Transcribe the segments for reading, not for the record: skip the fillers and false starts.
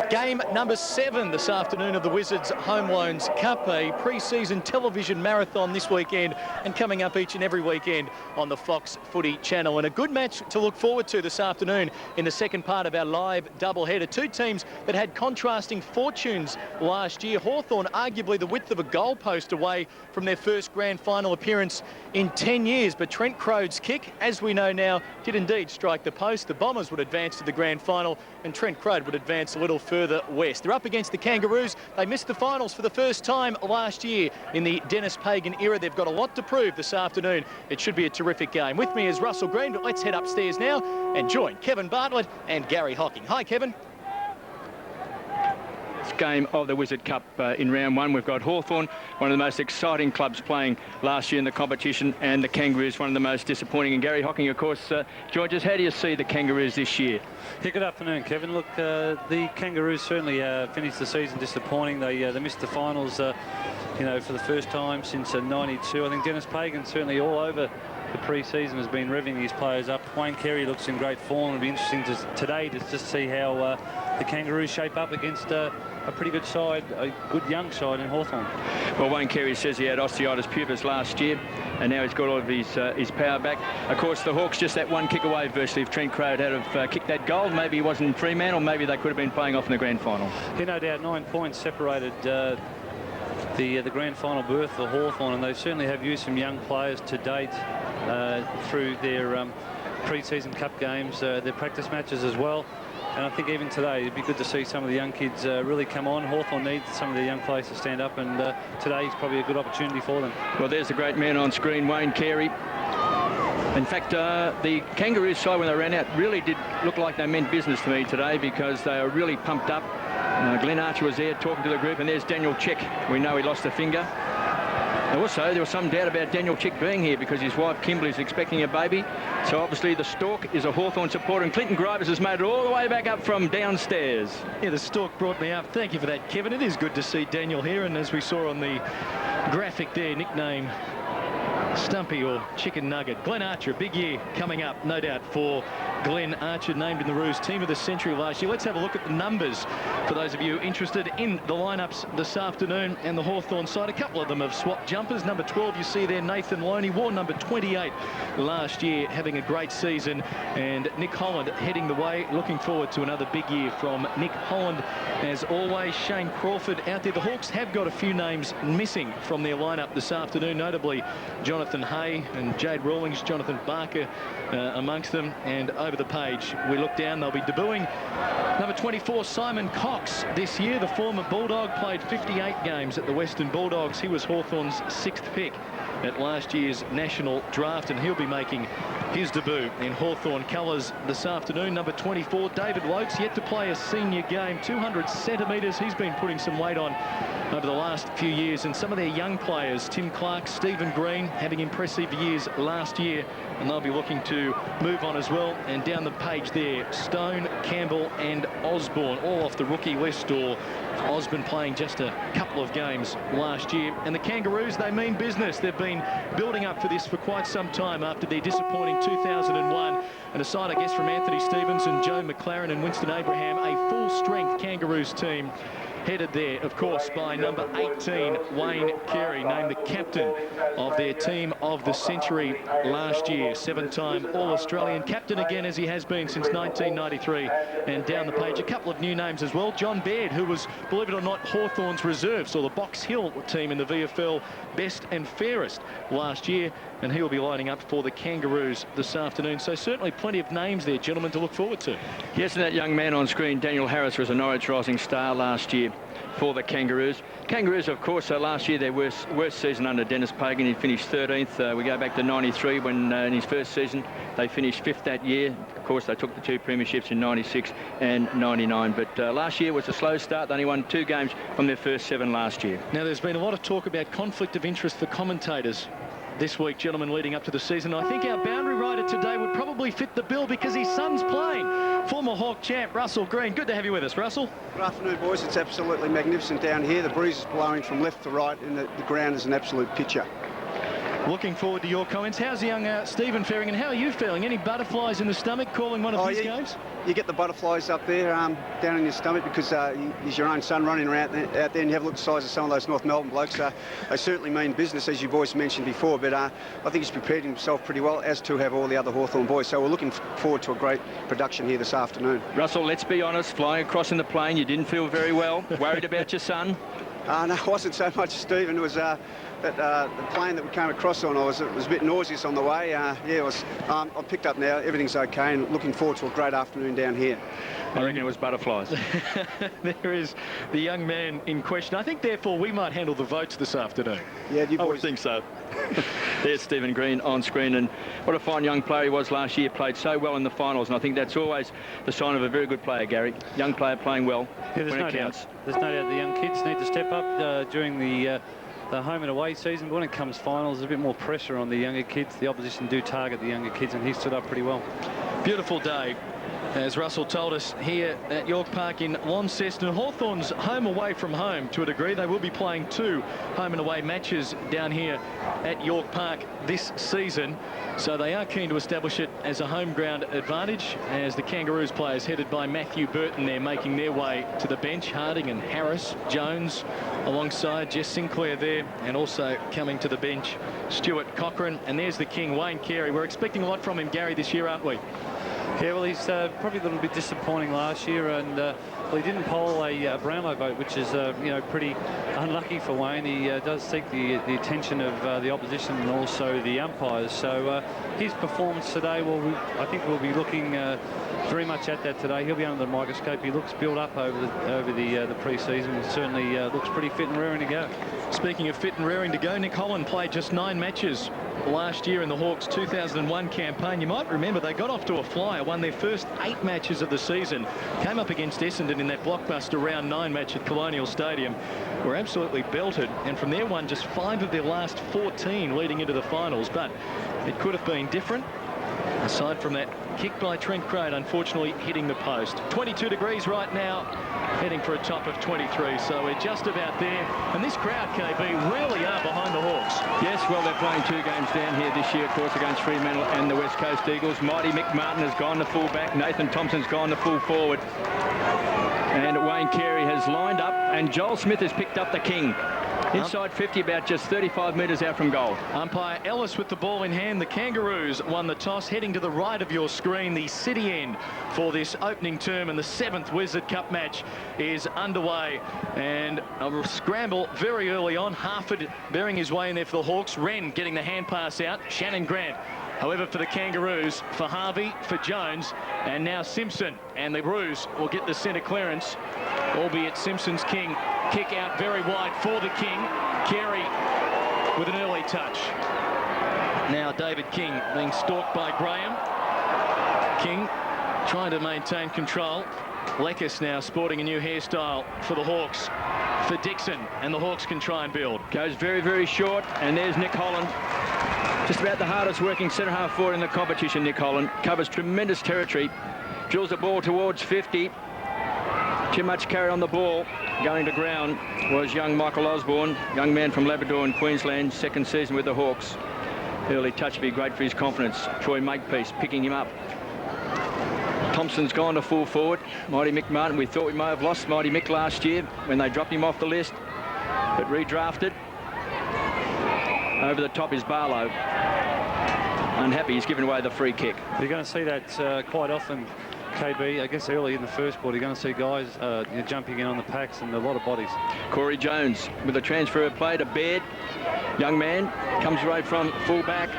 Game number 7 this afternoon of the Wizards Home Loans Cup, a pre-season television marathon this weekend and coming up each and every weekend on the Fox Footy channel. And a good match to look forward to this afternoon in the second part of our live doubleheader. Two teams that had contrasting fortunes last year. Hawthorn arguably the width of a goalpost away from their first grand final appearance in 10 years. But Trent Crode's kick, as we know now, did indeed strike the post. The Bombers would advance to the grand final and Trent Crode would advance a little further west. They're up against the Kangaroos. They missed the finals for the first time last year in the Dennis Pagan era. They've got a lot to prove this afternoon. It should be a terrific game. With me is Russell Green, but let's head upstairs now and join Kevin Bartlett and Gary Hocking. Hi, Kevin. Game of the Wizard Cup in round 1. We've got Hawthorn, one of the most exciting clubs playing last year in the competition, and the Kangaroos, one of the most disappointing. And Gary Hocking, of course, joins us. How do you see the Kangaroos this year? Yeah, good afternoon, Kevin. Look, the Kangaroos certainly finished the season disappointing. They missed the finals, you know, for the first time since '92. I think Dennis Pagan certainly all over the pre-season has been revving these players up. Wayne Carey looks in great form. It'll be interesting today to just see how the Kangaroos shape up against a pretty good side, a good young side in Hawthorn. Well, Wayne Carey says he had osteitis pubis last year, and now he's got all of his power back. Of course, the Hawks just that one kick away virtually. If Trent Crode had have kicked that goal, maybe he wasn't in Fremantle, maybe they could have been playing off in the grand final. Yeah, no doubt, 9 points separated the grand final berth for Hawthorn, and they certainly have used some young players to date through their pre-season cup games, their practice matches as well. And I think even today it'd be good to see some of the young kids really come on. Hawthorn needs some of the young players to stand up, and today is probably a good opportunity for them. Well, there's the great man on screen, Wayne Carey. In fact, the Kangaroos side, when they ran out, really did look like they meant business to me today, because they are really pumped up. Glenn Archer was there talking to the group, and there's Daniel Chick. We know he lost a finger. And also, there was some doubt about Daniel Chick being here because his wife Kimberly is expecting a baby. So obviously the Stork is a Hawthorn supporter, and Clinton Grivers has made it all the way back up from downstairs. Yeah, the Stork brought me up. Thank you for that, Kevin. It is good to see Daniel here, and as we saw on the graphic there, nickname Stumpy or Chicken Nugget. Glenn Archer, a big year coming up, no doubt, for Glenn Archer, named in the Roos Team of the Century last year. Let's have a look at the numbers for those of you interested in the lineups this afternoon. And the Hawthorn side, a couple of them have swapped jumpers. Number 12, you see there, Nathan Loney, wore number 28 last year, having a great season. And Nick Holland heading the way. Looking forward to another big year from Nick Holland. As always, Shane Crawford out there. The Hawks have got a few names missing from their lineup this afternoon, notably Jonathan Hay and Jade Rawlings, Jonathan Barker amongst them. And over the page, we look down, they'll be debuting number 24, Simon Cox, this year. The former Bulldog played 58 games at the Western Bulldogs. He was Hawthorn's 6th pick at last year's national draft, and he'll be making his debut in Hawthorn colours this afternoon. Number 24, David Lotes, yet to play a senior game, 200 centimetres. He's been putting some weight on over the last few years, and some of their young players, Tim Clark, Stephen Green, having impressive years last year, and they'll be looking to move on as well. And down the page there, Stone, Campbell and Osborne, all off the rookie list, or Osborne playing just a couple of games last year. And the Kangaroos, they mean business. They've been building up for this for quite some time after their disappointing 2001. And aside, I guess, from Anthony Stevens and Joe McLaren and Winston Abraham, a full-strength Kangaroos team, headed there, of course, by number 18, Wayne Carey, named the captain of their team of the century last year. 7-time All-Australian, captain again as he has been since 1993. And down the page, a couple of new names as well. John Baird, who was, believe it or not, Hawthorn's reserve, so the Box Hill team in the VFL best and fairest last year, and he will be lining up for the Kangaroos this afternoon. So certainly plenty of names there, gentlemen, to look forward to. Yes, and that young man on screen, Daniel Harris, was a Norwich Rising Star last year for the Kangaroos. Kangaroos, of course, last year their worst season under Dennis Pagan. He finished 13th. We go back to 93 when in his first season they finished 5th that year. Of course, they took the 2 premierships in 96 and 99. But last year was a slow start. They only won 2 games from their first 7 last year. Now, there's been a lot of talk about conflict of interest for commentators this week, gentlemen, leading up to the season. I think our boundary rider today would probably fit the bill because his son's playing. Former Hawk champ Russell Green. Good to have you with us, Russell. Good afternoon, boys. It's absolutely magnificent down here. The breeze is blowing from left to right, and the ground is an absolute picture. Looking forward to your comments. How's the young Stephen faring, and how are you feeling? Any butterflies in the stomach calling one of his games? You get the butterflies up there down in your stomach because he's your own son running around out there, and you have a look at the size of some of those North Melbourne blokes. They certainly mean business, as you boys mentioned before, but I think he's prepared himself pretty well, as to have all the other Hawthorn boys. So we're looking forward to a great production here this afternoon. Russell, let's be honest, flying across in the plane, you didn't feel very well. Worried about your son? No, it wasn't so much Stephen. It was the plane that we came across on. It was a bit nauseous on the way. I'm picked up now. Everything's okay, and looking forward to a great afternoon down here. I reckon it was butterflies. There is the young man in question. I think, therefore, we might handle the votes this afternoon. Yeah, you boys. I would think so. There's Stephen Green on screen, and what a fine young player he was last year. Played so well in the finals, and I think that's always the sign of a very good player, Gary. Young player playing well when it counts. There's no doubt the young kids need to step up during the home and away season. But when it comes finals, there's a bit more pressure on the younger kids. The opposition do target the younger kids, and he stood up pretty well. Beautiful day, as Russell told us, here at York Park in Launceston. Hawthorn's home away from home to a degree. They will be playing 2 home and away matches down here at York Park this season. So they are keen to establish it as a home ground advantage, as the Kangaroos players, headed by Matthew Burton, they're making their way to the bench. Harding and Harris, Jones alongside Jess Sinclair there, and also coming to the bench, Stuart Cochrane. And there's the king, Wayne Carey. We're expecting a lot from him, Gary, this year, aren't we? Yeah, well, he's probably a little bit disappointing last year, and well, he didn't poll a Brownlow vote, which is pretty unlucky for Wayne. He does seek the attention of the opposition and also the umpires. So his performance today, I think we'll be looking very much at that today. He'll be under the microscope. He looks built up over the pre-season, and certainly looks pretty fit and raring to go. Speaking of fit and raring to go, Nick Holland played just 9 matches last year in the Hawks' 2001 campaign. You might remember they got off to a flyer, won their first 8 matches of the season, came up against Essendon in that blockbuster round 9 match at Colonial Stadium, were absolutely belted, and from there won just 5 of their last 14 leading into the finals. But it could have been different, aside from that kick by Trent Crane, unfortunately hitting the post. 22 degrees right now, heading for a top of 23, so we're just about there. And this crowd, KB, really are behind the Hawks. Yes, well, they're playing 2 games down here this year, of course, against Fremantle and the West Coast Eagles. Mighty Mick Martin has gone to full back. Nathan Thompson's gone to full forward. And Wayne Carey has lined up, and Joel Smith has picked up the king. Inside 50, about just 35 metres out from goal. Umpire Ellis with the ball in hand. The Kangaroos won the toss. Heading to the right of your screen, the city end for this opening term, and the 7th Wizard Cup match is underway. And a scramble very early on. Harford bearing his way in there for the Hawks. Wren getting the hand pass out. Shannon Grant. However, for the Kangaroos, for Harvey, for Jones, and now Simpson. And the Roos will get the centre clearance, albeit Simpson's king. Kick out very wide for the king. Carey with an early touch. Now David King being stalked by Graham. King trying to maintain control. Lekis now sporting a new hairstyle for the Hawks. For Dixon, and the Hawks can try and build. Goes very, very short, and there's Nick Holland. Just about the hardest working centre half forward in the competition, Nick Holland. Covers tremendous territory. Drills the ball towards 50. Too much carry on the ball. Going to ground was young Michael Osborne, young man from Labrador in Queensland, 2nd season with the Hawks. Early touch would be great for his confidence. Troy Makepeace picking him up. Thompson's gone to full forward. Mighty Mick Martin, we thought we may have lost Mighty Mick last year when they dropped him off the list, but redrafted. Over the top is Barlow. Unhappy, he's given away the free kick. You're going to see that quite often, KB. I guess early in the first quarter, you're going to see guys jumping in on the packs and a lot of bodies. Corey Jones with a transfer of play to Baird. Young man comes right from full back,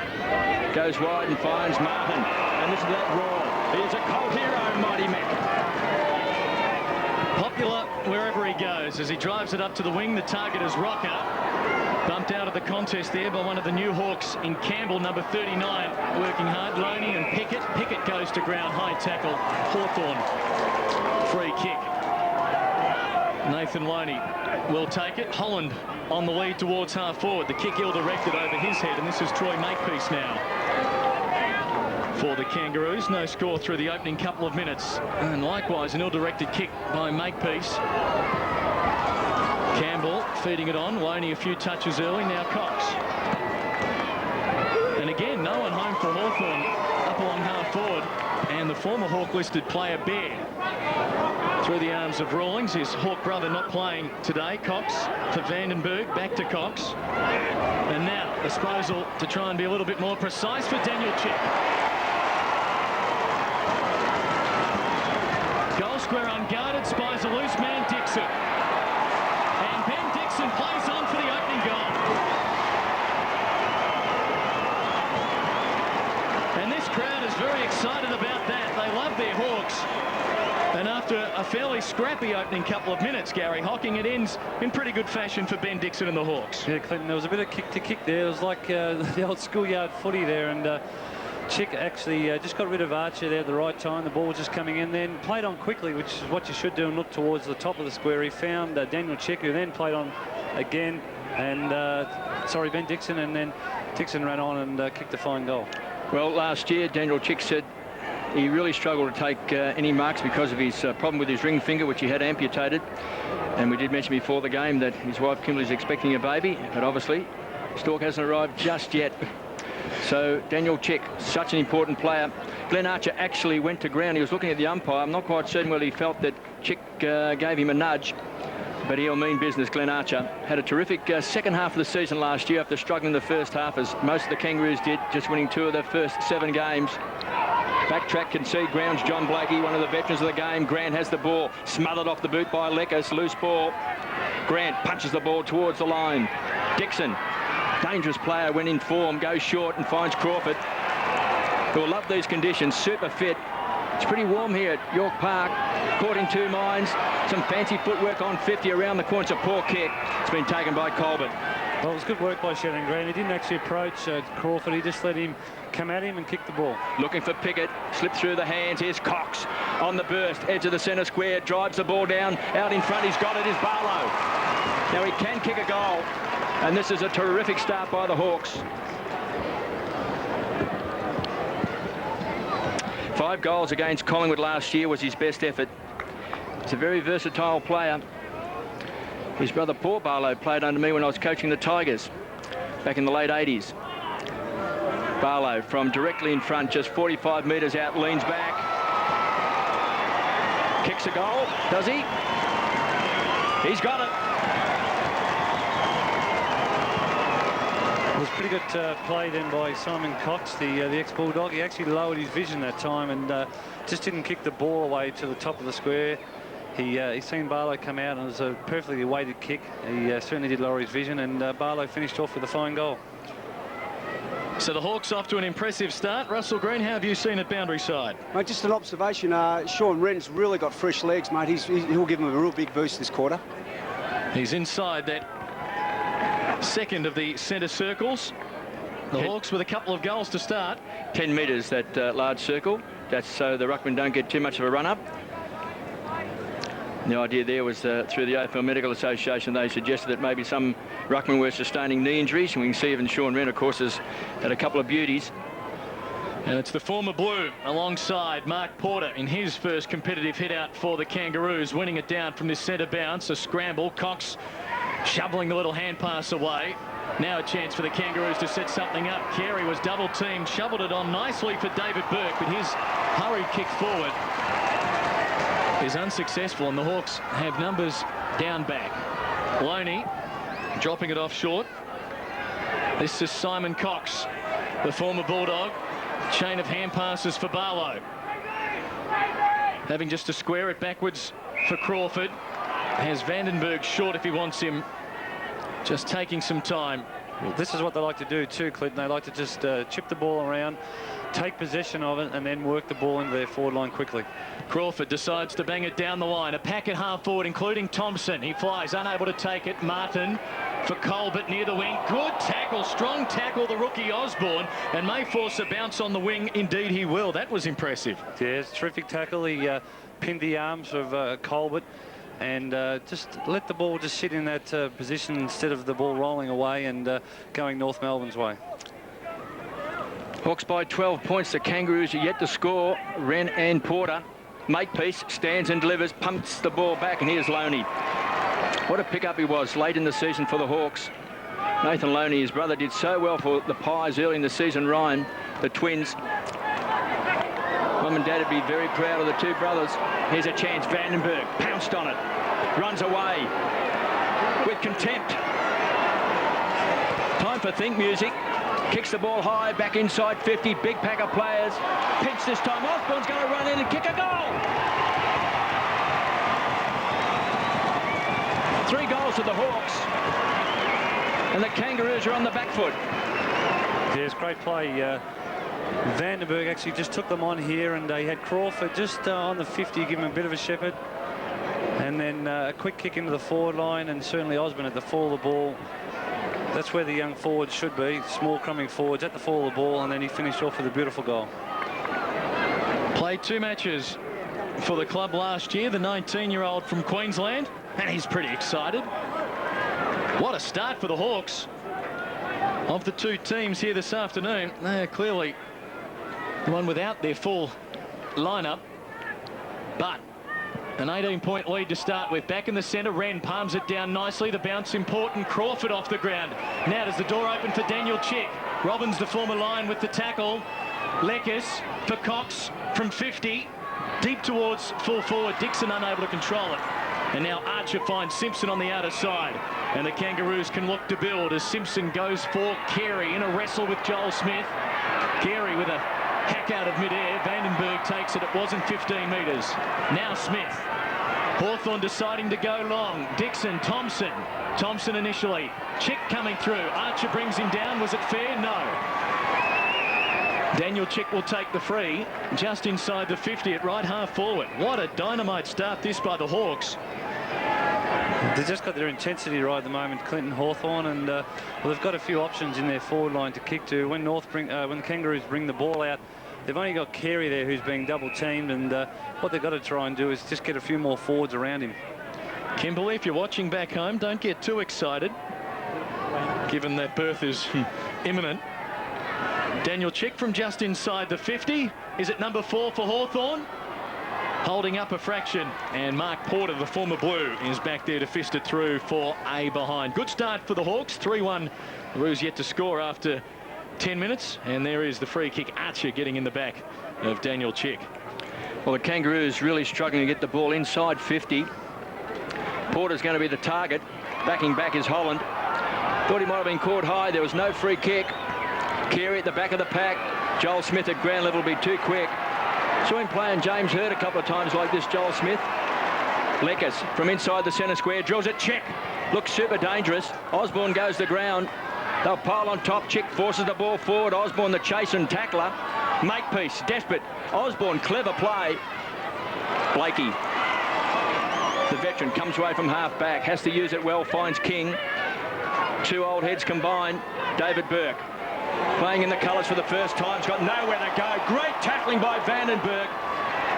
goes wide and finds Martin. And this is that roar. He is a cult hero, Mighty Mick. Popular wherever he goes. As he drives it up to the wing, the target is Rocker. Bumped out of the contest there by one of the new Hawks in Campbell, number 39. Working hard, Loney and Pickett. Pickett goes to ground, high tackle. Hawthorn, free kick. Nathan Loney will take it. Holland on the lead towards half forward. The kick ill-directed over his head, and this is Troy Makepeace now. For the Kangaroos, no score through the opening couple of minutes. And likewise, an ill-directed kick by Makepeace. Campbell feeding it on. Loney a few touches early. Now Cox. Hawthorn up along half forward, and the former Hawk-listed player Bear through the arms of Rawlings. His Hawk brother not playing today. Cox for Vandenberg, back to Cox. And now disposal to try and be a little bit more precise for Daniel Chick. Goal square unguarded, spies a loose man, Dixon. And Ben Dixon plays on for the opening goal. And this crowd is very excited about that. They love their Hawks. And after a fairly scrappy opening couple of minutes, Gary Hocking, it ends in pretty good fashion for Ben Dixon and the Hawks. Yeah, Clinton, there was a bit of kick to kick there. It was like the old schoolyard footy there, and Chick actually just got rid of Archer there at the right time. The ball was just coming in, then played on quickly, which is what you should do, and look towards the top of the square. He found Daniel Chick, who then played on again, and Ben Dixon, and then Dixon ran on and kicked a fine goal. Well, last year, Daniel Chick said he really struggled to take any marks because of his problem with his ring finger, which he had amputated. And we did mention before the game that his wife Kimberly's expecting a baby, but obviously Stork hasn't arrived just yet. So Daniel Chick, such an important player. Glenn Archer actually went to ground. He was looking at the umpire. I'm not quite certain whether he felt that Chick gave him a nudge, but he'll mean business. Glenn Archer had a terrific second half of the season last year after struggling the first half, as most of the Kangaroos did, just winning 2 of their first 7 games. Backtrack, concede grounds, John Blakey, one of the veterans of the game. Grant has the ball, smothered off the boot by Leckers, loose ball. Grant punches the ball towards the line. Dixon, dangerous player when in form, goes short and finds Crawford, who will love these conditions, super fit. It's pretty warm here at York Park. Caught in 2 minds. Some fancy footwork on 50 around the corner. It's a poor kick. It's been taken by Colbert. Well, it was good work by Shannon Grant. He didn't actually approach Crawford. He just let him come at him and kick the ball. Looking for Pickett. Slipped through the hands. Here's Cox on the burst. Edge of the centre square. Drives the ball down. Out in front. He's got it. Is Barlow. Now he can kick a goal. And this is a terrific start by the Hawks. 5 goals against Collingwood last year was his best effort. He's a very versatile player. His brother Paul Barlow played under me when I was coaching the Tigers back in the late 80s. Barlow from directly in front, just 45 metres out, leans back. Kicks a goal, does he? He's got it. It was pretty good play then by Simon Cox, the ex-Bulldog. He actually lowered his vision that time and just didn't kick the ball away to the top of the square. He seen Barlow come out, and it was a perfectly weighted kick. He certainly did lower his vision, and Barlow finished off with a fine goal. So the Hawks off to an impressive start. Russell Green, how have you seen it boundary side? Mate, just an observation. Sean Wren's really got fresh legs, mate. He'll give him a real big boost this quarter. He's inside that second of the centre circles. The Hawks with a couple of goals to start. 10 metres, that large circle. That's so the ruckman don't get too much of a run-up. The idea there was through the AFL Medical Association, they suggested that maybe some ruckmen were sustaining knee injuries, and we can see even Sean Wren, of course, has had a couple of beauties. And it's the former Blue alongside Mark Porter in his first competitive hit out for the Kangaroos, winning it down from this centre bounce. A scramble, Cox shoveling the little hand pass away. Now a chance for the Kangaroos to set something up. Carey was double teamed, shoveled it on nicely for David Burke, but his hurried kick forward is unsuccessful, and the Hawks have numbers down back. Loney dropping it off short. This is Simon Cox, the former Bulldog. Chain of hand passes for Barlow. Having just to square it backwards for Crawford. Has Vandenberg short if he wants him. Just taking some time. Well, this is what they like to do too, Clinton. They like to just chip the ball around, take possession of it, and then work the ball into their forward line quickly. Crawford decides to bang it down the line. A pack at half forward, including Thompson. He flies, unable to take it. Martin for Colbert near the wing. Good tackle, strong tackle, the rookie Osborne, and may force a bounce on the wing. Indeed he will. That was impressive. Yeah, it's a terrific tackle. He pinned the arms of Colbert and just let the ball just sit in that position instead of the ball rolling away and going North Melbourne's way. Hawks by 12 points. The Kangaroos are yet to score. Wren and Porter. Makepeace stands and delivers, pumps the ball back, and here's Loney. What a pickup he was late in the season for the Hawks. Nathan Loney, his brother, did so well for the Pies early in the season. Ryan the twins. Mum and Dad would be very proud of the two brothers. Here's a chance. Vandenberg pounced on it. Runs away with contempt. Time for think music. Kicks the ball high, back inside 50. Big pack of players. Pinch this time. Hawthorn's going to run in and kick a goal. 3 goals to the Hawks. And the Kangaroos are on the back foot. Yeah, it's great play. Vandenberg actually just took them on here, and he had Crawford just on the 50, give him a bit of a shepherd. And then a quick kick into the forward line, and certainly Osborne at the fall of the ball. That's where the young forwards should be, small crumbing forwards at the fall of the ball, and then he finished off with a beautiful goal. Played 2 matches for the club last year, the 19-year-old from Queensland, and he's pretty excited. What a start for the Hawks. Of the 2 teams here this afternoon, they're clearly the one without their full lineup, but an 18-point lead to start with. Back in the centre, Wren palms it down nicely. The bounce important. Crawford off the ground. Now does the door open for Daniel Chick. Robbins, the former Lion, with the tackle. Lekas for Cox from 50. Deep towards full forward. Dixon unable to control it. And now Archer finds Simpson on the outer side. And the Kangaroos can look to build as Simpson goes for Carey in a wrestle with Joel Smith. Carey with a hack out of mid-air. Vandenberg takes it. It wasn't 15 metres. Now Smith. Hawthorn deciding to go long. Dixon, Thompson. Thompson initially. Chick coming through. Archer brings him down. Was it fair? No. Daniel Chick will take the free just inside the 50 at right half forward. What a dynamite start this by the Hawks. They've just got their intensity right at the moment, Clinton, Hawthorn, and well, they've got a few options in their forward line to kick to. When the Kangaroos bring the ball out, they've only got Carey there who's being double teamed, and what they've got to try and do is just get a few more forwards around him. Kimberley, if you're watching back home, don't get too excited, given that berth is imminent. Daniel Chick from just inside the 50. Is it number 4 for Hawthorn? Holding up a fraction, and Mark Porter, the former Blue, is back there to fist it through for a behind. Good start for the Hawks. 3-1. The Roos yet to score after 10 minutes, and there is the free kick. Archer getting in the back of Daniel Chick. Well, the Kangaroos really struggling to get the ball inside 50. Porter's going to be the target. Backing back is Holland. Thought he might have been caught high. There was no free kick. Carey at the back of the pack. Joel Smith at ground level will be too quick. Saw him playing James Hird a couple of times like this, Joel Smith. Lekas from inside the centre square, drills it. Chick looks super dangerous. Osborne goes to the ground. They'll pile on top. Chick forces the ball forward. Osborne, the chase and tackler. Makepeace, desperate. Osborne, clever play. Blakey, the veteran, comes away from half back. Has to use it well, finds King. 2 old heads combined. David Burke playing in the colours for the first time. He's got nowhere to go. Great tackling by Vandenberg.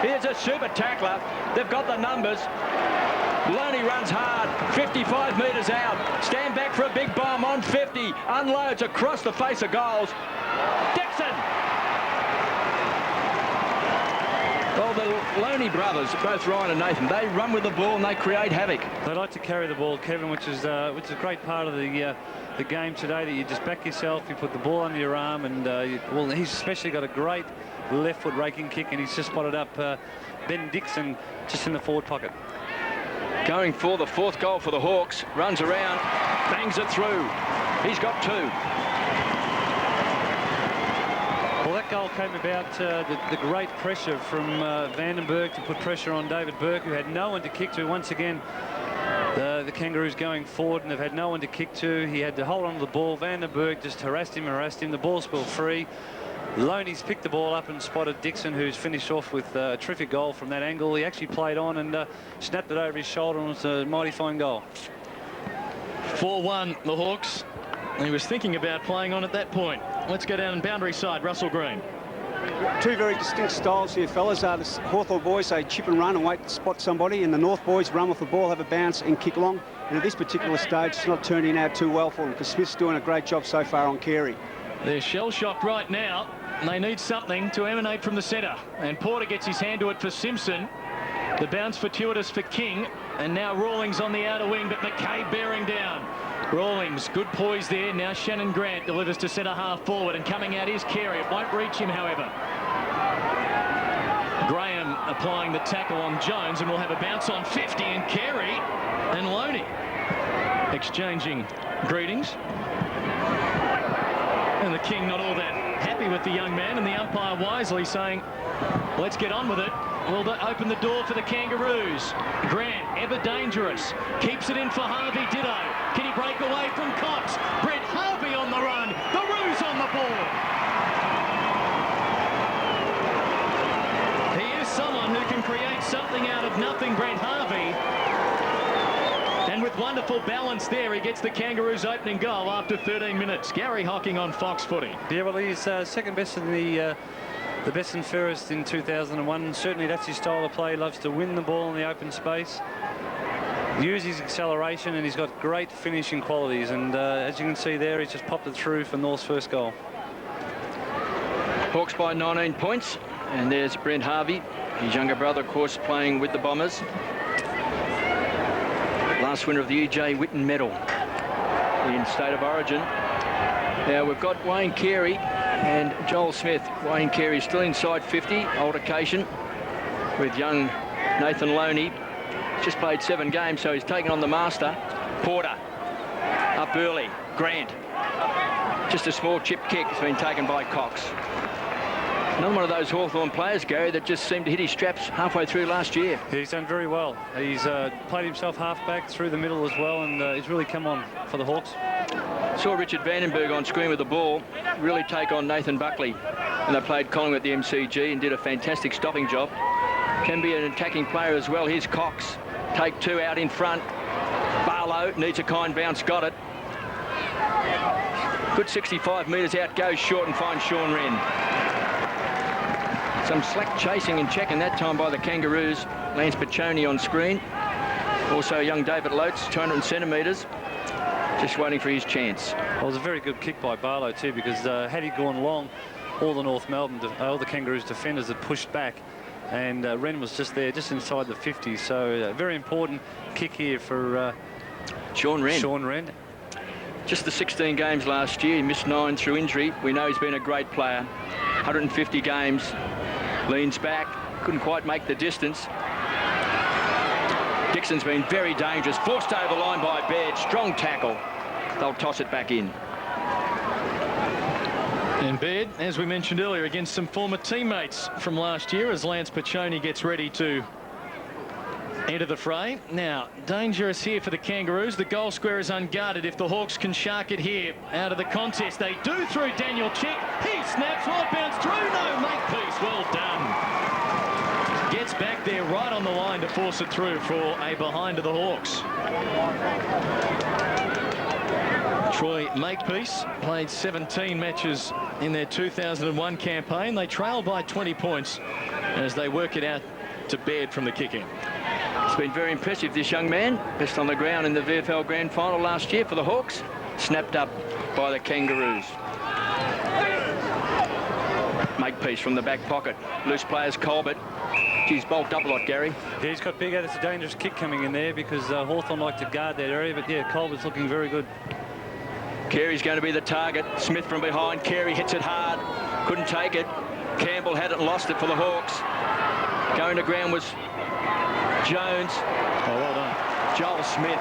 Here's a super tackler. They've got the numbers. Loney runs hard, 55 metres out. Stand back for a big bomb on 50. Unloads across the face of goals. Dixon! Well, the Loney brothers, both Ryan and Nathan, they run with the ball and they create havoc. They like to carry the ball, Kevin, which is a great part of the game today, that you just back yourself, you put the ball under your arm, and well, he's especially got a great left foot raking kick, and he's just spotted up Ben Dixon just in the forward pocket. Going for the 4th goal for the Hawks. Runs around, bangs it through. He's got 2. Well, that goal came about the great pressure from Vandenberg to put pressure on David Burke, who had no one to kick to. Once again, the Kangaroos going forward, and they've had no one to kick to. He had to hold on to the ball. Vandenberg just harassed him. The ball spilled free. Loney's picked the ball up and spotted Dixon, who's finished off with a terrific goal from that angle. He actually played on and snapped it over his shoulder, and it was a mighty fine goal. 4-1, the Hawks. He was thinking about playing on at that point. Let's go down boundary side. Russell Green. 2 very distinct styles here, fellas. The Hawthorn boys, they chip and run and wait to spot somebody, and the North boys run with the ball, have a bounce and kick long. And at this particular stage, it's not turning out too well for them, because Smith's doing a great job so far on Carey. They're shell-shocked right now, and they need something to emanate from the centre. And Porter gets his hand to it for Simpson. The bounce fortuitous for King, and now Rawlings on the outer wing, but McKay bearing down. Rawlings, good poise there. Now Shannon Grant delivers to centre half forward, and coming out is Carey. It won't reach him, however. Graham applying the tackle on Jones, and we'll have a bounce on 50, and Carey and Loney exchanging greetings. And the King not all that happy with the young man, and the umpire wisely saying, let's get on with it. Will open the door for the Kangaroos. Grant, ever dangerous, keeps it in for Harvey Ditto. Can he break away from Cox? Brent Harvey on the run. The Roos on the board. He is someone who can create something out of nothing, Brent Harvey. And with wonderful balance there, he gets the Kangaroos opening goal after 13 minutes. Gary Hocking on Fox Footy. Yeah, well, he's second best in the best and fairest in 2001. Certainly that's his style of play. He loves to win the ball in the open space, use his acceleration, and he's got great finishing qualities. And as you can see there, he's just popped it through for North's first goal. Hawks by 19 points. And there's Brent Harvey, his younger brother, of course, playing with the Bombers. Last winner of the E.J. Whitten Medal in State of Origin. Now we've got Wayne Carey and Joel Smith. Wayne Carey still inside 50, altercation with young Nathan Loney. Just played 7 games, so he's taken on the master. Porter up early. Grant. Just a small chip kick has been taken by Cox. Another one of those Hawthorn players, Gary, that just seemed to hit his straps halfway through last year. He's done very well. He's played himself half-back through the middle as well, and he's really come on for the Hawks. Saw Richard Vandenberg on screen with the ball really take on Nathan Buckley, and they played Collingwood at the MCG and did a fantastic stopping job. Can be an attacking player as well. Here's Cox. Take 2 out in front. Barlow needs a kind bounce, got it. Good 65 metres out, goes short and finds Sean Wren. Some slack chasing and checking that time by the Kangaroos. Lance Piccioni on screen. Also young David Loates, 200 centimetres. Just waiting for his chance. Well, it was a very good kick by Barlow too, because had he gone long, all the North Melbourne, all the Kangaroos defenders had pushed back, and Wren was just there, just inside the 50. So very important kick here for Sean Wren. Sean Wren. Just the 16 games last year. He missed 9 through injury. We know he's been a great player. 150 games. Leans back. Couldn't quite make the distance. Dixon's been very dangerous. Forced over the line by Baird. Strong tackle. They'll toss it back in. And Baird, as we mentioned earlier, against some former teammates from last year as Lance Piccioni gets ready to enter the fray. Now, dangerous here for the Kangaroos. The goal square is unguarded. If the Hawks can shark it here out of the contest, they do through Daniel Chick. He snaps, will it bounce through? No, Makepeace, well done. Gets back there right on the line to force it through for a behind to the Hawks. Troy Makepeace played 17 matches in their 2001 campaign. They trail by 20 points as they work it out to Baird from the kick-in. It's been very impressive, this young man. Best on the ground in the VFL Grand Final last year for the Hawks. Snapped up by the Kangaroos. Makepeace from the back pocket. Loose players, Colbert. He's bulked up a lot, Gary. Yeah, he's got big out. It's a dangerous kick coming in there because Hawthorn like to guard that area. But yeah, Colbert's looking very good. Carey's going to be the target. Smith from behind. Carey hits it hard. Couldn't take it. Campbell had it and lost it for the Hawks. Going to ground was Jones. Oh, well done. Joel Smith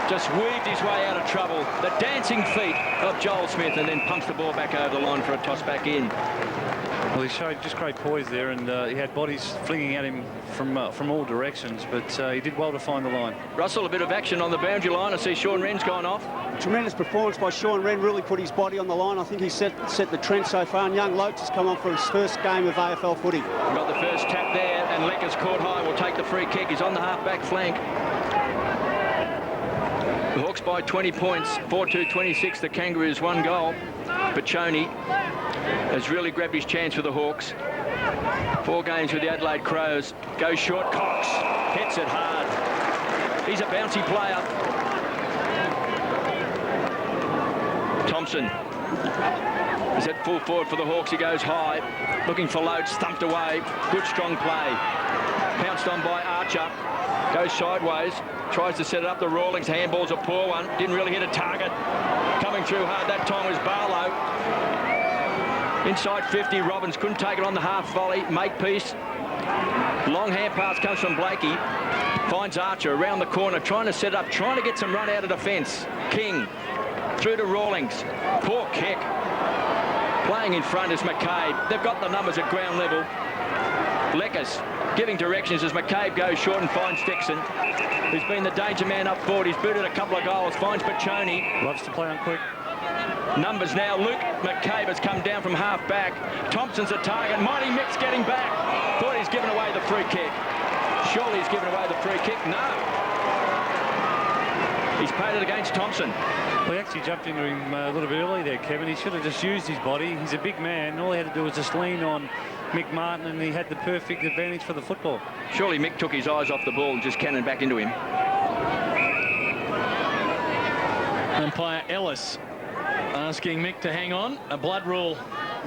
just weaved his way out of trouble. The dancing feet of Joel Smith, and then pumps the ball back over the line for a toss back in. Well, he showed just great poise there, and he had bodies flinging at him from all directions, but he did well to find the line. Russell, a bit of action on the boundary line. I see Sean Wren's gone off. Tremendous performance by Sean Wren, really put his body on the line. I think he set the trend so far, and young Loates has come on for his first game of AFL footy. Got the first tap there, and Lecker's caught high, will take the free kick. He's on the half-back flank. The Hawks by 20 points, 4-2-26. The Kangaroos 1 goal. Piccioni has really grabbed his chance for the Hawks. 4 games with the Adelaide Crows. Goes short, Cox hits it hard. He's a bouncy player. Thompson is at full forward for the Hawks. He goes high, looking for Loates, thumped away. Good strong play. Pounced on by Archer. Goes sideways. Tries to set it up. The Rawlings handball's a poor one. Didn't really hit a target. Coming through hard that time was Barlow. Inside 50, Robbins couldn't take it on the half volley. Makepeace. Long hand pass comes from Blakey. Finds Archer around the corner, trying to set up, trying to get some run out of defence. King through to Rawlings. Poor kick. Playing in front is McCabe. They've got the numbers at ground level. Leckers giving directions as McCabe goes short and finds Dixon, who's been the danger man up forward. He's booted a couple of goals. Finds Pachoni. Loves to play on quick. Numbers now. Luke McCabe has come down from half back. Thompson's a target. Mighty Mick's getting back. Thought he's given away the free kick. Surely he's given away the free kick. No. He's paid it against Thompson. Well, he actually jumped into him a little bit early there, Kevin. He should have just used his body. He's a big man. All he had to do was just lean on Mick Martin, and he had the perfect advantage for the football. Surely Mick took his eyes off the ball and just cannoned back into him. Umpire Ellis asking Mick to hang on. A blood rule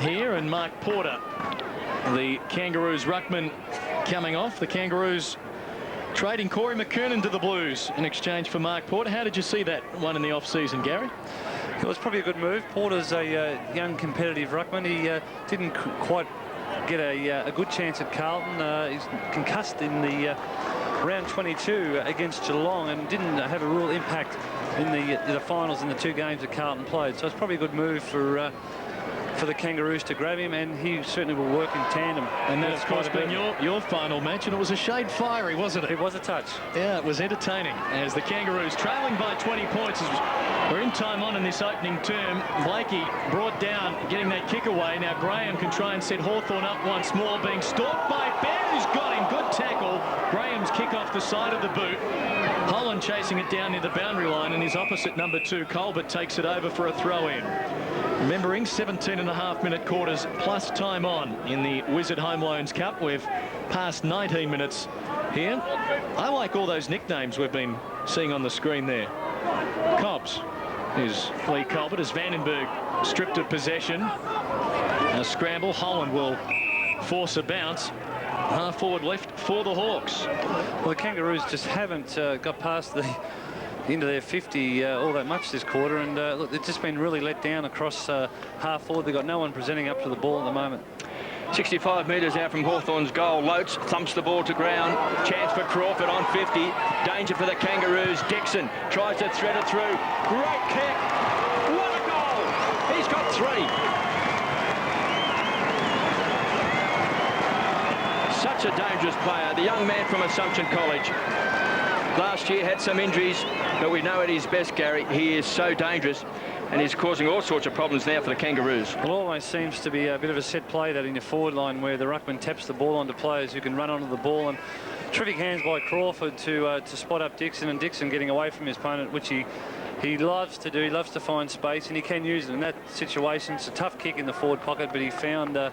here, and Mark Porter, the Kangaroos ruckman, coming off. The Kangaroos trading Corey McKernan to the Blues in exchange for Mark Porter. How did you see that one in the off-season, Gary? It was probably a good move. Porter's a young competitive ruckman. He didn't quite get a good chance at Carlton. He's concussed in the round 22 against Geelong and didn't have a real impact in the finals in the 2 games that Carlton played. So it's probably a good move for the Kangaroos to grab him, and he certainly will work in tandem. And that, of course, been your final match, and it was a shade fiery, wasn't it? It was a touch. Yeah, it was entertaining as the Kangaroos trailing by 20 points. We're in time on in this opening term. Blakey brought down, getting that kick away. Now Graham can try and set Hawthorn up once more, being stalked by Ben, who's got him. Good tackle. Graham's kick off the side of the boot. Holland chasing it down near the boundary line, and his opposite number 2, Colbert, takes it over for a throw-in. Remembering 17.5-minute quarters plus time on in the Wizard Home Loans Cup. We've passed 19 minutes here. I like all those nicknames we've been seeing on the screen there. Cobbs is Lee Colbert as Vandenberg stripped of possession. A scramble. Holland will force a bounce. Half forward left for the Hawks. Well, the Kangaroos just haven't got past into their 50 all that much this quarter, and look, they've just been really let down across half forward. They've got no one presenting up to the ball at the moment. 65 metres out from Hawthorn's goal. Loates thumps the ball to ground. Chance for Crawford on 50. Danger for the Kangaroos. Dixon tries to thread it through. Great kick. What a goal. He's got 3. Such a dangerous player. The young man from Assumption College. Last year had some injuries, but we know at his best, Gary, he is so dangerous, and he's causing all sorts of problems now for the Kangaroos. Well, always seems to be a bit of a set play that in the forward line where the ruckman taps the ball onto players who can run onto the ball, and terrific hands by Crawford to spot up Dixon, and Dixon getting away from his opponent, which he loves to do. He loves to find space, and he can use it in that situation. It's a tough kick in the forward pocket, but he found the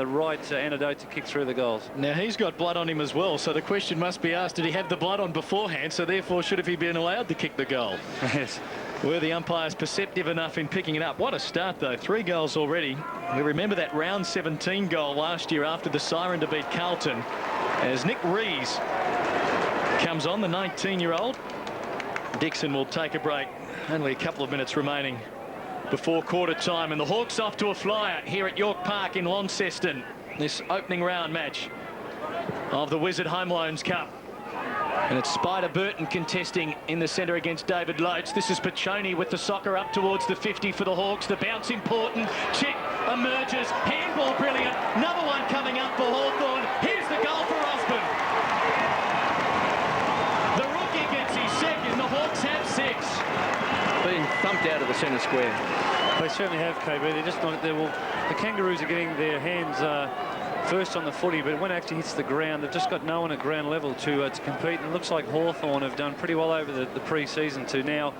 right antidote to kick through the goals. Now he's got blood on him as well, so the question must be asked, did he have the blood on beforehand, so therefore should have he been allowed to kick the goal? Yes. Were the umpires perceptive enough in picking it up? What a start though, 3 goals already. We remember that round 17 goal last year after the siren to beat Carlton, as Nick Rees comes on, the 19-year-old. Dixon will take a break, only a couple of minutes remaining before quarter time, and the Hawks off to a flyer here at York Park in Launceston. This opening round match of the Wizard Home Loans Cup. And it's Spider Burton contesting in the centre against David Loates. This is Pachoni with the soccer up towards the 50 for the Hawks. The bounce important. Chick emerges. Handball brilliant. Another one coming up for Hawthorn. Here's the goal for Osborne. The rookie gets his second. The Hawks have 6. Being thumped out of the centre square. They certainly have, KB. They're just not there. Well, the Kangaroos are getting their hands first on the footy, but when it actually hits the ground, they've just got no one at ground level to compete. And it looks like Hawthorn have done pretty well over the pre-season to now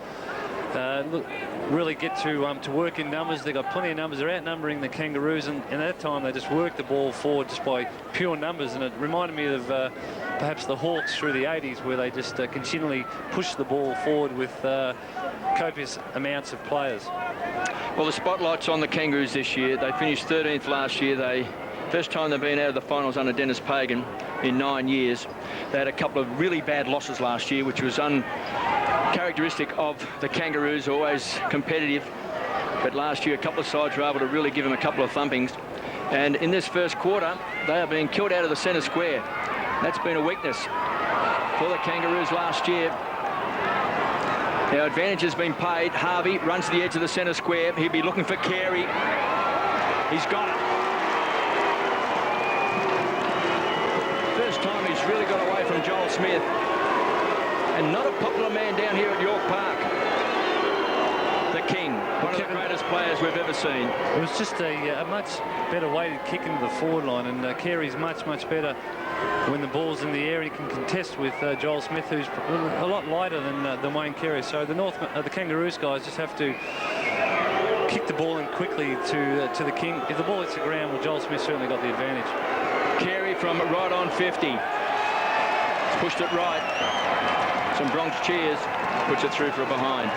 really get to work in numbers. They've got plenty of numbers. They're outnumbering the Kangaroos, and at that time they just worked the ball forward just by pure numbers. And it reminded me of perhaps the Hawks through the 80s, where they just continually pushed the ball forward with copious amounts of players. Well, the spotlight's on the Kangaroos this year. They finished 13th last year. First time they've been out of the finals under Dennis Pagan. in 9 years. They had a couple of really bad losses last year, which was uncharacteristic of the Kangaroos, always competitive. But last year, a couple of sides were able to really give them a couple of thumpings. And in this first quarter, they are being killed out of the centre square. That's been a weakness for the Kangaroos last year. Now, advantage has been paid. Harvey runs to the edge of the centre square. He'll be looking for Carey. He's got it. First time he's really got away from Joel Smith. And not a popular man down here at York Park. The King, one of the greatest players we've ever seen. It was just a much better weighted kick into the forward line, and Carey's much better when the ball's in the air. He can contest with Joel Smith, who's a lot lighter than Wayne Carey. So the Kangaroos guys just have to kick the ball in quickly to the King. If the ball hits the ground, well, Joel Smith certainly got the advantage. Carey from right on 50. He's pushed it right. Some Bronx cheers. Puts it through for a behind.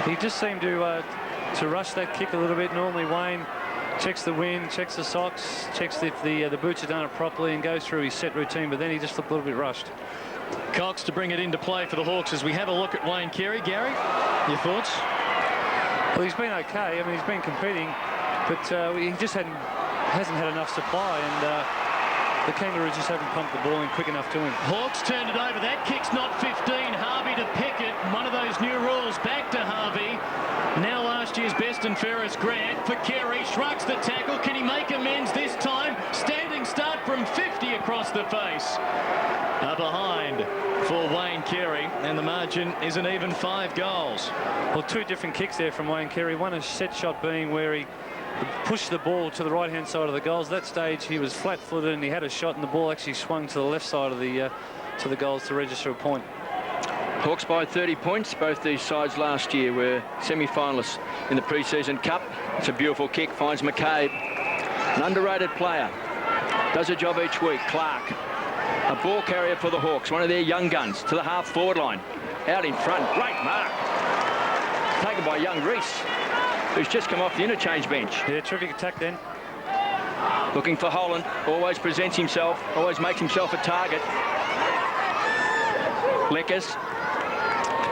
He just seemed to rush that kick a little bit. Normally Wayne checks the wind, checks the socks, checks if the boots have done it properly and goes through his set routine, but then he just looked a little bit rushed. Cox to bring it into play for the Hawks as we have a look at Wayne Carey. Gary, your thoughts? Well, he's been okay. I mean, he's been competing, but he just hasn't had enough supply, and the Kangaroos just haven't pumped the ball in quick enough to him. Hawks turned it over. That kick's not 15. Harvey to Pickett. One of those new rules. Back to Harvey. Now last year's best and fairest Grant for Carey. Shrugs the tackle. Can he make amends this time? Standing start from 50 across the face. A behind for Wayne Carey, and the margin is an even 5 goals. Well, 2 different kicks there from Wayne Carey. One a set shot being where he pushed the ball to the right-hand side of the goals. That stage he was flat-footed and he had a shot, and the ball actually swung to the left side of the to the goals to register a point. Hawks by 30 points. Both these sides last year were semi-finalists in the pre-season cup. It's a beautiful kick, finds McCabe. An underrated player. Does a job each week. Clark, a ball carrier for the Hawks, one of their young guns, to the half-forward line. Out in front, great mark. Taken by young Reese, who's just come off the interchange bench. Yeah, terrific attack then. Looking for Holland, always presents himself, always makes himself a target. Leckers,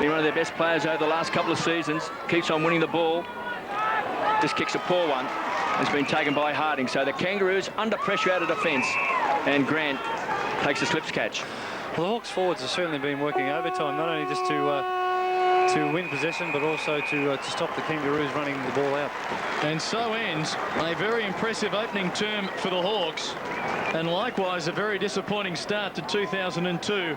been one of their best players over the last couple of seasons, keeps on winning the ball. This kick's a poor one. It's been taken by Harding. So the Kangaroos under pressure out of defence, and Grant takes a slips catch. Well, the Hawks forwards have certainly been working overtime, not only just to win possession, but also to stop the Kangaroos running the ball out. And so ends a very impressive opening term for the Hawks, and likewise a very disappointing start to 2002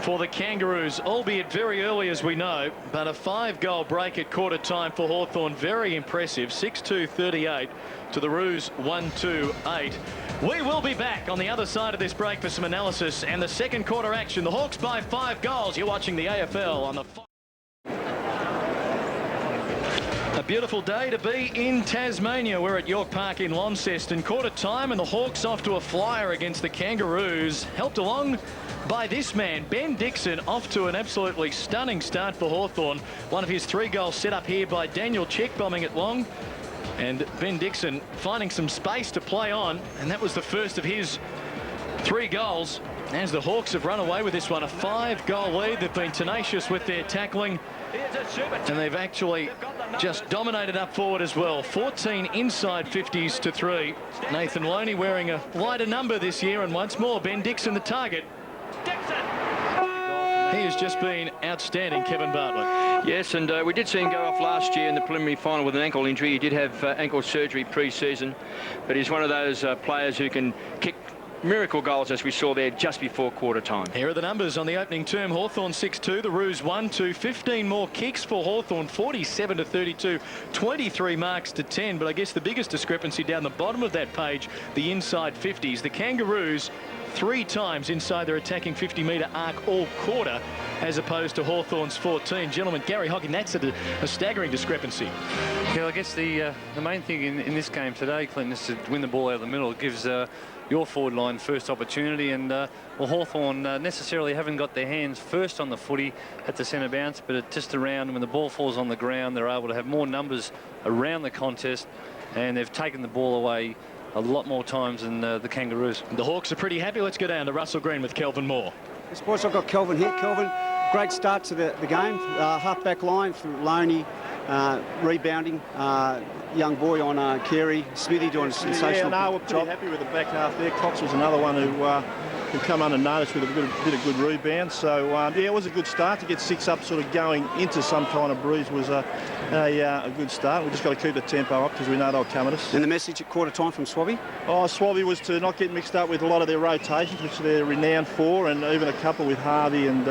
for the Kangaroos, albeit very early, as we know, but a 5-goal break at quarter time for Hawthorn. Very impressive. 6-2-38 to the Roos 1-2-8. We will be back on the other side of this break for some analysis and the second quarter action. The Hawks by 5 goals. You're watching the AFL on the... A beautiful day to be in Tasmania. We're at York Park in Launceston. Quarter time, and the Hawks off to a flyer against the Kangaroos. Helped along by this man, Ben Dixon, off to an absolutely stunning start for Hawthorn. One of his 3 goals set up here by Daniel Chick, bombing it long. And Ben Dixon finding some space to play on, and that was the first of his 3 goals. As the Hawks have run away with this one, a 5-goal lead. They've been tenacious with their tackling, and they've actually just dominated up forward as well. 14 inside 50s to 3. Nathan Loney wearing a lighter number this year, and once more Ben Dixon the target. He has just been outstanding, Kevin Bartlett. Yes, and we did see him go off last year in the preliminary final with an ankle injury. He did have ankle surgery pre-season, but he's one of those players who can kick miracle goals, as we saw there just before quarter time. Here are the numbers on the opening term. Hawthorn 6-2, the Roos 1-2. 15 more kicks for Hawthorn, 47-32, 23 marks to 10. But I guess the biggest discrepancy down the bottom of that page, the inside 50s. The Kangaroos 3 times inside their attacking 50-metre arc all quarter, as opposed to Hawthorn's 14. Gentlemen, Gary Hocking, that's a staggering discrepancy. Yeah, I guess the main thing in this game today, Clinton, is to win the ball out of the middle. It gives your forward line first opportunity, and well, Hawthorn necessarily haven't got their hands first on the footy at the centre bounce, but just around when the ball falls on the ground, they're able to have more numbers around the contest, and they've taken the ball away a lot more times than the Kangaroos. The Hawks are pretty happy. Let's go down to Russell Green with Kelvin Moore. Yes, boys, I've got Kelvin here. Kelvin, great start to the game. Half-back line from Loney, rebounding. Young boy on Carey. Smithy doing a sensational job. We're pretty happy with the back half there. Cox was another one who come unnoticed with a bit of good rebound. So, yeah, it was a good start. To get 6 up sort of going into some kind of breeze was a good start. We've just got to keep the tempo up because we know they'll come at us. And the message at quarter time from Swabby? Oh, Swabby was to not get mixed up with a lot of their rotations, which they're renowned for, and even a couple with Harvey and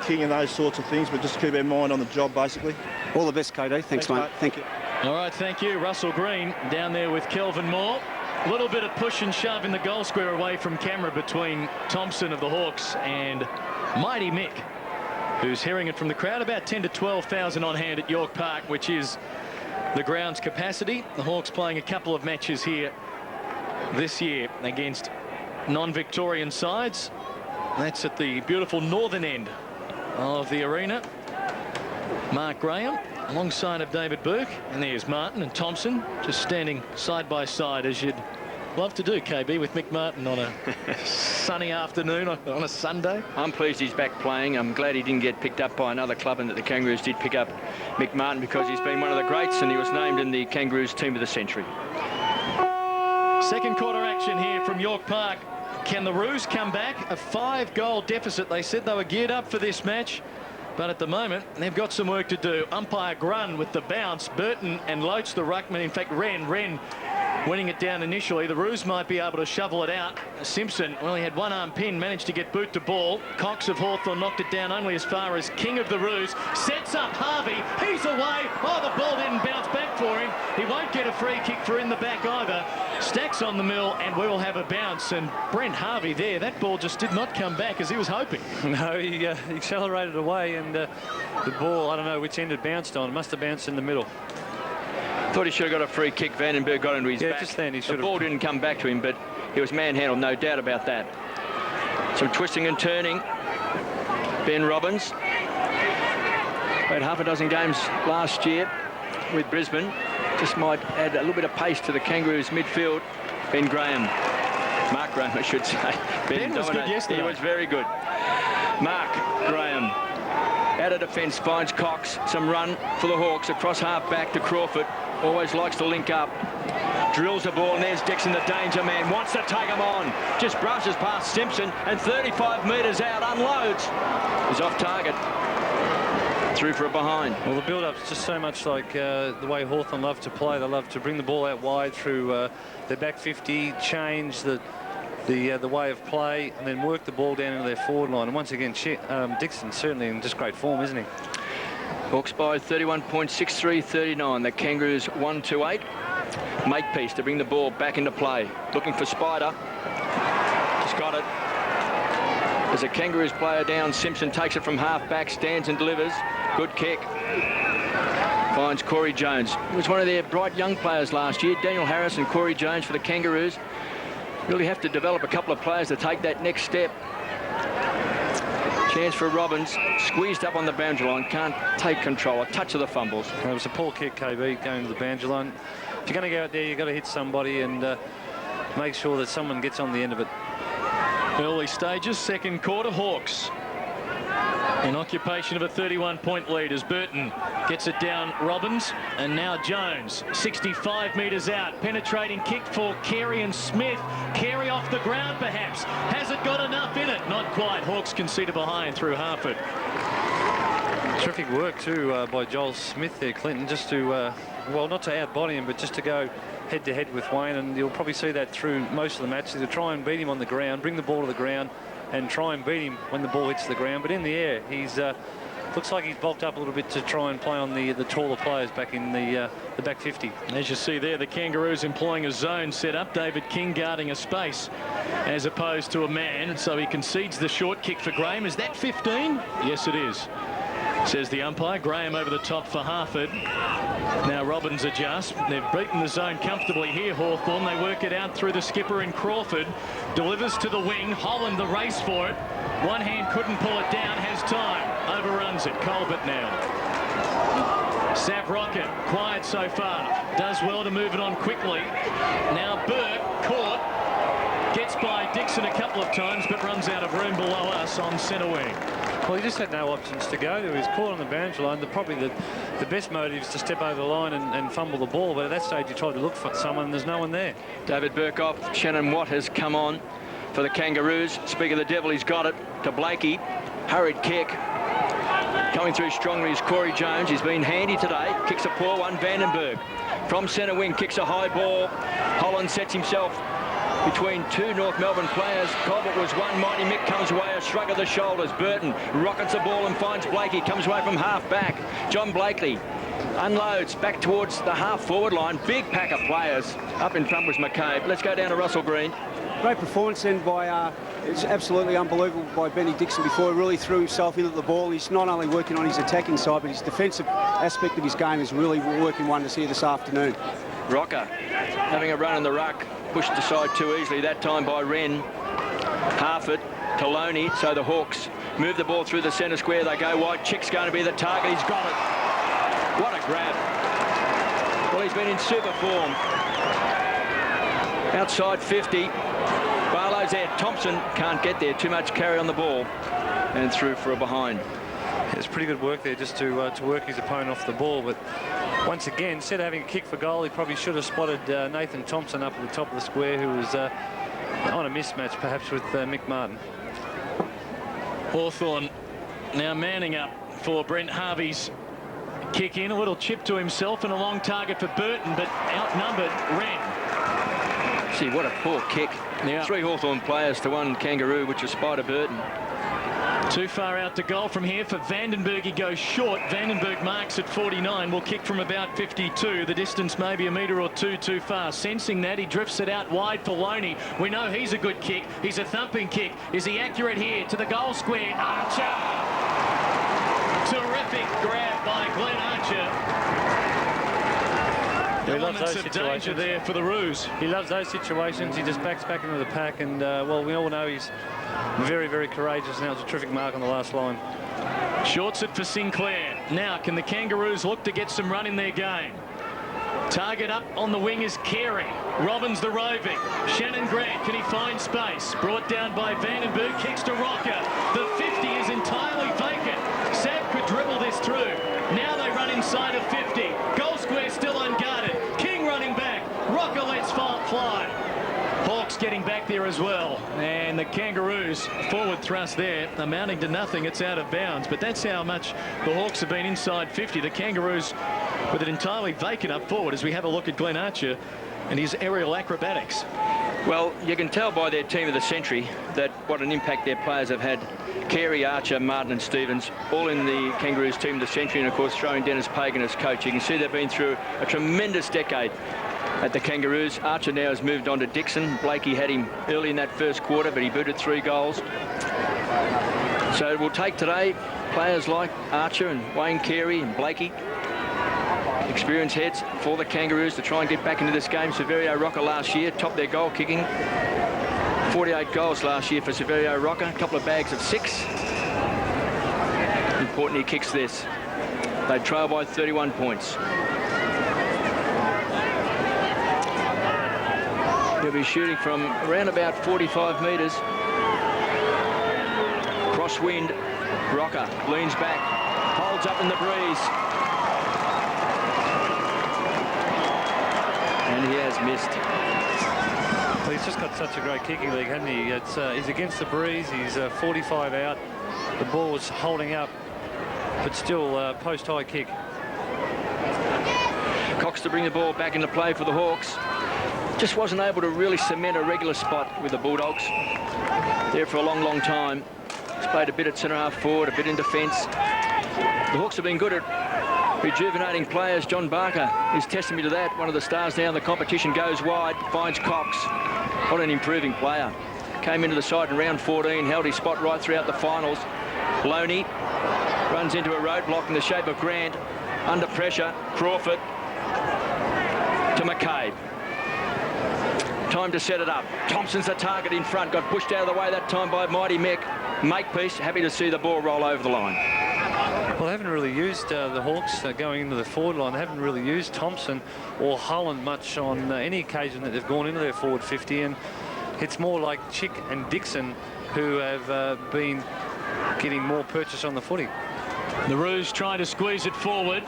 King and those sorts of things, but just keep our mind on the job, basically. All the best, KD. Thanks, mate. Thank you. All right, thank you. Russell Green down there with Kelvin Moore. A little bit of push and shove in the goal square away from camera between Thompson of the Hawks and Mighty Mick, who's hearing it from the crowd. About 10 to 12,000 on hand at York Park, which is the ground's capacity. The Hawks playing a couple of matches here this year against non-Victorian sides. That's at the beautiful northern end of the arena. Mark Graham alongside of David Burke, and there's Martin and Thompson just standing side by side, as you'd love to do, KB, with Mick Martin on a sunny afternoon on a Sunday. I'm pleased he's back playing. I'm glad he didn't get picked up by another club and that the Kangaroos did pick up Mick Martin, because he's been one of the greats and he was named in the Kangaroos team of the century. Second quarter action here from York Park. Can the Roos come back? A 5-goal deficit. They said they were geared up for this match, but at the moment they've got some work to do. Umpire Grun with the bounce. Burton and Loach the ruckman. In fact, Wren winning it down initially. The Roos might be able to shovel it out. Simpson, well, he had one arm pin, managed to get boot to ball. Cox of Hawthorn knocked it down only as far as King of the Roos. Sets up Harvey. He's away. Oh, the ball didn't bounce back for him. He won't get a free kick for in the back either. Stacks on the mill, and we will have a bounce. And Brent Harvey there, that ball just did not come back as he was hoping. No, he accelerated away, and the ball, I don't know which end it bounced on. Must have bounced in the middle. Thought he should have got a free kick. Vandenberg got into his back. Just then he should have. The ball didn't come back to him, but he was manhandled, no doubt about that. Some twisting and turning. Ben Robbins played half a dozen games last year with Brisbane. Just might add a little bit of pace to the Kangaroos midfield. Ben Graham. Mark Graham, I should say. Ben was good yesterday. He was very good. Mark Graham. Out of defence, finds Cox. Some run for the Hawks across half back to Crawford. Always likes to link up. Drills the ball, and there's Dixon, the danger man. Wants to take him on. Just brushes past Simpson, and 35 metres out, unloads. He's off target. Through for a behind. Well, the build-up's just so much like the way Hawthorn love to play. They love to bring the ball out wide through their back 50, change the way of play, and then work the ball down into their forward line. And once again, Dixon's certainly in just great form, isn't he? Hawks by 31.63-39. The Kangaroos 1-8. Makepeace to bring the ball back into play. Looking for Spider. Just got it. There's a Kangaroos player down. Simpson takes it from half back, stands and delivers. Good kick. Finds Corey Jones. He was one of their bright young players last year. Daniel Harris and Corey Jones for the Kangaroos. Really have to develop a couple of players to take that next step. Chance for Robbins. Squeezed up on the boundary line. Can't take control. A touch of the fumbles. Well, it was a poor kick, KB, going to the boundary line. If you're going to go out there, you've got to hit somebody and make sure that someone gets on the end of it. Early stages, second quarter, Hawks in occupation of a 31-point lead as Burton gets it down Robbins, and now Jones 65 metres out. Penetrating kick for Carey and Smith. Carey off the ground perhaps. Has it got enough in it? Not quite. Hawks conceded behind through Harford. Terrific work too by Joel Smith there, Clinton, just to well, not to outbody him, but just to go head-to-head with Wayne, and you'll probably see that through most of the matches. They'll try and beat him on the ground, bring the ball to the ground, and try and beat him when the ball hits the ground. But in the air, he's looks like he's bulked up a little bit to try and play on the taller players back in the back 50. As you see there, the Kangaroos employing a zone setup. David King guarding a space as opposed to a man, and so he concedes the short kick for Graham. Is that 15? Yes, it is, says the umpire. Graham over the top for Harford. Now Robbins adjusts. They've beaten the zone comfortably here, Hawthorn. They work it out through the skipper in Crawford. Delivers to the wing. Holland the race for it. One hand couldn't pull it down. Has time. Overruns it. Colbert now. Sav Rocket, quiet so far. Does well to move it on quickly. Now Burke, caught. Gets by Dixon a couple of times, but runs out of room below us on centre wing. Well, he just had no options to go to. He was caught on the boundary line. Probably the best motive is to step over the line and fumble the ball, but at that stage he tried to look for someone and there's no one there. David Burke off. Shannon Watt has come on for the Kangaroos. Speak of the devil, he's got it to Blakey. Hurried kick. Coming through strongly is Corey Jones. He's been handy today. Kicks a poor one. Vandenberg from centre wing kicks a high ball. Holland sets himself between two North Melbourne players. Colbert was one. Mighty Mick comes away, a shrug of the shoulders. Burton rockets the ball and finds Blakey. Comes away from half back. John Blakely unloads back towards the half forward line. Big pack of players. Up in front was McCabe. Let's go down to Russell Green. Great performance then by, it's absolutely unbelievable by Benny Dixon before he really threw himself into the ball. He's not only working on his attacking side, but his defensive aspect of his game is really working wonders here this afternoon. Rocker having a run in the ruck. Pushed aside too easily that time by Wren. Harford to Loney, so the Hawks move the ball through the centre square. They go wide. Chick's going to be the target. He's got it. What a grab. Well, he's been in super form. Outside 50. Barlow's there. Thompson can't get there. Too much carry on the ball. And through for a behind. It's pretty good work there just to work his opponent off the ball, but once again, instead of having a kick for goal, he probably should have spotted Nathan Thompson up at the top of the square, who was on a mismatch perhaps with Mick Martin. Hawthorn now manning up for Brent Harvey's kick in. A little chip to himself and a long target for Burton, but outnumbered Wren. See, what a poor kick. Yeah. 3 Hawthorn players to 1 Kangaroo, which is Spider Burton. Too far out to goal from here for Vandenberg. He goes short. Vandenberg marks at 49. Will kick from about 52. The distance maybe a metre or two too far. Sensing that, he drifts it out wide for Loney. We know he's a good kick. He's a thumping kick. Is he accurate here to the goal square? Archer! Terrific grab by Glenn Archer. Elements of danger there for the Roos. He loves those situations. He just backs back into the pack, and well, we all know he's very, very courageous. Now it's a terrific mark on the last line. Shorts it for Sinclair. Now can the Kangaroos look to get some run in their game? Target up on the wing is Carey. Robbins the roving. Shannon Grant, can he find space? Brought down by Vandenberg, kicks to Rocker. The 50 is entirely vacant. Sav could dribble this through. Now they run inside of 50. Goal square still unguarded. King running back. Rocker lets fly. Hawks getting back there as well. And the Kangaroos forward thrust there amounting to nothing. It's out of bounds. But that's how much the Hawks have been inside 50. The Kangaroos with it entirely vacant up forward as we have a look at Glenn Archer and his aerial acrobatics. Well, you can tell by their team of the century that what an impact their players have had. Carey, Archer, Martin and Stevens, all in the Kangaroos team of the century, and of course throwing Dennis Pagan as coach. You can see they've been through a tremendous decade at the Kangaroos. Archer now has moved on to Dixon. Blakey had him early in that first quarter, but he booted 3 goals. So we'll take today players like Archer and Wayne Carey and Blakey, experienced heads for the Kangaroos to try and get back into this game. Severio Rocker last year topped their goal kicking. 48 goals last year for Severio Rocker. A couple of bags of 6. Important he kicks this. They trail by 31 points. He'll be shooting from around about 45 metres. Crosswind. Rocker leans back. Holds up in the breeze. And he has missed. Well, he's just got such a great kicking league, hasn't he? He's against the breeze. He's 45 out. The ball was holding up, but still post high kick. Cox to bring the ball back into play for the Hawks. Just wasn't able to really cement a regular spot with the Bulldogs. There for a long, long time. He's played a bit at centre half forward, a bit in defence. The Hawks have been good at rejuvenating players. John Barker is testimony to that. One of the stars now in the competition goes wide, finds Cox. What an improving player. Came into the side in round 14, held his spot right throughout the finals. Loney runs into a roadblock in the shape of Grant. Under pressure, Crawford to McCabe. Time to set it up. Thompson's the target in front. Got pushed out of the way that time by Mighty Mick. Makepeace, happy to see the ball roll over the line. Well, they haven't really used the Hawks going into the forward line. They haven't really used Thompson or Holland much on any occasion that they've gone into their forward 50, and it's more like Chick and Dixon who have been getting more purchase on the footy. The Roos trying to squeeze it forward.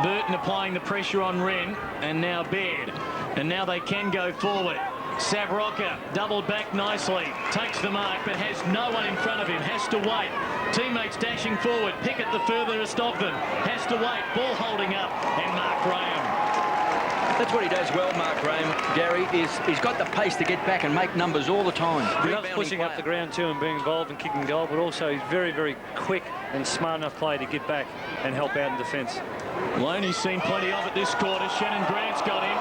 Burton applying the pressure on Wren, and now Baird. And now they can go forward. Savroka doubled back nicely, takes the mark, but has no one in front of him, has to wait. Teammates dashing forward, Pickett the furthest of them, has to wait, ball holding up, and Mark Graham. That's what he does well, Mark Graham, Gary, is he's got the pace to get back and make numbers all the time. He loves pushing up the ground too and being involved in kicking goal, but also he's very, very quick and smart enough player to get back and help out in defence. Loney's seen plenty of it this quarter. Shannon Grant's got him.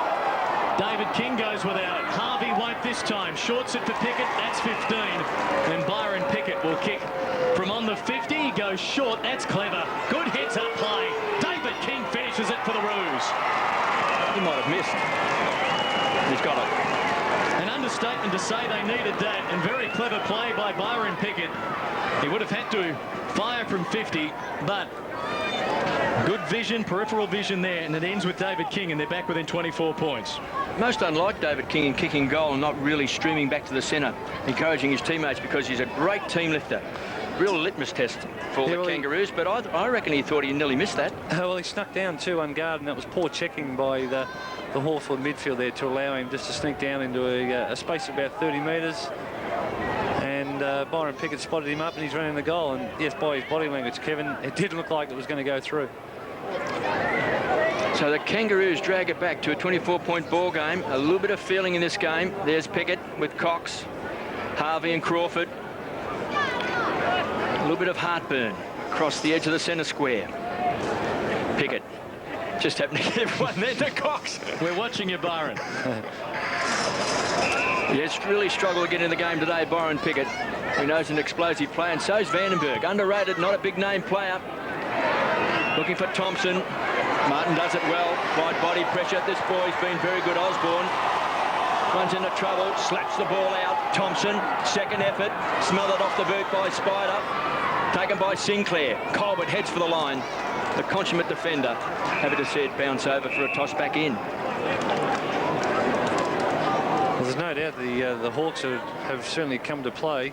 David King goes without it. Harvey won't this time. Shorts it for Pickett. That's 15. And Byron Pickett will kick from on the 50. He goes short. That's clever. Good heads-up play. David King finishes it for the Roos. He might have missed. He's got it. An understatement to say they needed that, and very clever play by Byron Pickett. He would have had to fire from 50, but good vision, peripheral vision there, and it ends with David King, and they're back within 24 points. Most unlike David King in kicking goal and not really streaming back to the centre, encouraging his teammates because he's a great team lifter. Real litmus test for the Kangaroos, but I reckon he thought he nearly missed that. Well, he snuck down too unguarded, and that was poor checking by the Hawthorn midfield there to allow him just to sneak down into a space of about 30 metres. And Byron Pickett spotted him up and he's running the goal. And yes, by his body language, Kevin, it did look like it was going to go through. So the Kangaroos drag it back to a 24-point ball game. A little bit of feeling in this game. There's Pickett with Cox, Harvey and Crawford. A little bit of heartburn across the edge of the centre square. Pickett just happening to give one there to Cox. We're watching you, Byron. Yes, really struggled to get in the game today, Byron Pickett. He knows an explosive player, and so's Vandenberg. Underrated, not a big name player. Looking for Thompson. Martin does it well. Wide body pressure. This boy's been very good, Osborne. Runs into trouble, slaps the ball out. Thompson, second effort. Smothered off the boot by Spider. Taken by Sinclair. Colbert heads for the line. The consummate defender. Happy to see it bounce over for a toss back in. Well, there's no doubt the Hawks have certainly come to play.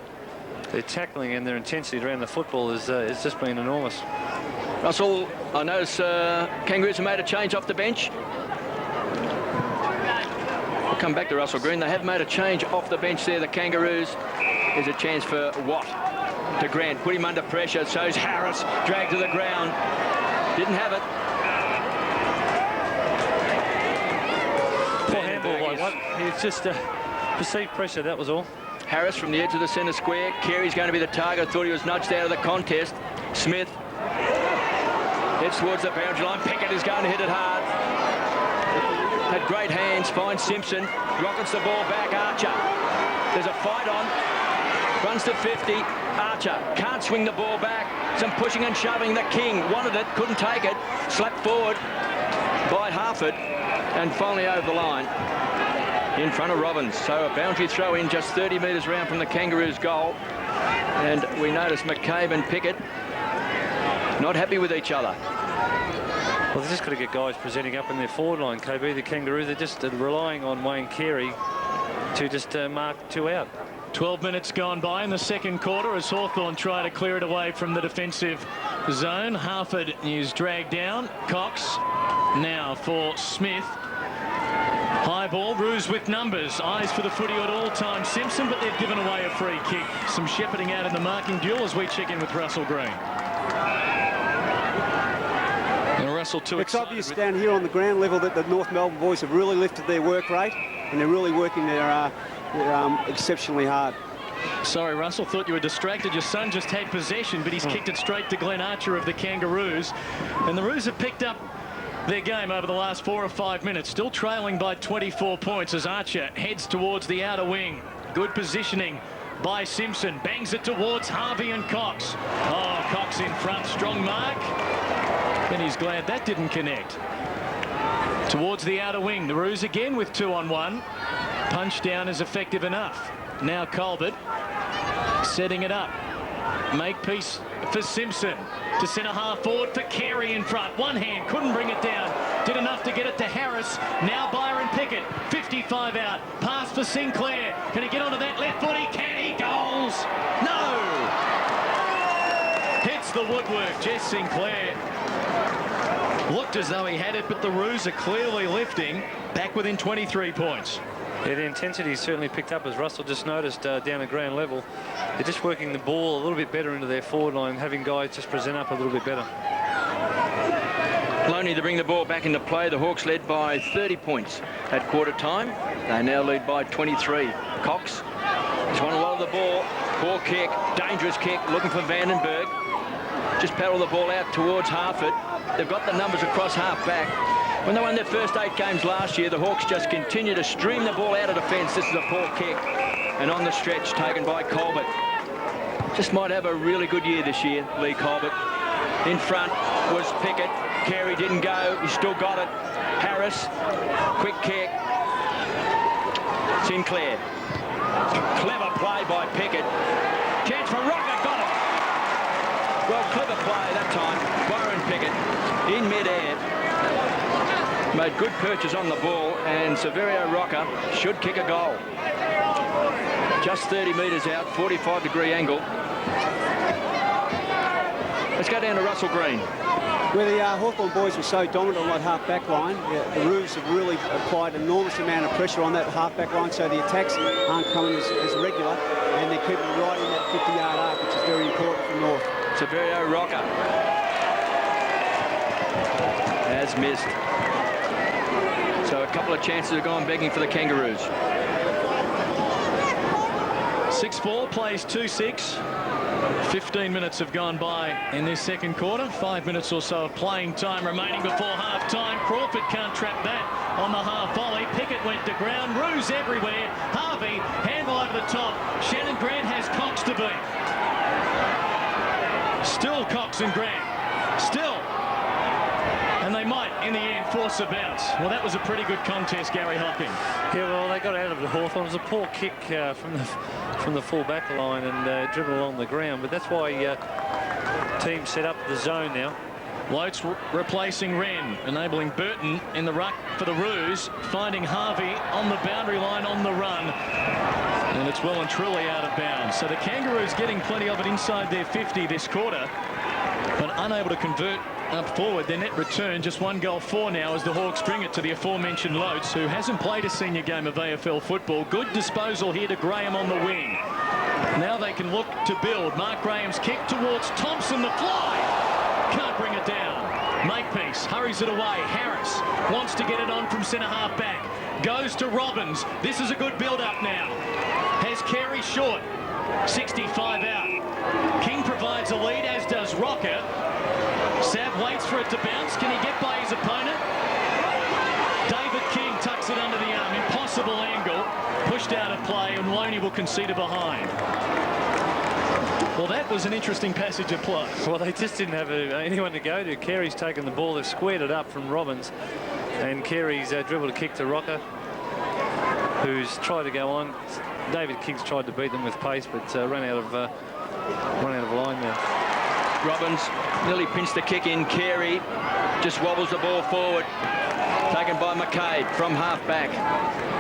Their tackling and their intensity around the football has just been enormous. Russell, I notice Kangaroos have made a change off the bench. We'll come back to Russell Green. They have made a change off the bench there, the Kangaroos. There's a chance for Watt to Grant. Put him under pressure. So's Harris. Dragged to the ground. Didn't have it. Poor handball by Watt. It's just perceived pressure, that was all. Harris from the edge of the centre square. Carey's going to be the target. Thought he was nudged out of the contest. Smith heads towards the boundary line. Pickett is going to hit it hard. Had great hands. Finds Simpson. Rockets the ball back. Archer. There's a fight on. Runs to 50. Archer can't swing the ball back. Some pushing and shoving. The King wanted it. Couldn't take it. Slapped forward by Harford. And finally over the line in front of Robbins. So a boundary throw in just 30 metres round from the Kangaroos' goal. And we notice McCabe and Pickett not happy with each other. Well, they've just got to get guys presenting up in their forward line, KB. The Kangaroos, they're just relying on Wayne Carey to just mark two out. 12 minutes gone by in the second quarter as Hawthorn try to clear it away from the defensive zone. Harford is dragged down. Cox now for Smith. High ball, Roos with numbers. Eyes for the footy at all times. Simpson, but they've given away a free kick. Some shepherding out in the marking duel as we check in with Russell Green. And Russell too. It's obvious down here on the ground level that the North Melbourne boys have really lifted their work rate and they're really working their exceptionally hard. Sorry, Russell, thought you were distracted. Your son just had possession, but he's kicked it straight to Glenn Archer of the Kangaroos. And the Roos have picked up their game over the last 4 or 5 minutes, still trailing by 24 points as Archer heads towards the outer wing. Good positioning by Simpson. Bangs it towards Harvey and Cox. Oh, Cox in front, strong mark. And he's glad that didn't connect. Towards the outer wing, the Roos again with 2-on-1. Punch down is effective enough. Now Colbert setting it up. Makepeace for Simpson. To centre half forward for Carey in front. One hand, couldn't bring it down. Did enough to get it to Harris. Now Byron Pickett, 55 out. Pass for Sinclair. Can he get onto that left foot? He can. He goals. No. Hits the woodwork. Jess Sinclair looked as though he had it, but the Roos are clearly lifting. Back within 23 points. Yeah, the intensity certainly picked up, as Russell just noticed down at ground level. They're just working the ball a little bit better into their forward line, having guys just present up a little bit better. Loney to bring the ball back into play. The Hawks led by 30 points at quarter time. They now lead by 23. Cox just won a lot of the ball. Poor kick, dangerous kick, looking for Vandenberg. Just paddle the ball out towards Hartford. They've got the numbers across half back. When they won their first 8 games last year, the Hawks just continue to stream the ball out of defence. This is a poor kick. And on the stretch, taken by Colbert. Just might have a really good year this year, Lee Colbert. In front was Pickett. Carey didn't go. He still got it. Harris, quick kick. Sinclair. Clever play by Pickett. Chance for Rocker, got it. Well, clever play that time. Byron Pickett in mid-air. Made good purchase on the ball, and Severio Rocker should kick a goal. Just 30 metres out, 45-degree angle. Let's go down to Russell Green. Where the Hawthorn boys were so dominant on that half-back line, the Roos have really applied an enormous amount of pressure on that half-back line, so the attacks aren't coming as regular, and they're keeping right in that 50-yard arc, which is very important for North. Severio Rocker has missed. So a couple of chances have gone begging for the Kangaroos. 6-4 plays 2-6. 15 minutes have gone by in this second quarter. 5 minutes or so of playing time remaining before half-time. Crawford can't trap that on the half volley. Pickett went to ground. Roos everywhere. Harvey, handle over the top. Shannon Grant has Cox to beat. Still Cox and Grant. Still. And they might, in the end, force a bounce. Well, that was a pretty good contest, Gary Hopkins. Yeah, well, they got out of the Hawthorn. It was a poor kick from the full back line and dribbled along the ground. But that's why teams set up the zone now. Lotes replacing Wren, enabling Burton in the ruck for the Roos, finding Harvey on the boundary line on the run. And it's well and truly out of bounds. So the Kangaroos getting plenty of it inside their 50 this quarter, but unable to convert up forward. Their net return just 1 goal for now as the Hawks bring it to the aforementioned Lotes, who hasn't played a senior game of AFL football. Good disposal here to Graham on the wing. Now they can look to build. Mark Graham's kick towards Thompson, the fly. Can't bring it down. Makepeace hurries it away. Harris wants to get it on from centre half back. Goes to Robbins. This is a good build-up now. Has Carey short. 65 out. King provides a lead, as does Rocker. Sav waits for it to bounce. Can he get by his opponent? David King tucks it under the arm. Impossible angle. Pushed out of play, and Loney will concede a behind. Well, that was an interesting passage of play. Well, they just didn't have anyone to go to. Carey's taken the ball. They've squared it up from Robbins. And Carey's dribbled a kick to Rocker, who's tried to go on. David King's tried to beat them with pace, but run out of line there. Robbins nearly pinched the kick in. Carey just wobbles the ball forward. Taken by McCabe from half back.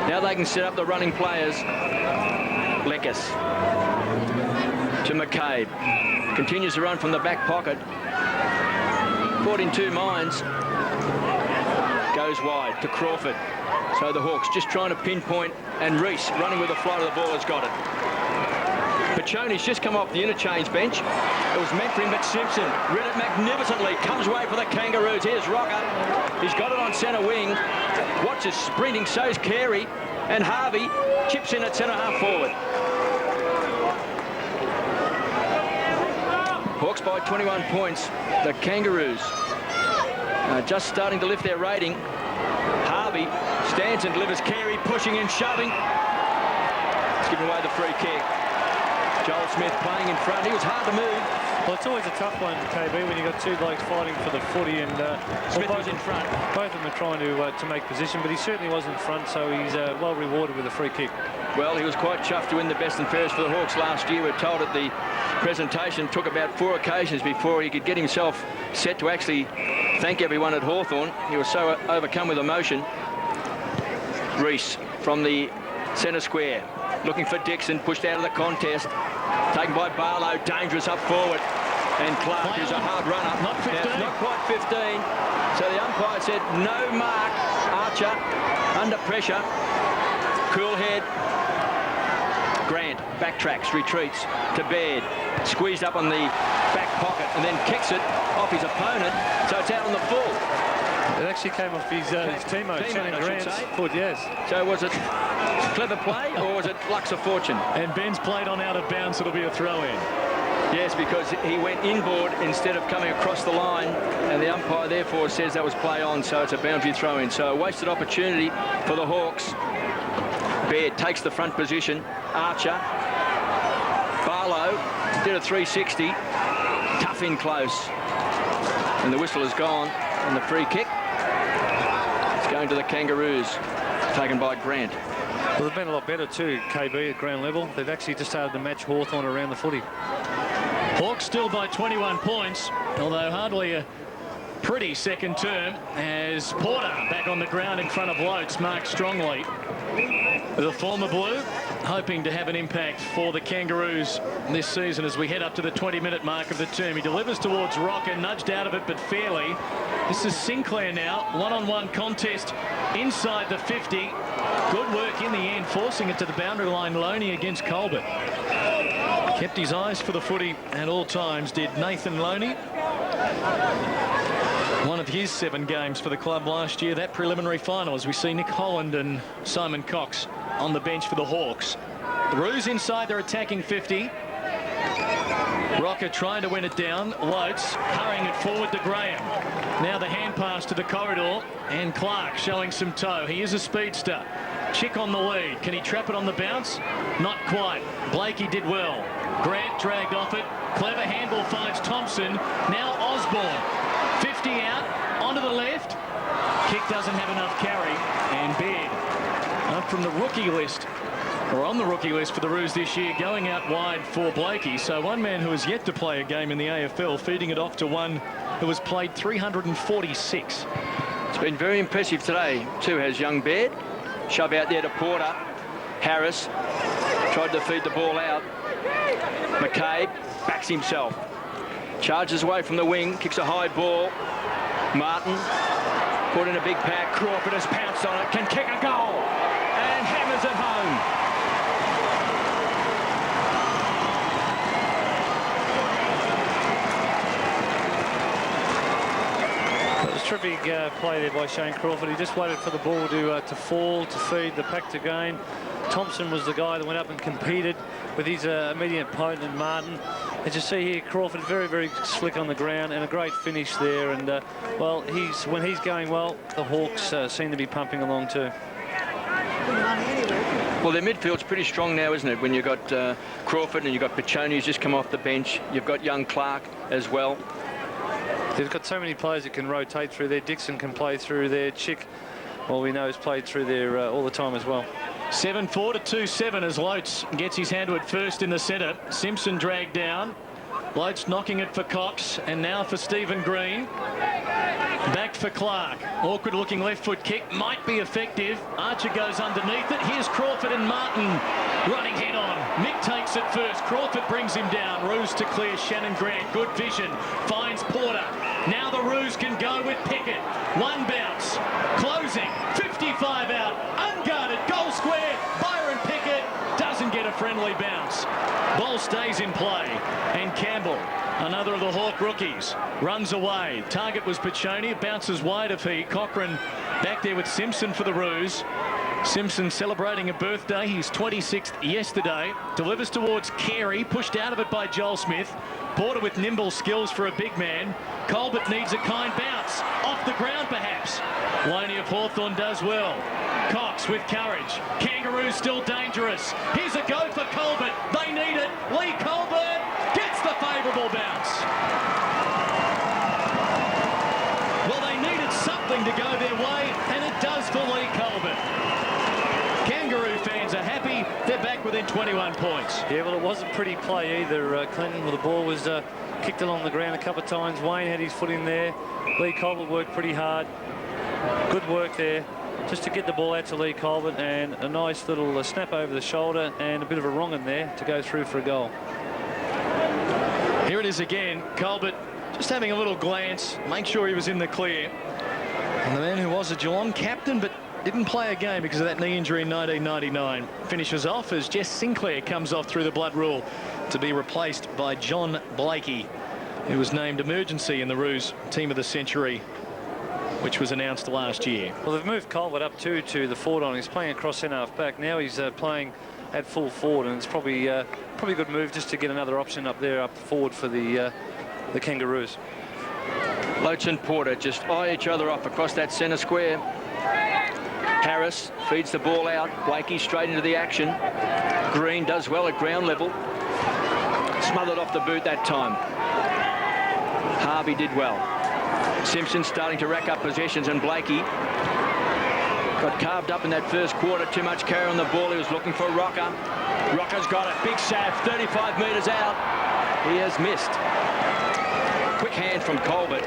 Now they can set up the running players. Lekas to McCabe. Continues to run from the back pocket. Caught in 2 minds. Goes wide to Crawford. So the Hawks just trying to pinpoint, and Reese running with the flight of the ball has got it. Pachoni's just come off the interchange bench. It was meant for him, but Simpson read it magnificently. Comes away for the Kangaroos. Here's Rocker. He's got it on centre wing. Watches sprinting. So's Carey. And Harvey chips in at centre half forward. Hawks by 21 points. The Kangaroos just starting to lift their rating. Harvey stands and delivers. Carey pushing and shoving. He's giving away the free kick. Joel Smith playing in front. He was hard to move. Well, it's always a tough one, KB, when you've got 2 blokes fighting for the footy, and Smith was in front. Both of them are trying to make position, but he certainly was in front, so he's well rewarded with a free kick. Well, he was quite chuffed to win the best and fairest for the Hawks last year. We're told at the presentation took about 4 occasions before he could get himself set to actually thank everyone at Hawthorn. He was so overcome with emotion. Reese from the centre square, looking for Dixon, pushed out of the contest, taken by Barlow, dangerous up forward, and Clark, who's a hard runner. Not 15. Not quite 15. So the umpire said no mark. Archer under pressure. Cool head. Grant backtracks, retreats to Baird, squeezed up on the back pocket, and then kicks it off his opponent, so it's out on the full. It actually came off his teammate, Shannon Grant's foot, yes. So was it clever play, or was it Lux of Fortune? And Ben's played on out of bounds. It'll be a throw-in. Yes, because he went inboard instead of coming across the line, and the umpire therefore says that was play on, so it's a boundary throw-in. So a wasted opportunity for the Hawks. Baird takes the front position. Archer. Barlow did a 360. Tough in close. And the whistle is gone. And the free kick is going to the Kangaroos, taken by Grant. Well, they've been a lot better too, KB, at ground level. They've actually just started to match Hawthorn around the footy. Hawks still by 21 points, although hardly a pretty second term, as Porter back on the ground in front of Lotes, marked strongly. The former Blue hoping to have an impact for the Kangaroos this season as we head up to the 20-minute mark of the term. He delivers towards Rocker, nudged out of it, but fairly. This is Sinclair now, one-on-one contest inside the 50. Good work in the end, forcing it to the boundary line. Loney against Colbert. Kept his eyes for the footy at all times, did Nathan Loney. One of his 7 games for the club last year, that preliminary final, as we see Nick Holland and Simon Cox on the bench for the Hawks. The Roos inside their attacking 50. Rocker trying to win it down. Lotes hurrying it forward to Graham. Now the hand pass to the corridor, and Clark showing some toe. He is a speedster. Chick on the lead. Can he trap it on the bounce? Not quite. Blakey did well. Grant dragged off it. Clever handball finds Thompson. Now Osborne. 50 out, onto the left. Kick doesn't have enough carry, and Baird up from the rookie list, or on the rookie list for the Roos this year, going out wide for Blakey. So one man who has yet to play a game in the AFL, feeding it off to one who has played 346. It's been very impressive today, too, has young Baird. Shove out there to Porter. Harris tried to feed the ball out. McCabe backs himself. Charges away from the wing, kicks a high ball. Martin put in a big pack. Crawford has pounced on it, can kick a goal, and hammers it home. It was a terrific play there by Shane Crawford. He just waited for the ball to fall, to feed the pack to gain. Thompson was the guy that went up and competed with his immediate opponent, Martin. As you see here, Crawford very, very slick on the ground, and a great finish there. And well, when he's going well, the Hawks seem to be pumping along too. Well, their midfield's pretty strong now, isn't it? When you've got Crawford and you've got Pichoni who's just come off the bench. You've got young Clark as well. They've got so many players that can rotate through there. Dixon can play through there. Chick, well, we know, has played through there all the time as well. 7-4 to 2-7 as Lotes gets his hand to it first in the centre. Simpson dragged down. Lotes knocking it for Cox, and now for Stephen Green. Back for Clark. Awkward looking left foot kick, might be effective. Archer goes underneath it. Here's Crawford and Martin running head on. Mick takes it first. Crawford brings him down. Roos to clear Shannon Grant. Good vision. Finds Porter. Now the Roos can go with Pickett. One bounce. Closing. 55 out. Unguarded. Goal square. Byron Pickett doesn't get a friendly bounce. Ball stays in play. And Campbell, another of the Hawk rookies, runs away. Target was Pichoni. It bounces wide of he. Cochrane back there with Simpson for the Roos. Simpson celebrating a birthday. He's 26th yesterday. Delivers towards Carey. Pushed out of it by Joel Smith. Porter with nimble skills for a big man. Colbert needs a kind bounce. Off the ground perhaps. Loney of Hawthorn does well. Cox with courage. Kangaroos still dangerous. Here's a go for Colbert. They need it. Lee Colbert gets the favourable bounce. Well, they needed something to go their way, and it does for Lee Colbert. Kangaroo fans are happy. They're back with within 21 points. Yeah, well, it wasn't pretty play either, Clinton. Well, the ball was kicked along the ground a couple of times. Wayne had his foot in there. Lee Colbert worked pretty hard. Good work there just to get the ball out to Lee Colbert, and a nice little snap over the shoulder and a bit of a wrong in there to go through for a goal. Here it is again. Colbert just having a little glance, make sure he was in the clear. And the man who was a Geelong captain but didn't play a game because of that knee injury in 1999 finishes off as Jess Sinclair comes off through the blood rule to be replaced by John Blakey, who was named emergency in the Roos Team of the Century, which was announced last year. Well, they've moved Colbert up to the forward line. He's playing across centre half back. Now he's playing at full forward, and it's probably a good move just to get another option up there, up forward for the Kangaroos. Loach and Porter just eye each other off across that centre square. Harris feeds the ball out. Blakey straight into the action. Green does well at ground level. Smothered off the boot that time. Harvey did well. Simpson starting to rack up possessions, and Blakey got carved up in that first quarter. Too much carry on the ball. He was looking for Rocker. Rocker's got it. Big save, 35 metres out. He has missed. Quick hand from Colbert,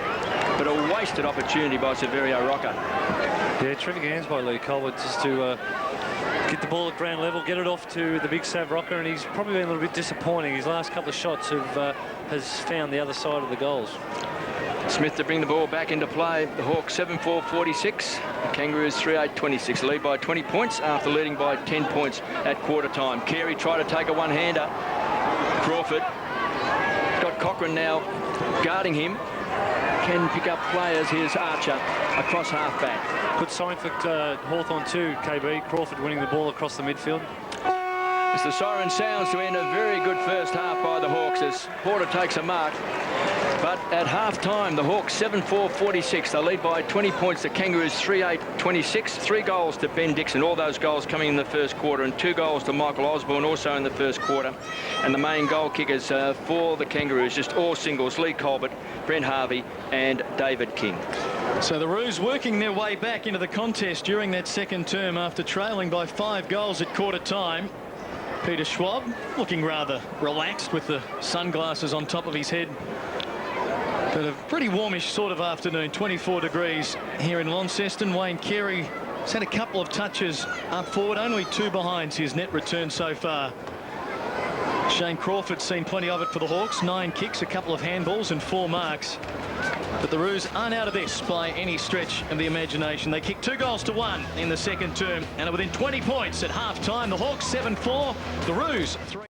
but a wasted opportunity by Severio Rocker. Yeah, terrific hands by Lee Colbert just to get the ball at ground level, get it off to the big Sav Rocker, and he's probably been a little bit disappointing. His last couple of shots has found the other side of the goals. Smith to bring the ball back into play. The Hawks 7-4-46. The Kangaroos 3-8-26. Lead by 20 points after leading by 10 points at quarter time. Carey tried to take a one-hander. Crawford got Cochran now guarding him. Can pick up players. Here's Archer across half-back. Good sign for Hawthorn too, KB. Crawford winning the ball across the midfield. As the siren sounds to end a very good first half by the Hawks as Porter takes a mark. But at half-time, the Hawks 7-4-46. They lead by 20 points. The Kangaroos 3-8-26. 3 goals to Ben Dixon. All those goals coming in the first quarter, and 2 goals to Michael Osborne also in the first quarter. And the main goal kickers for the Kangaroos, just all singles: Lee Colbert, Brent Harvey and David King. So the Roos working their way back into the contest during that second term after trailing by 5 goals at quarter time. Peter Schwab looking rather relaxed with the sunglasses on top of his head. But a pretty warmish sort of afternoon, 24 degrees here in Launceston. Wayne Carey has had a couple of touches up forward, only 2 behinds his net return so far. Shane Crawford's seen plenty of it for the Hawks. 9 kicks, a couple of handballs and 4 marks. But the Roos aren't out of this by any stretch of the imagination. They kicked 2 goals to 1 in the second term and are within 20 points at half-time. The Hawks 7-4, the Roos 3.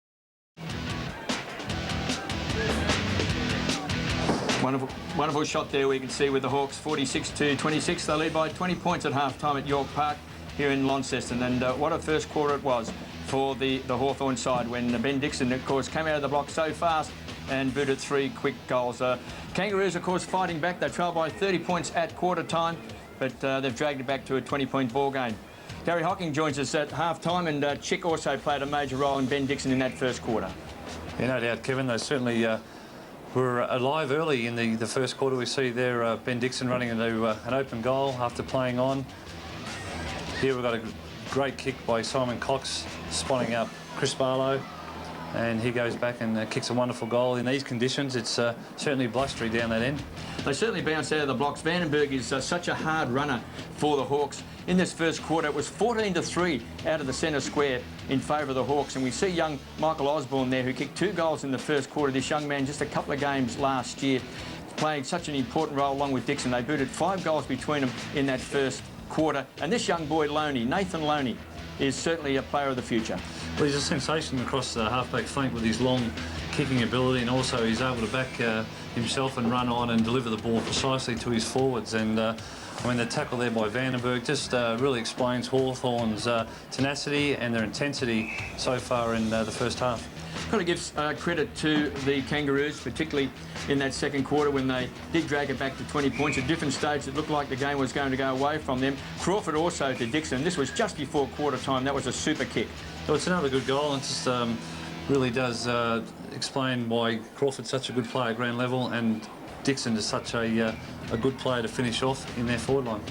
Wonderful shot there we can see with the Hawks 46-26. They lead by 20 points at half-time at York Park here in Launceston. And what a first quarter it was for the Hawthorn side when Ben Dixon, of course, came out of the block so fast and booted 3 quick goals. Kangaroos, of course, fighting back. They trail by 30 points at quarter time, but they've dragged it back to a 20-point ball game. Gary Hocking joins us at half-time, and Chick also played a major role in Ben Dixon in that first quarter. Yeah, no doubt, Kevin. They certainly were alive early in the first quarter. We see there Ben Dixon running into an open goal after playing on. Here we've got a great kick by Simon Cox, spotting up Chris Barlow. And he goes back and kicks a wonderful goal. In these conditions, it's certainly blustery down that end. They certainly bounced out of the blocks. Vandenberg is such a hard runner for the Hawks. In this first quarter, it was 14-3 out of the centre square in favour of the Hawks. And we see young Michael Osborne there, who kicked 2 goals in the first quarter. This young man, just a couple of games last year, playing such an important role along with Dixon. They booted 5 goals between them in that first quarter. And this young boy, Loney, Nathan Loney, is certainly a player of the future. Well, he's a sensation across the halfback flank with his long kicking ability, and also he's able to back himself and run on and deliver the ball precisely to his forwards. And I mean, the tackle there by Vandenberg just really explains Hawthorn's tenacity and their intensity so far in the first half. Got to give credit to the Kangaroos, particularly in that second quarter when they did drag it back to 20 points. At different stages, it looked like the game was going to go away from them. Crawford also to Dixon. This was just before quarter time. That was a super kick. Well, it's another good goal, and it just really does explain why Crawford's such a good player at ground level and Dixon is such a good player to finish off in their forward line.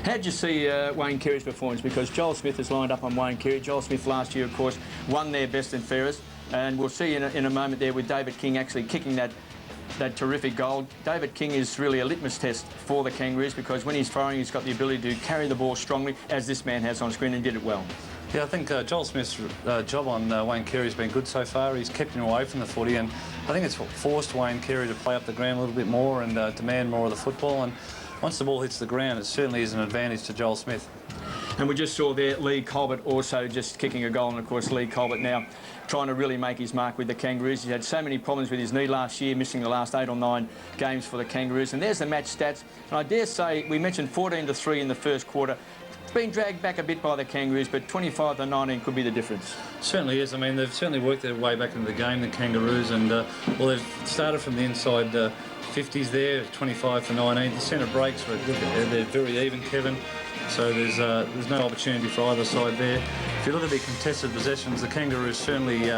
How did you see Wayne Carey's performance? Because Joel Smith is lined up on Wayne Carey. Joel Smith last year, of course, won their best and fairest. And we'll see in a moment there with David King actually kicking that terrific goal. David King is really a litmus test for the Kangaroos because when he's firing, he's got the ability to carry the ball strongly, as this man has on screen, and did it well. Yeah, I think Joel Smith's job on Wayne Carey has been good so far. He's kept him away from the footy, and I think it's forced Wayne Carey to play up the ground a little bit more and demand more of the football. And once the ball hits the ground, it certainly is an advantage to Joel Smith. And we just saw there Lee Colbert also just kicking a goal, and of course Lee Colbert now trying to really make his mark with the Kangaroos. He's had so many problems with his knee last year, missing the last 8 or 9 games for the Kangaroos. And there's the match stats. And I dare say we mentioned 14-3 in the first quarter. It's been dragged back a bit by the Kangaroos, but 25-19 could be the difference. Certainly is. I mean, they've certainly worked their way back into the game, the Kangaroos, and well, they've started from the inside 50s there, 25-19. The centre breaks were good. They're very even, Kevin. So there's no opportunity for either side there. If you look at the contested possessions, the Kangaroos certainly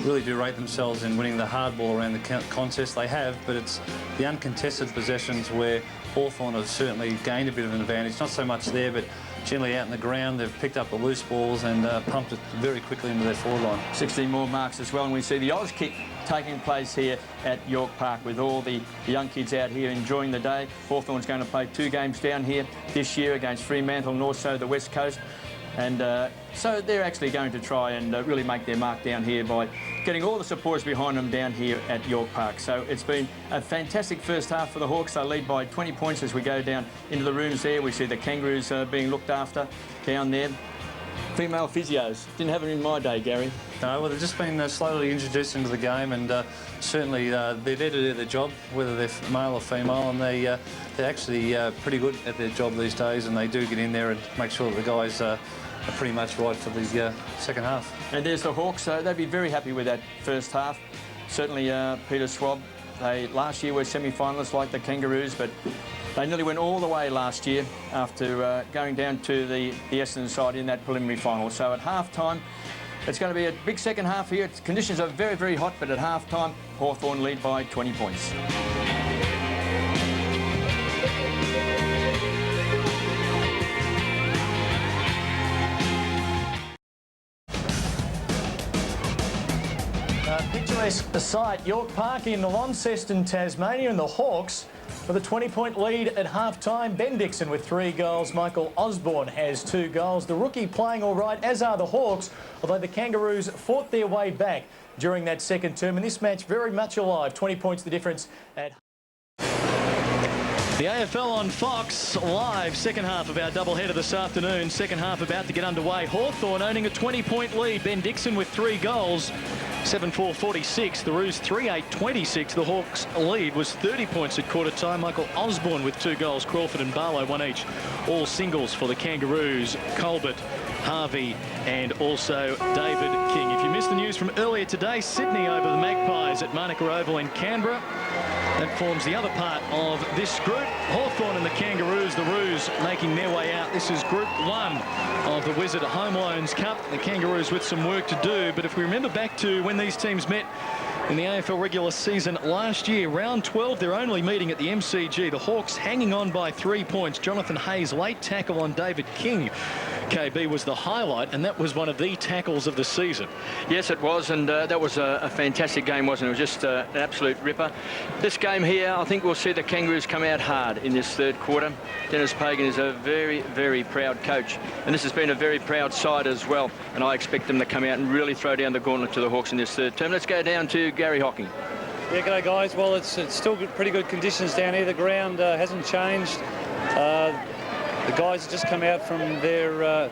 really do rate themselves in winning the hard ball around the contest. They have, but it's the uncontested possessions where Hawthorn have certainly gained a bit of an advantage. Not so much there, but generally out in the ground, they've picked up the loose balls and pumped it very quickly into their forward line. 16 more marks as well, and we see the Oz kick taking place here at York Park with all the young kids out here enjoying the day. Hawthorn's going to play 2 games down here this year against Fremantle and also the West Coast. And so they're actually going to try and really make their mark down here by getting all the supporters behind them down here at York Park. So it's been a fantastic first half for the Hawks. They lead by 20 points as we go down into the rooms there. We see the Kangaroos being looked after down there. Female physios. Didn't have it in my day, Gary. No, well, they've just been slowly introduced into the game, and certainly they're there to do their job, whether they're male or female, and they're actually pretty good at their job these days, and they do get in there and make sure that the guys are pretty much right for the second half. And there's the Hawks. They'd be very happy with that first half. Certainly Peter Schwab. They last year were semi-finalists like the Kangaroos, but they nearly went all the way last year after going down to the Essendon side in that preliminary final. So at half-time, it's going to be a big second half here. Conditions are very, very hot, but at half-time, Hawthorn lead by 20 points. Picturesque sight, York Park in Launceston, Tasmania, and the Hawks with a 20-point lead at half-time. Ben Dixon with 3 goals. Michael Osborne has 2 goals. The rookie playing all right, as are the Hawks, although the Kangaroos fought their way back during that second term. And this match very much alive. 20 points the difference at... The AFL on Fox live, second half of our doubleheader this afternoon. Second half about to get underway. Hawthorn owning a 20-point lead. Ben Dixon with 3 goals. 7-4-46. The Roos 3-8-26. The Hawks' lead was 30 points at quarter time. Michael Osborne with 2 goals. Crawford and Barlow 1 each. All singles for the Kangaroos. Colbert, Harvey and also David King. If you missed the news from earlier today, Sydney over the Magpies at Manuka Oval in Canberra. That forms the other part of this group. Hawthorn and the Kangaroos, the Roos making their way out. This is Group 1 of the Wizard Home Loans Cup. The Kangaroos with some work to do, but if we remember back to when these teams met in the AFL regular season last year, round 12, they're only meeting at the MCG. The Hawks hanging on by 3 points. Jonathan Hayes' late tackle on David King, KB, was the highlight, and that was one of the tackles of the season. Yes, it was, and that was a fantastic game, wasn't it? It was just an absolute ripper. This game here, I think we'll see the Kangaroos come out hard in this third quarter. Dennis Pagan is a very, very proud coach, and this has been a very proud side as well, and I expect them to come out and really throw down the gauntlet to the Hawks in this third term. Let's go down to Gary Hocking. Yeah, g'day guys. Well, it's still pretty good conditions down here. The ground hasn't changed. The guys have just come out from their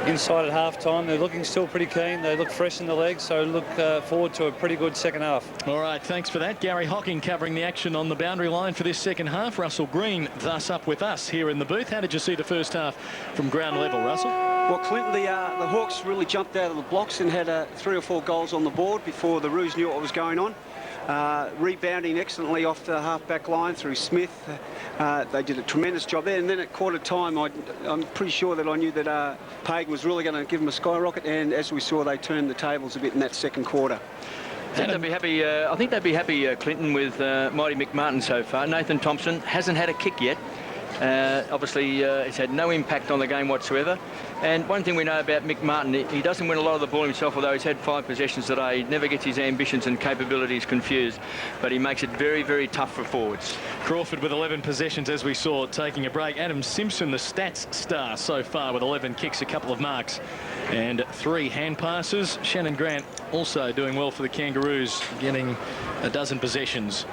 inside at half-time. They're looking still pretty keen. They look fresh in the legs, so look forward to a pretty good second half. All right, thanks for that. Gary Hocking covering the action on the boundary line for this second half. Russell Green thus up with us here in the booth. How did you see the first half from ground level, Russell? Well, Clint, the Hawks really jumped out of the blocks and had 3 or 4 goals on the board before the Roos knew what was going on. Rebounding excellently off the half-back line through Smith. They did a tremendous job there, and then at quarter time I'm pretty sure that I knew that Pagan was really going to give them a skyrocket, and as we saw, they turned the tables a bit in that second quarter. I think they'd be happy, Clinton, with Mighty Mick Martin so far. Nathan Thompson hasn't had a kick yet. Obviously, it's had no impact on the game whatsoever. And one thing we know about Mick Martin, he doesn't win a lot of the ball himself, although he's had 5 possessions today. He never gets his ambitions and capabilities confused, but he makes it very, very tough for forwards. Crawford with 11 possessions, as we saw, taking a break. Adam Simpson, the stats star so far, with 11 kicks, a couple of marks and 3 hand passes. Shannon Grant also doing well for the Kangaroos, getting a dozen possessions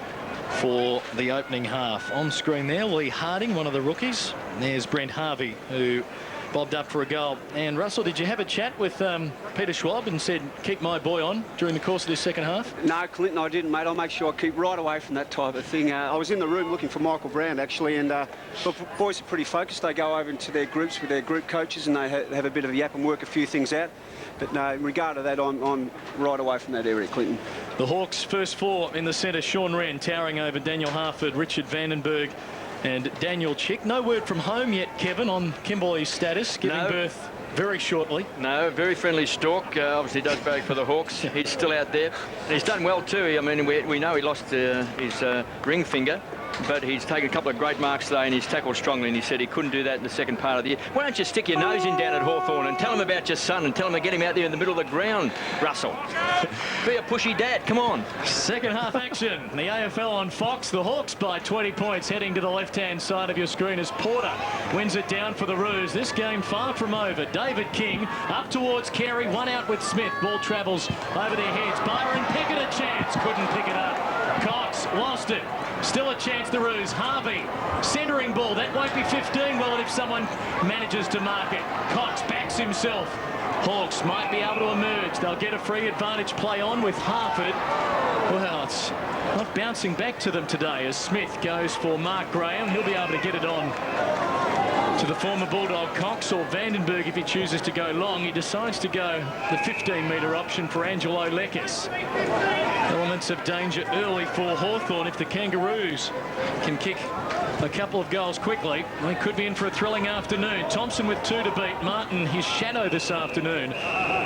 for the opening half. On screen there, Lee Harding, one of the rookies. There's Brent Harvey, who bobbed up for a goal. And Russell, did you have a chat with Peter Schwab and said, keep my boy on during the course of this second half? No, Clinton, I didn't, mate. I'll make sure I keep right away from that type of thing. I was in the room looking for Michael Brown, actually, and the boys are pretty focused. They go over into their groups with their group coaches and they have a bit of a yap and work a few things out. But no, in regard to that, I'm right away from that area, Clinton. The Hawks' first 4 in the centre. Sean Wren towering over Daniel Harford, Richard Vandenberg and Daniel Chick. No word from home yet, Kevin, on Kimberley's status, giving birth very shortly. No, very friendly stalk. Obviously does bag for the Hawks. He's still out there. And he's done well too. I mean, we know he lost his ring finger, but he's taken a couple of great marks today and he's tackled strongly, and he said he couldn't do that in the second part of the year. Why don't you stick your nose in down at Hawthorn and tell him about your son and tell him to get him out there in the middle of the ground, Russell. Be a pushy dad, come on. Second half action. The AFL on Fox. The Hawks by 20 points, heading to the left-hand side of your screen as Porter wins it down for the Roos. This game far from over. David King up towards Carey, one out with Smith. Ball travels over their heads. Byron Pickett a chance, couldn't pick it up. Cox lost it. Still a chance, the Roos. Harvey, centering ball. That won't be 15, will it, if someone manages to mark it. Cox backs himself. Hawks might be able to emerge. They'll get a free advantage play on with Harford. Well, it's not bouncing back to them today as Smith goes for Mark Graham. He'll be able to get it on to the former Bulldog Cox or Vandenberg if he chooses to go long. He decides to go the 15-metre option for Angelo Lekis. Elements of danger early for Hawthorn. If the Kangaroos can kick a couple of goals quickly, they could be in for a thrilling afternoon. Thompson with 2 to beat. Martin, his shadow this afternoon,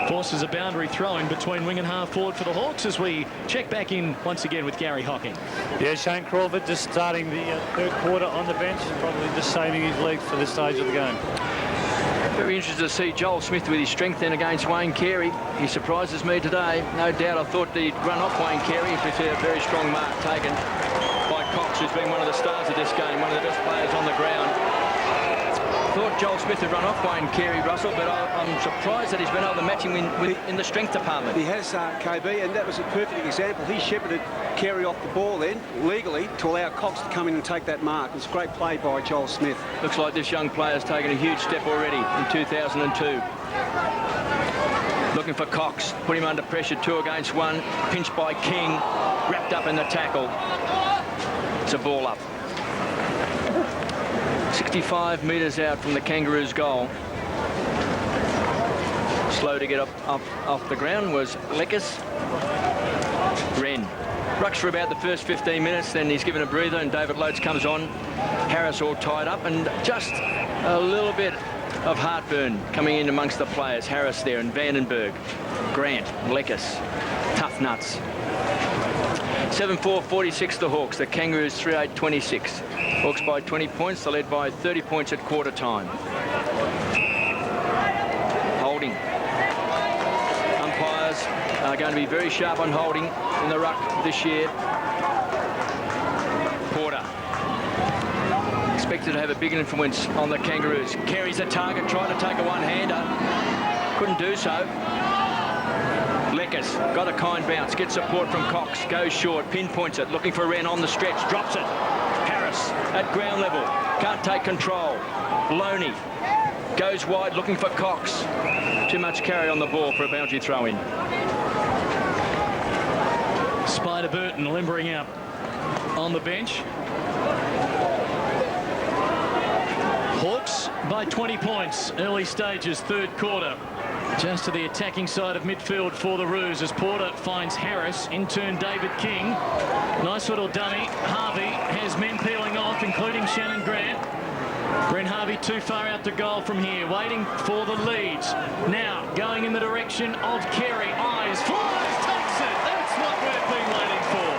forces a boundary throw in between wing and half forward for the Hawks as we check back in once again with Gary Hocking. Yeah, Shane Crawford just starting the third quarter on the bench, probably just saving his legs for this stage of the game. Very interested to see Joel Smith with his strength then against Wayne Carey. He surprises me today. No doubt I thought he'd run off Wayne Carey if it's a very strong mark taken by Cox, who's been one of the stars of this game, one of the best players on the ground. Thought Joel Smith had run off Wayne Carey, Russell, but I'm surprised that he's been able to match him in the strength department. He has, KB, and that was a perfect example. He shepherded Carey off the ball then, legally, to allow Cox to come in and take that mark. It's a great play by Joel Smith. Looks like this young player's taken a huge step already in 2002. Looking for Cox, put him under pressure, 2 against 1, pinched by King, wrapped up in the tackle. It's a ball up. 65 metres out from the Kangaroos' goal. Slow to get up off the ground was Lekis. Wren rucks for about the first 15 minutes, then he's given a breather and David Loads comes on. Harris all tied up and just a little bit of heartburn coming in amongst the players. Harris there and Vandenberg, Grant, Lekis, tough nuts. 7-4-46 the Hawks. The Kangaroos 3-8-26. Hawks by 20 points. They're led by 30 points at quarter time. Holding. Umpires are going to be very sharp on holding in the ruck this year. Porter. Expected to have a big influence on the Kangaroos. Carries the target, tried to take a one-hander. Couldn't do so. Lekis got a kind bounce, gets support from Cox, goes short, pinpoints it, looking for Wren on the stretch, drops it. Harris at ground level, can't take control. Loney goes wide, looking for Cox. Too much carry on the ball for a boundary throw in. Spider Burton limbering out on the bench. Hawks by 20 points, early stages, third quarter. Just to the attacking side of midfield for the Roos as Porter finds Harris, in turn David King. Nice little dummy. Harvey has men peeling off, including Shannon Grant. Brent Harvey too far out to goal from here, waiting for the leads. Now going in the direction of Carey. Eyes, flies, takes it. That's what we've been waiting for.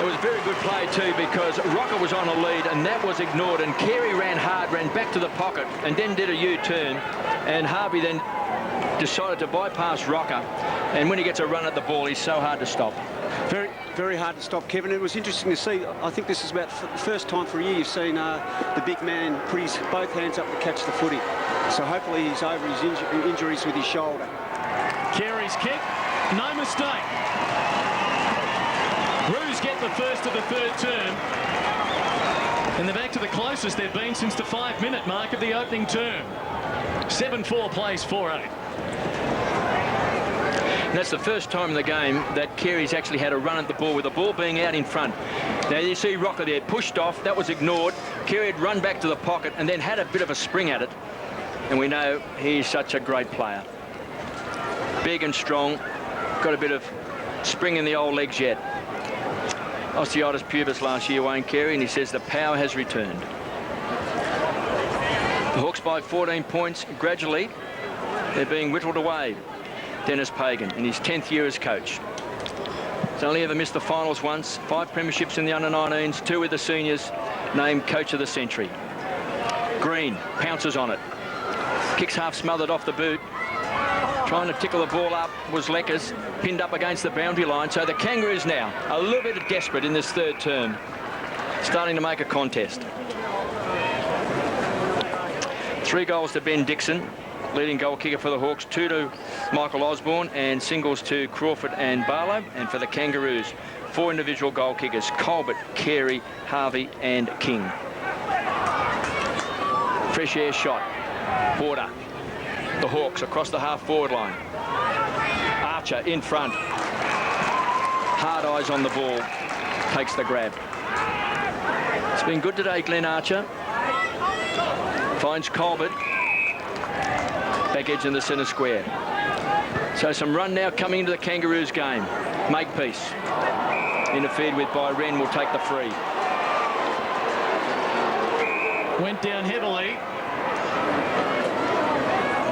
It was very good play too, because Rocker was on a lead and that was ignored, and Carey ran hard, ran back to the pocket and then did a U-turn, and Harvey then decided to bypass Rocker, and when he gets a run at the ball, he's so hard to stop. Very, very hard to stop, Kevin. It was interesting to see. I think this is about the first time for a year you've seen the big man put his both hands up to catch the footy. So hopefully he's over his injuries with his shoulder. Carey's kick, no mistake. Roos get the first of the third term. And they're back to the closest they've been since the 5-minute mark of the opening term. 7-4 plays 4-8. And that's the first time in the game that Carey's actually had a run at the ball with the ball being out in front. Now you see Rocker there pushed off, that was ignored. Carey had run back to the pocket and then had a bit of a spring at it. And we know he's such a great player. Big and strong, got a bit of spring in the old legs yet. Osteitis pubis last year, Wayne Carey, and he says the power has returned. The Hawks by 14 points. Gradually, they're being whittled away. Dennis Pagan in his 10th year as coach. He's only ever missed the finals once, 5 premierships in the under-19s, 2 with the seniors, named coach of the century. Green pounces on it. Kicks half smothered off the boot. Trying to tickle the ball up was Leckers, pinned up against the boundary line. So the Kangaroos now a little bit desperate in this third term, starting to make a contest. 3 goals to Ben Dixon, leading goal kicker for the Hawks, 2 to Michael Osborne, and singles to Crawford and Barlow. And for the Kangaroos, 4 individual goal kickers, Colbert, Carey, Harvey and King. Fresh air shot. Porter. The Hawks across the half-forward line. Archer in front. Hard eyes on the ball. Takes the grab. It's been good today, Glenn Archer. Finds Colbert. Back edge in the centre square. So some run now coming into the Kangaroos game. Makepeace. Interfered with by Wren, will take the free. Went down heavily.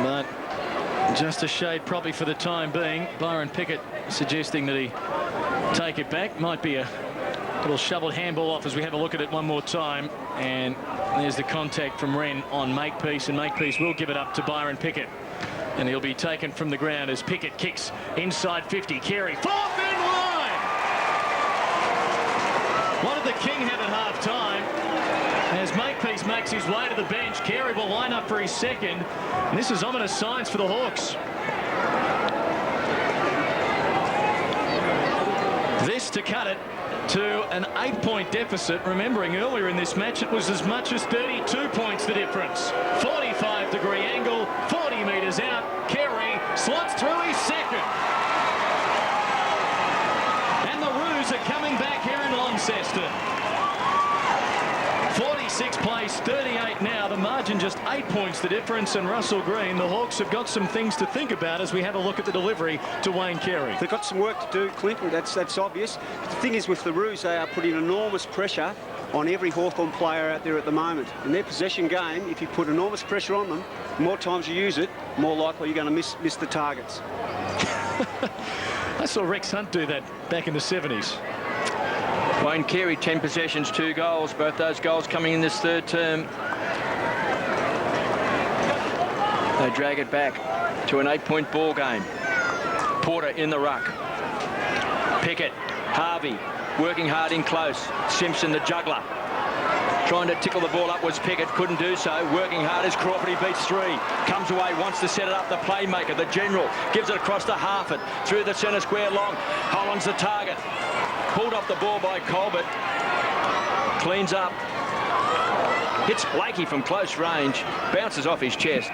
But just a shade probably for the time being. Byron Pickett suggesting that he take it back. Might be a little shoveled handball off as we have a look at it one more time. And there's the contact from Wren on Makepeace, and Makepeace will give it up to Byron Pickett. And he'll be taken from the ground as Pickett kicks inside 50. Carey, 4th in line! What did the King have at half-time? As Makepeace makes his way to the bench, Carey will line up for his second. And this is ominous signs for the Hawks. This to cut it to an 8-point deficit. Remembering earlier in this match it was as much as 32 points the difference. 45-degree angle, 40 metres out. Carey slots through his second. And the Roos are coming back here in Launceston. 46 plays, 38 now. The margin just 8 points the difference. And Russell Green, the Hawks have got some things to think about as we have a look at the delivery to Wayne Carey. They've got some work to do, Clinton. That's obvious. But the thing is, with the Roos, they are putting enormous pressure on every Hawthorn player out there at the moment. In their possession game, if you put enormous pressure on them, the more times you use it, the more likely you're going to miss the targets. I saw Rex Hunt do that back in the 70s. Wayne Carey, 10 possessions, 2 goals. Both those goals coming in this third term. They drag it back to an 8-point ball game. Porter in the ruck. Pickett, Harvey, working hard in close. Simpson, the juggler. Trying to tickle the ball up was Pickett, couldn't do so. Working hard as Crawford, he beats 3. Comes away, wants to set it up, the playmaker, the general. Gives it across to Harford, through the centre square long. Holland's the target. Pulled off the ball by Colbert. Cleans up. Hits Blakey from close range. Bounces off his chest.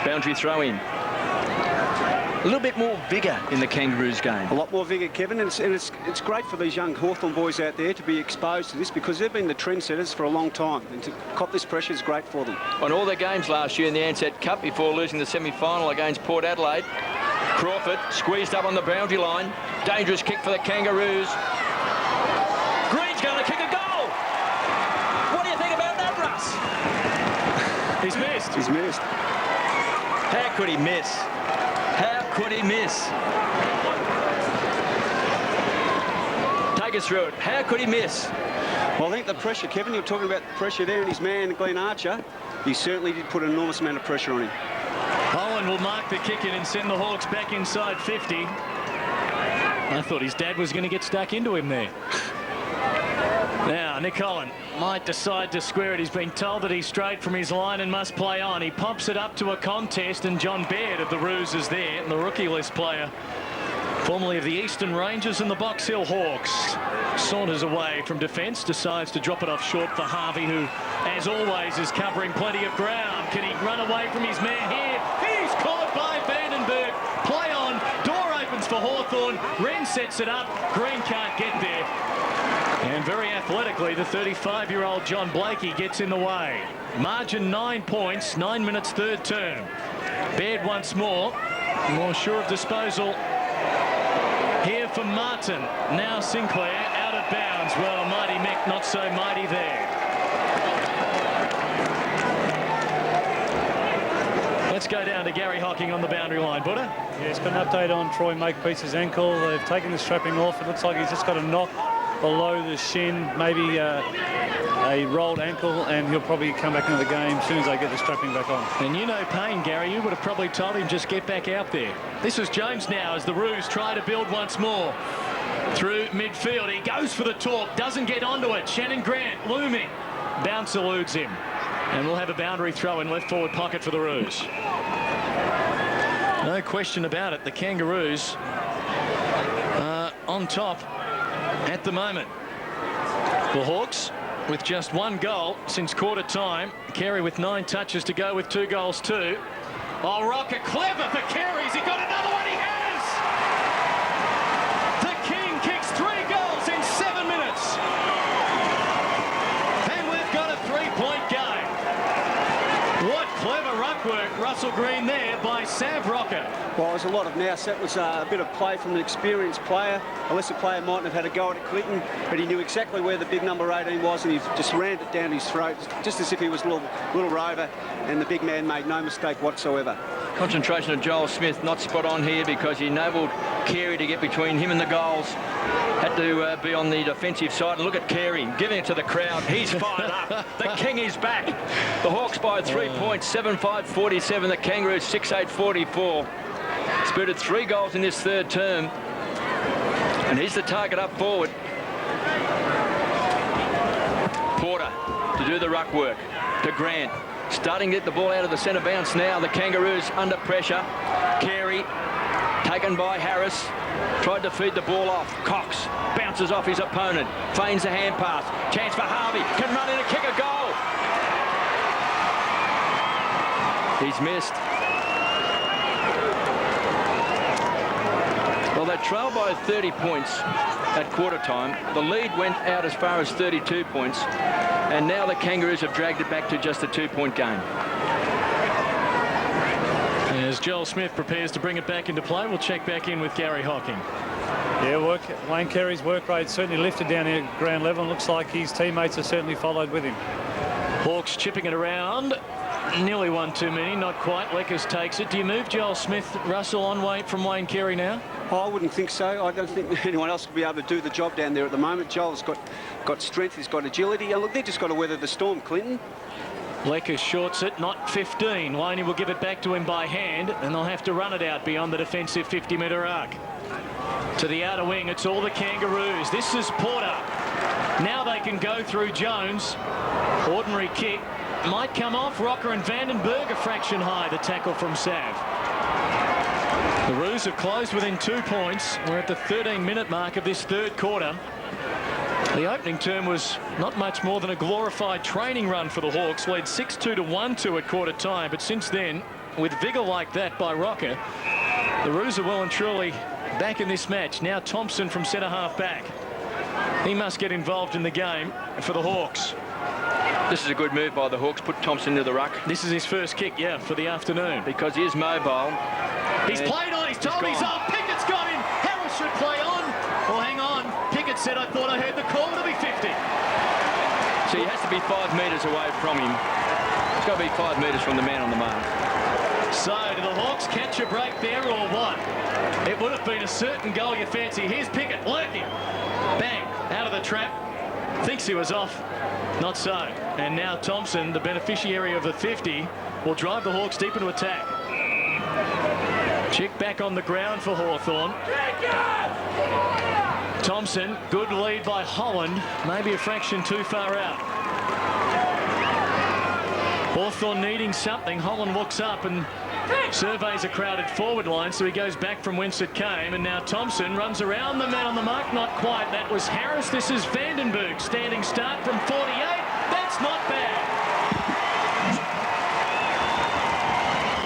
Boundary throw in. A little bit more vigour in the Kangaroos game. A lot more vigour, Kevin, and it's great for these young Hawthorn boys out there to be exposed to this, because they've been the trendsetters for a long time, and to cop this pressure is great for them. On all their games last year in the Ansett Cup before losing the semi-final against Port Adelaide, Crawford squeezed up on the boundary line. Dangerous kick for the Kangaroos. Green's going to kick a goal. What do you think about that, Russ? He's missed. He's missed. How could he miss? How could he miss? take us through it. How could he miss? Well, I think the pressure, Kevin, you're talking about the pressure there, and his man, Glenn Archer, he certainly did put an enormous amount of pressure on him. Owen will mark the kick in and send the Hawks back inside 50. I thought his dad was going to get stuck into him there. Now, Nick Owen might decide to square it. He's been told that he's straight from his line and must play on. He pops it up to a contest, and John Baird of the Roos is there, and the rookie list player, formerly of the Eastern Rangers and the Box Hill Hawks, saunters away from defence, decides to drop it off short for Harvey, who, as always, is covering plenty of ground. Can he run away from his man here? He's caught by Vandenberg. Play on. Door opens for Hawthorn. Wren sets it up. Green can't get there. And very athletically, the 35-year-old John Blakey gets in the way. Margin 9 points, 9 minutes third term. Baird once more sure of disposal. Here for Martin. Now Sinclair out of bounds. Well, Mighty Mick not so mighty there. Let's go down to Gary Hocking on the boundary line. Buddha? Yeah, it's got an update on Troy Makepeace's ankle. They've taken the strapping off. It looks like he's just got a knock below the shin, maybe a rolled ankle, and he'll probably come back into the game as soon as they get the strapping back on. And you know Payne, Gary, you would have probably told him just get back out there. This is Jones now as the Roos try to build once more through midfield. He goes for the talk, doesn't get onto it. Shannon Grant looming. Bounce eludes him. And we'll have a boundary throw in left forward pocket for the Roos. No question about it. The Kangaroos on top at the moment. The Hawks with just 1 goal since quarter time. Carey with 9 touches to go with 2 goals too. Oh, Rocker, clever for Carey. Has he got another one? He has! The King kicks 3 goals in 7 minutes. And we've got a 3-point game. What clever ruck work, Russell Green there by Sav Rocker. Well, there's a lot of nous. That was a bit of play from an experienced player. A lesser player mightn't have had a go at it, Clinton, but he knew exactly where the big number 18 was, and he just rammed it down his throat, just as if he was a little rover, and the big man made no mistake whatsoever. Concentration of Joel Smith not spot on here because he enabled Carey to get between him and the goals. Had to be on the defensive side. And look at Carey giving it to the crowd. He's fired up. The King is back. The Hawks by 3 points, 7-5-47. The Kangaroos 6-8-44. Spurted 3 goals in this third term. And he's the target up forward. Porter to do the ruck work. To Grant. Starting to get the ball out of the centre bounce now. The Kangaroos under pressure. Carey taken by Harris. Tried to feed the ball off. Cox bounces off his opponent. Feigns a hand pass. Chance for Harvey. Can run in and kick a goal. He's missed. Well, they trailed by 30 points at quarter time. The lead went out as far as 32 points. And now the Kangaroos have dragged it back to just a 2-point game. As Joel Smith prepares to bring it back into play, we'll check back in with Gary Hocking. Yeah, Wayne Carey's work rate certainly lifted down here at ground level, and looks like his teammates have certainly followed with him. Hawks chipping it around. Nearly one too many, not quite. Leckers takes it. Do you move Joel Smith, Russell, on weight from Wayne Carey now? Oh, I wouldn't think so. I don't think anyone else will be able to do the job down there at the moment. Joel's got strength, he's got agility. And look, they've just got to weather the storm, Clinton. Leckers shorts it, not 15. Loney will give it back to him by hand, and they'll have to run it out beyond the defensive 50-metre arc. To the outer wing, it's all the Kangaroos. This is Porter. Now they can go through Jones. Ordinary kick. Might come off. Rocker and Vandenberg a fraction high. The tackle from Sav. The Roos have closed within 2 points. We're at the 13-minute mark of this third quarter. The opening term was not much more than a glorified training run for the Hawks. Led 6-2 to 1-2 at quarter time. But since then, with vigour like that by Rocker, the Roos are well and truly back in this match. Now Thompson from centre half back. He must get involved in the game for the Hawks. This is a good move by the Hawks. Put Thompson into the ruck. This is his first kick, yeah, for the afternoon. Because he is mobile. He's played on. He's told he's off. Pickett's got him. Harris should play on. Well, hang on. Pickett said, I thought I heard the call to be 50. So he has to be 5 metres away from him. It's got to be 5 metres from the man on the mark. So, do the Hawks catch a break there or what? It would have been a certain goal you fancy. Here's Pickett lurking. Bang, out of the trap. Thinks he was off. Not so. And now Thompson, the beneficiary of the 50, will drive the Hawks deep into attack. Chick back on the ground for Hawthorn. Thompson, good lead by Holland. Maybe a fraction too far out. Hawthorn needing something. Holland looks up and surveys a crowded forward line, so he goes back from whence it came. And now Thompson runs around the man on the mark. Not quite. That was Harris. This is Vandenberg. Standing start from 48. That's not bad.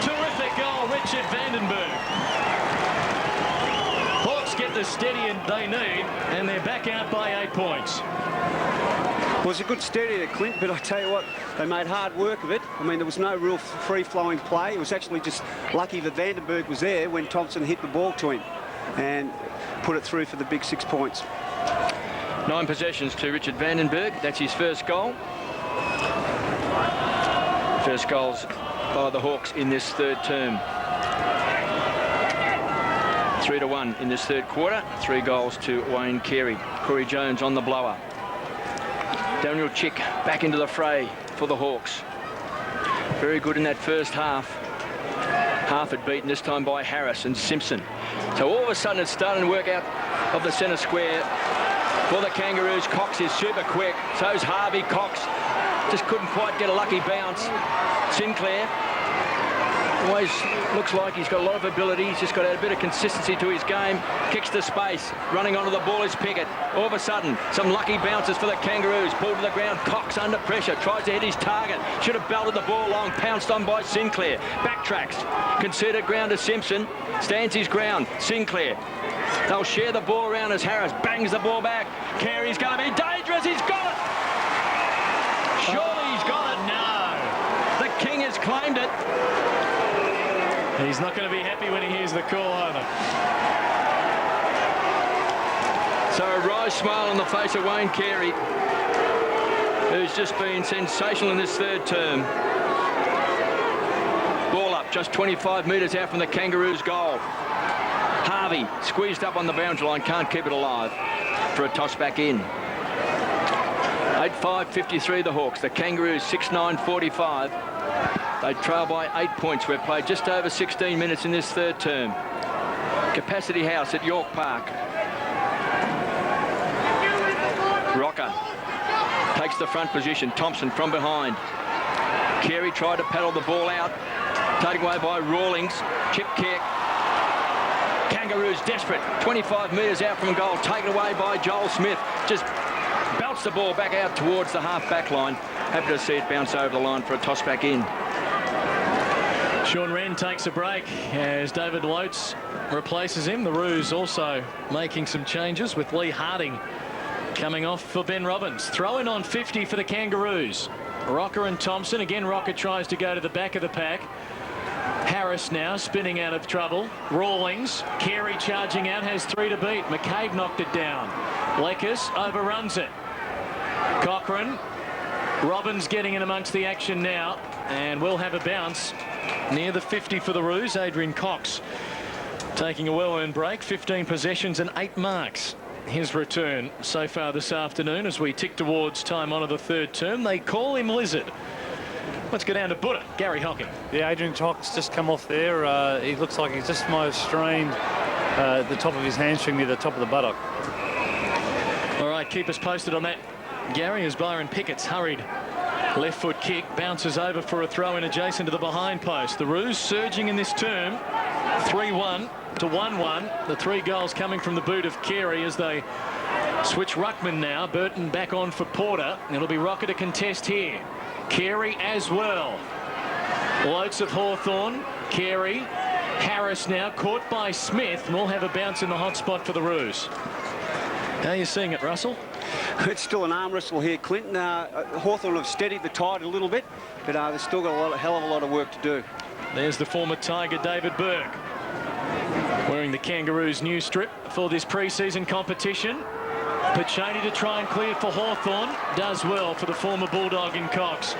Terrific goal, Richard Vandenberg. Hawks get the steady they need, and they're back out by 8 points. Well, it's a good steady there, Clint, but I tell you what, they made hard work of it. I mean, there was no real free-flowing play. It was actually just lucky that Vandenberg was there when Thompson hit the ball to him and put it through for the big 6 points. 9 possessions to Richard Vandenberg. That's his first goal. First goals by the Hawks in this third term. 3-1 in this third quarter. 3 goals to Wayne Carey. Corey Jones on the blower. Daniel Chick back into the fray for the Hawks. Very good in that first half. Half it beaten this time by Harris and Simpson. So all of a sudden it's starting to work out of the centre square for the Kangaroos. Cox is super quick. So's Harvey. Cox just couldn't quite get a lucky bounce. Sinclair always looks like he's got a lot of ability. He's just got a bit of consistency to his game. Kicks to space. Running onto the ball is Pickett. All of a sudden, some lucky bounces for the Kangaroos. Ball to the ground. Cox under pressure. Tries to hit his target. Should have belted the ball long. Pounced on by Sinclair. Backtracks. Conceded ground to Simpson. Stands his ground. Sinclair. They'll share the ball around as Harris bangs the ball back. Carey's going to be dangerous. He's got it. Surely he's got it. No. The King has claimed it. He's not going to be happy when he hears the call either. So a wry smile on the face of Wayne Carey, who's just been sensational in this third term. Ball up just 25 metres out from the Kangaroos' goal. Harvey squeezed up on the boundary line, can't keep it alive for a toss back in. 8-5-53 the Hawks. The Kangaroos 6-9-45. They trail by 8 points. We've played just over 16 minutes in this third term. Capacity House at York Park. Rocker takes the front position. Thompson from behind. Carey tried to paddle the ball out. Taken away by Rawlings. Chip kick. Kangaroos desperate. 25 metres out from goal. Taken away by Joel Smith. Just belts the ball back out towards the half-back line. Happy to see it bounce over the line for a toss back in. Sean Wren takes a break as David Loates replaces him. The Roos also making some changes with Lee Harding coming off for Ben Robbins. Throw in on 50 for the Kangaroos. Rocker and Thompson. Again, Rocker tries to go to the back of the pack. Harris now spinning out of trouble. Rawlings. Carey charging out, has 3 to beat. McCabe knocked it down. Leckers overruns it. Cochrane. Robbins getting in amongst the action now, and will have a bounce near the 50 for the Roos. Adrian Cox taking a well-earned break. 15 possessions and 8 marks. His return so far this afternoon as we tick towards time on of the third term. They call him Lizard. Let's go down to Buddha. Gary Hocking. Yeah, Adrian Cox just come off there. He looks like he's just might have strained the top of his hamstring near the top of the buttock. All right, keep us posted on that, Gary, as Byron Pickett's hurried left foot kick bounces over for a throw in adjacent to the behind post. The Roos surging in this term. 3-1 to 1-1. The 3 goals coming from the boot of Carey as they switch ruckman now. Burton back on for Porter. It'll be Rocker to contest here. Carey as well. Loates of Hawthorn. Carey. Harris now caught by Smith, and we'll have a bounce in the hot spot for the Roos. How are you seeing it, Russell? It's still an arm wrestle here, Clinton. Hawthorn have steadied the tide a little bit, but they've still got a hell of a lot of work to do. There's the former Tiger, David Berg, wearing the Kangaroos new strip for this pre-season competition. Pacini to try and clear for Hawthorn. Does well for the former Bulldog in Cox.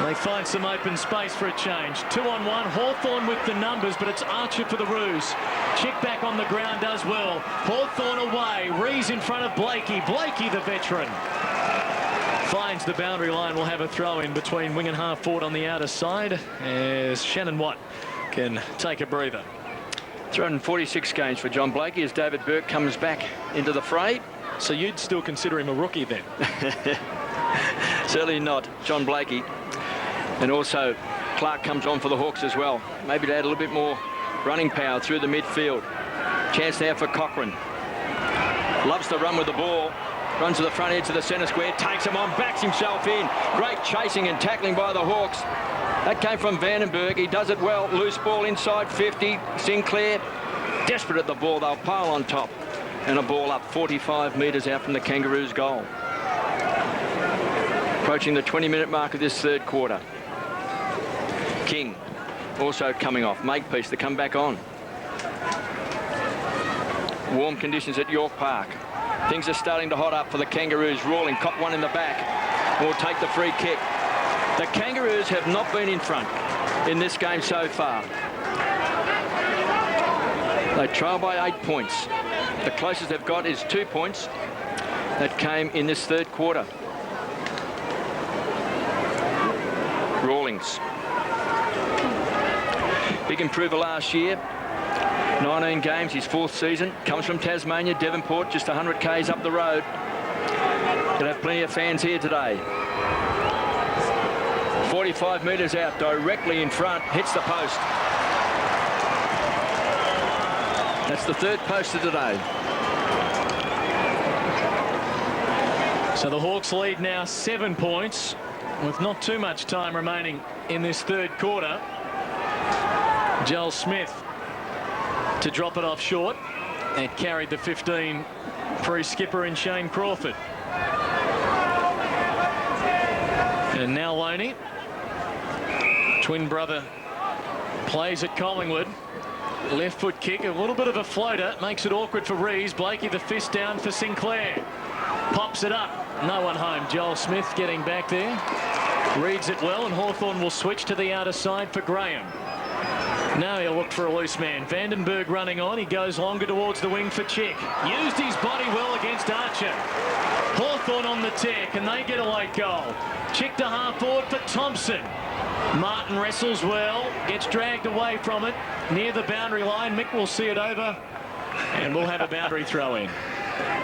They find some open space for a change. 2-on-1. Hawthorn with the numbers, but it's Archer for the Roos. Chick back on the ground, does well. Hawthorn away. Rees in front of Blakey. Blakey, the veteran, finds the boundary line. Will have a throw in between wing and half forward on the outer side as Shannon Watt can take a breather. 346 games for John Blakey as David Burke comes back into the fray. So you'd still consider him a rookie then? Certainly not, John Blakey. And also Clark comes on for the Hawks as well. Maybe to add a little bit more running power through the midfield. Chance now for Cochrane. Loves to run with the ball. Runs to the front edge of the centre square. Takes him on, backs himself in. Great chasing and tackling by the Hawks. That came from Vandenberg. He does it well. Loose ball inside 50. Sinclair desperate at the ball. They'll pile on top. And a ball up 45 metres out from the Kangaroos' goal. Approaching the 20-minute mark of this third quarter. King also coming off. Makepeace to come back on. Warm conditions at York Park. Things are starting to hot up for the Kangaroos. Rawling caught one in the back. Will take the free kick. The Kangaroos have not been in front in this game so far. They trail by 8 points. The closest they've got is 2 points that came in this third quarter. Rawlings. Big improver last year. 19 games, his 4th season. Comes from Tasmania, Devonport, just 100 k's up the road. He'll have plenty of fans here today. 45 metres out, directly in front, hits the post. That's the third post of today. So the Hawks lead now 7 points with not too much time remaining in this third quarter. Joel Smith to drop it off short and carried the 15 pre-skipper in Shane Crawford. And now Loney, twin brother, plays at Collingwood. Left foot kick, a little bit of a floater, makes it awkward for Rees. Blakey the fist down for Sinclair. Pops it up, no one home. Joel Smith getting back there. Reads it well, and Hawthorn will switch to the outer side for Graham. Now he'll look for a loose man. Vandenberg running on, he goes longer towards the wing for Chick. Used his body well against Archer. Hawthorn on the tear, can they get a late goal? Chick to half forward for Thompson. Martin wrestles well, gets dragged away from it near the boundary line. Mick will see it over and we'll have a boundary throw in.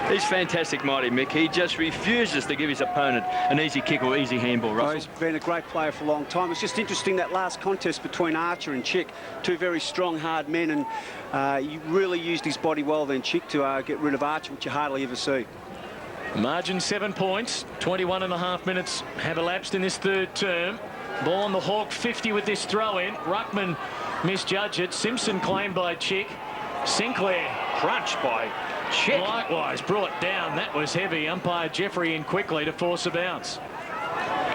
He's fantastic, Mighty Mick. He just refuses to give his opponent an easy kick or easy handball. Russell. Oh, he's been a great player for a long time. It's just interesting, that last contest between Archer and Chick, two very strong, hard men, and he really used his body well then, Chick, to get rid of Archer, which you hardly ever see. Margin 7 points, 21.5 minutes have elapsed in this third term. Ball on the Hawk 50 with this throw in. Ruckman misjudged it. Simpson claimed by Chick. Sinclair crunched by Chick. Likewise brought down. That was heavy. Umpire Jeffrey in quickly to force a bounce.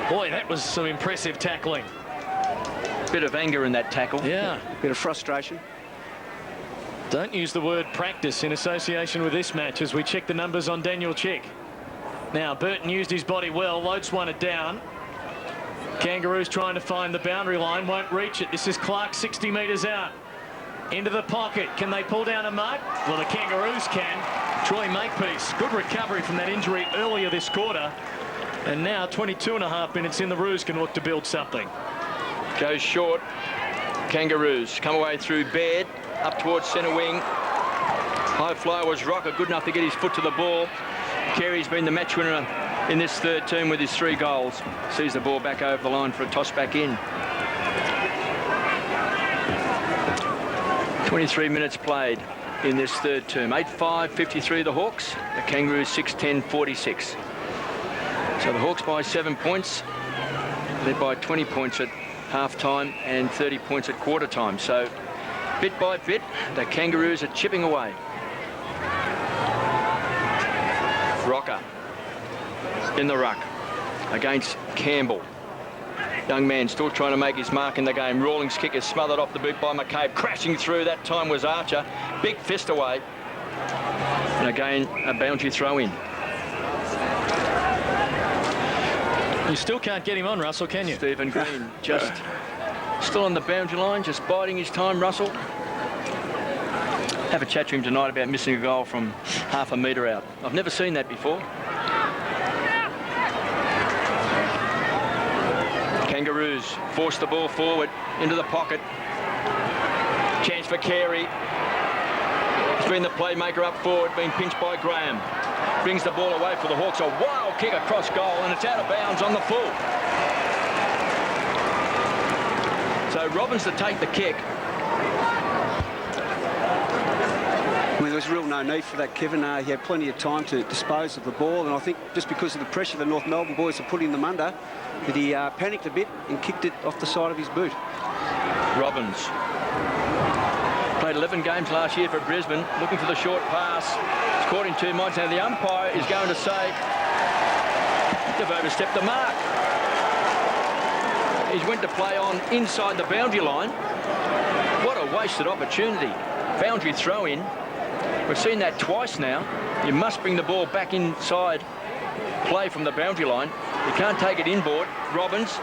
Boy, that was some impressive tackling. Bit of anger in that tackle. Yeah. Bit of frustration. Don't use the word practice in association with this match as we check the numbers on Daniel Chick. Now Burton used his body well. Loads won it down. Kangaroos trying to find the boundary line, won't reach it. This is Clark 60 metres out. Into the pocket. Can they pull down a mark? Well, the Kangaroos can. Troy Makepeace, good recovery from that injury earlier this quarter. And now 22.5 minutes in, the Roos can look to build something. Goes short. Kangaroos come away through Baird, up towards centre wing. High flyer was Rocker, good enough to get his foot to the ball. Carey's been the match winner in this third term with his 3 goals. Sees the ball back over the line for a toss back in. 23 minutes played in this third term. 8-5-53 the Hawks. The Kangaroos 6-10-46. So the Hawks by 7 points. Led by 20 points at half-time and 30 points at quarter-time. So bit by bit, the Kangaroos are chipping away. Rocker in the ruck against Campbell. Young man still trying to make his mark in the game. Rawlings kick is smothered off the boot by McCabe. Crashing through, that time was Archer. Big fist away. And again, a boundary throw in. You still can't get him on, Russell, can you? Stephen Green just still on the boundary line, just biding his time, Russell. Have a chat to him tonight about missing a goal from half a metre out. I've never seen that before. Kangaroos force the ball forward into the pocket. Chance for Carey. He's been the playmaker up forward, being pinched by Graham. Brings the ball away for the Hawks. A wild kick across goal, and it's out of bounds on the full. So Robbins to take the kick. Well, there was real no need for that, Kevin. He had plenty of time to dispose of the ball, and I think just because of the pressure the North Melbourne boys are putting them under, that he panicked a bit and kicked it off the side of his boot. Robbins played 11 games last year for Brisbane, looking for the short pass. It's caught in 2 minds. Now the umpire is going to say they've overstepped the mark. He's went to play on inside the boundary line. What a wasted opportunity. Boundary throw in. We've seen that twice now. You must bring the ball back inside play from the boundary line. You can't take it inboard. Robbins,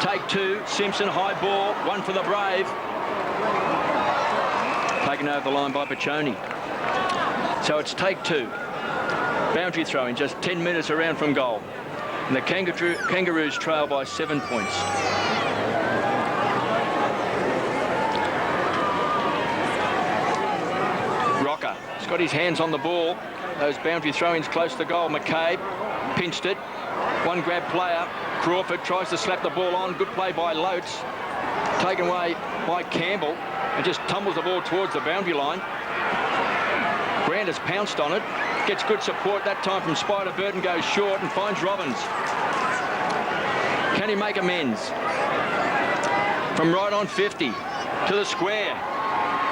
take 2. Simpson, high ball, 1 for the Brave. Taken over the line by Pachoni. So it's take 2. Boundary throwing just 10 metres around from goal. And the Kangaroos trail by 7 points. Rocker has got his hands on the ball. Those boundary throw-ins close to goal. McCabe pinched it. 1 grab player. Crawford tries to slap the ball on. Good play by Lotes. Taken away by Campbell. And just tumbles the ball towards the boundary line. Grant has pounced on it. Gets good support that time from Spider. Burton goes short and finds Robbins. Can he make amends? From right on 50 to the square.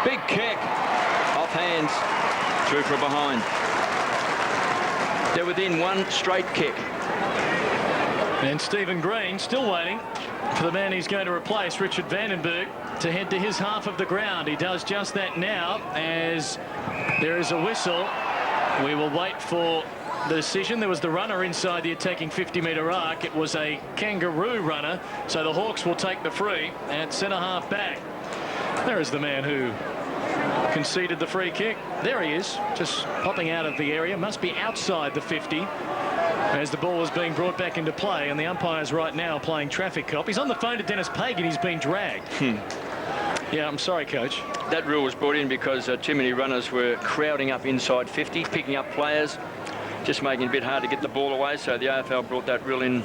Big kick. Off hands. Through from behind. They're within 1 straight kick. And Stephen Green still waiting for the man he's going to replace, Richard Vandenberg, to head to his half of the ground. He does just that now as there is a whistle. We will wait for the decision. There was the runner inside the attacking 50-metre arc. It was a Kangaroo runner, so the Hawks will take the free at centre-half back. There is the man who conceded the free kick. There he is, just popping out of the area. Must be outside the 50 as the ball is being brought back into play, and the umpire's right now playing traffic cop. He's on the phone to Dennis Pagan. He's been dragged. Yeah, I'm sorry, Coach. That rule was brought in because too many runners were crowding up inside 50, picking up players, just making it a bit hard to get the ball away. So the AFL brought that rule in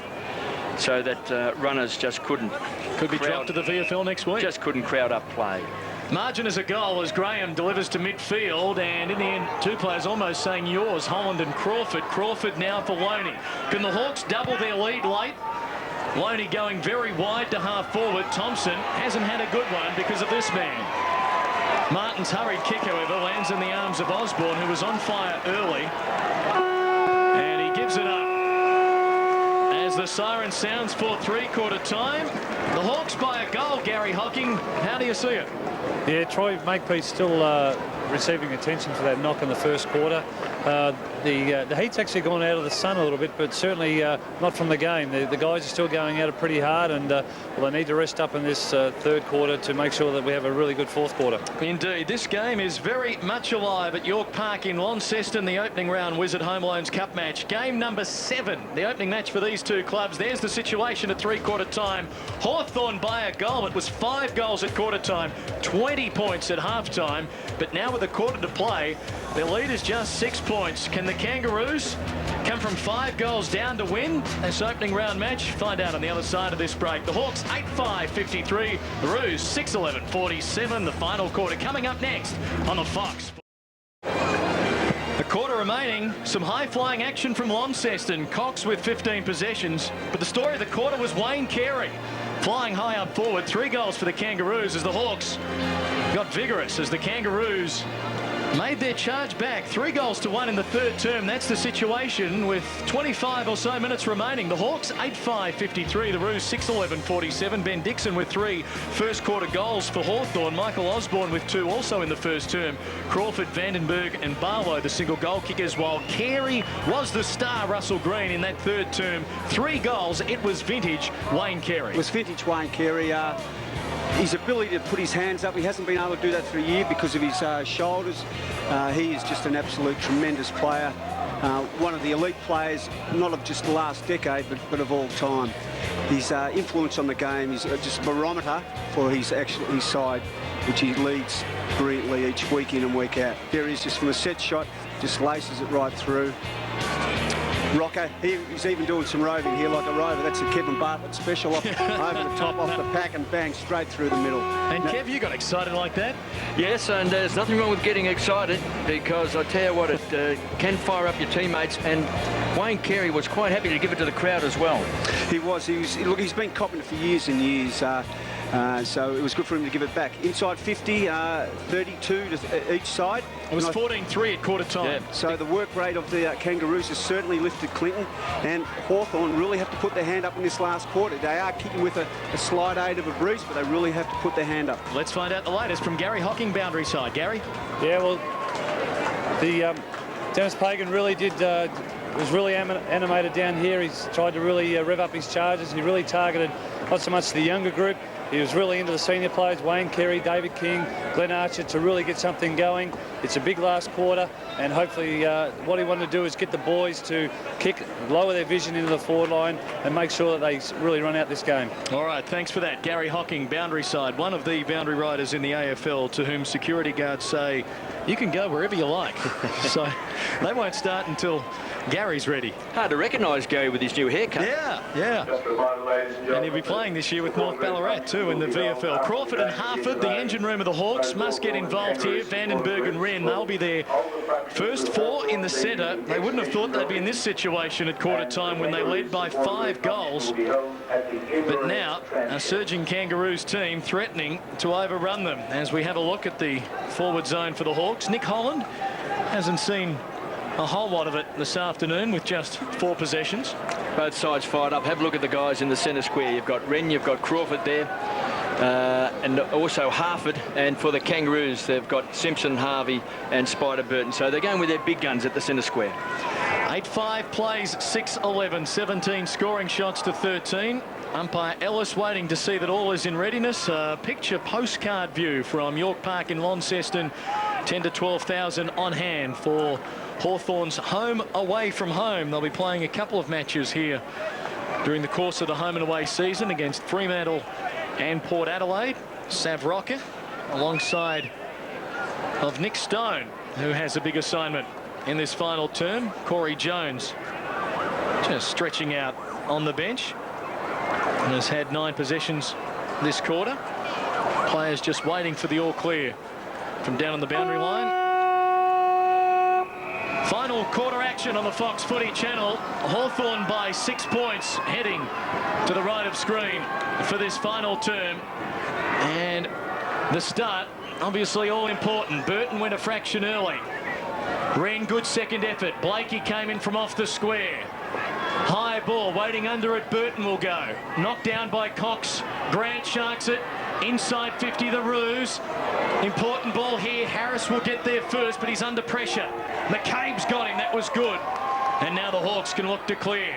so that runners just couldn't. Could be dropped to the VFL next week. Just couldn't crowd up play. Margin is a goal as Graham delivers to midfield, and in the end 2 players almost saying yours, Holland and Crawford. Crawford now for Loney. Can the Hawks double their lead late? Loney going very wide to half forward. Thompson hasn't had a good one because of this man. Martin's hurried kick, however, lands in the arms of Osborne, who was on fire early, and he gives it up as the siren sounds for 3/4 time. The Hawks by a goal. Gary Hocking, how do you see it? Yeah, Troy Makepeace still receiving attention for that knock in the first quarter. The heat's actually gone out of the sun a little bit, but certainly not from the game. The guys are still going at it pretty hard, and well, they need to rest up in this 3rd quarter to make sure that we have a really good 4th quarter. Indeed, this game is very much alive at York Park in Launceston, the opening round Wizard Home Loans Cup match. Game number 7, the opening match for these 2 clubs. There's the situation at 3/4 time. Hawthorn by a goal. It was 5 goals at quarter time, 20 points at half time, but now with a quarter to play, their lead is just 6 points. Can the Kangaroos come from 5 goals down to win this opening round match? Find out on the other side of this break. The Hawks 8-5-53, the Roos 6-11-47. The final quarter coming up next on the Fox. A quarter remaining, some high-flying action from Launceston. Cox with 15 possessions, but the story of the quarter was Wayne Carey flying high up forward. 3 goals for the Kangaroos as the Hawks got vigorous as the Kangaroos made their charge back. 3-1 in the third term. That's the situation with 25 or so minutes remaining. The Hawks 8-5-53. The Roos 6-11-47. Ben Dixon with 3 first quarter goals for Hawthorn. Michael Osborne with 2 also in the first term. Crawford, Vandenberg and Barlow the single goal kickers, while Carey was the star. Russell Green in that third term. 3 goals. It was vintage Wayne Carey. It was vintage Wayne Carey. His ability to put his hands up, he hasn't been able to do that for a year because of his shoulders. He is just an absolute tremendous player. One of the elite players, not of just the last decade, but of all time. His influence on the game is just a barometer for his side, which he leads brilliantly each week in and week out. There he is, just from a set shot, just laces it right through. Rocker, he's even doing some roving here like a rover. That's a Kevin Bartlett special over the top, off the pack, and bang, straight through the middle. And Kev, you got excited like that? Yes, and there's nothing wrong with getting excited, because I tell you what, it can fire up your teammates, and Wayne Carey was quite happy to give it to the crowd as well. He was. Look, he's been copping it for years and years. So it was good for him to give it back. Inside 50, 32 to each side. It was 14-3 at quarter time. Yeah. So the work rate of the Kangaroos has certainly lifted Clinton, and Hawthorn really have to put their hand up in this last quarter. They are kicking with a slight aid of a breeze, but they really have to put their hand up. Let's find out the latest from Gary Hocking, boundary side. Gary? Yeah, well, the Dennis Pagan really was really animated down here. He's tried to really rev up his charges. He really targeted not so much the younger group. He was really into the senior players, Wayne Carey, David King, Glenn Archer, to really get something going. It's a big last quarter, and hopefully what he wanted to do is get the boys to kick, lower their vision into the forward line and make sure that they really run out this game. All right, thanks for that. Gary Hocking, boundary side, one of the boundary riders in the AFL to whom security guards say, you can go wherever you like. So they won't start until Gary's ready. Hard to recognise Gary with his new haircut. Yeah. And he'll be playing this year with North Ballarat too in the VFL. Crawford and Harford, the engine room of the Hawks, must get involved here. Vandenberg and Wren, they'll be their first 4 in the centre. They wouldn't have thought they'd be in this situation at quarter time when they led by 5 goals. But now a surging Kangaroos team threatening to overrun them as we have a look at the forward zone for the Hawks. Nick Holland hasn't seen a whole lot of it this afternoon with just 4 possessions. Both sides fired up. Have a look at the guys in the centre square. You've got Wren, you've got Crawford there, and also Harford. And for the Kangaroos, they've got Simpson, Harvey and Spider Burton. So they're going with their big guns at the centre square. 8-5 plays, 6-11, 17 scoring shots to 13. Umpire Ellis waiting to see that all is in readiness. Picture postcard view from York Park in Launceston. 10 to 12,000 on hand for Hawthorn's home away from home. They'll be playing a couple of matches here during the course of the home and away season against Fremantle and Port Adelaide. Sav Rocker alongside of Nick Stone, who has a big assignment in this final term. Corey Jones just stretching out on the bench and has had 9 possessions this quarter. Players just waiting for the all clear from down on the boundary line. Final quarter action on the Fox Footy channel. Hawthorn by 6 points, heading to the right of screen for this final term. And the start, obviously all important. Burton went a fraction early. Wren, good second effort. Blakey came in from off the square. High ball, waiting under it. Burton will go. Knocked down by Cox. Grant sharks it. Inside 50, the Roos. Important ball here. Harris will get there first, but he's under pressure. McCabe's got him. That was good. And now the Hawks can look to clear.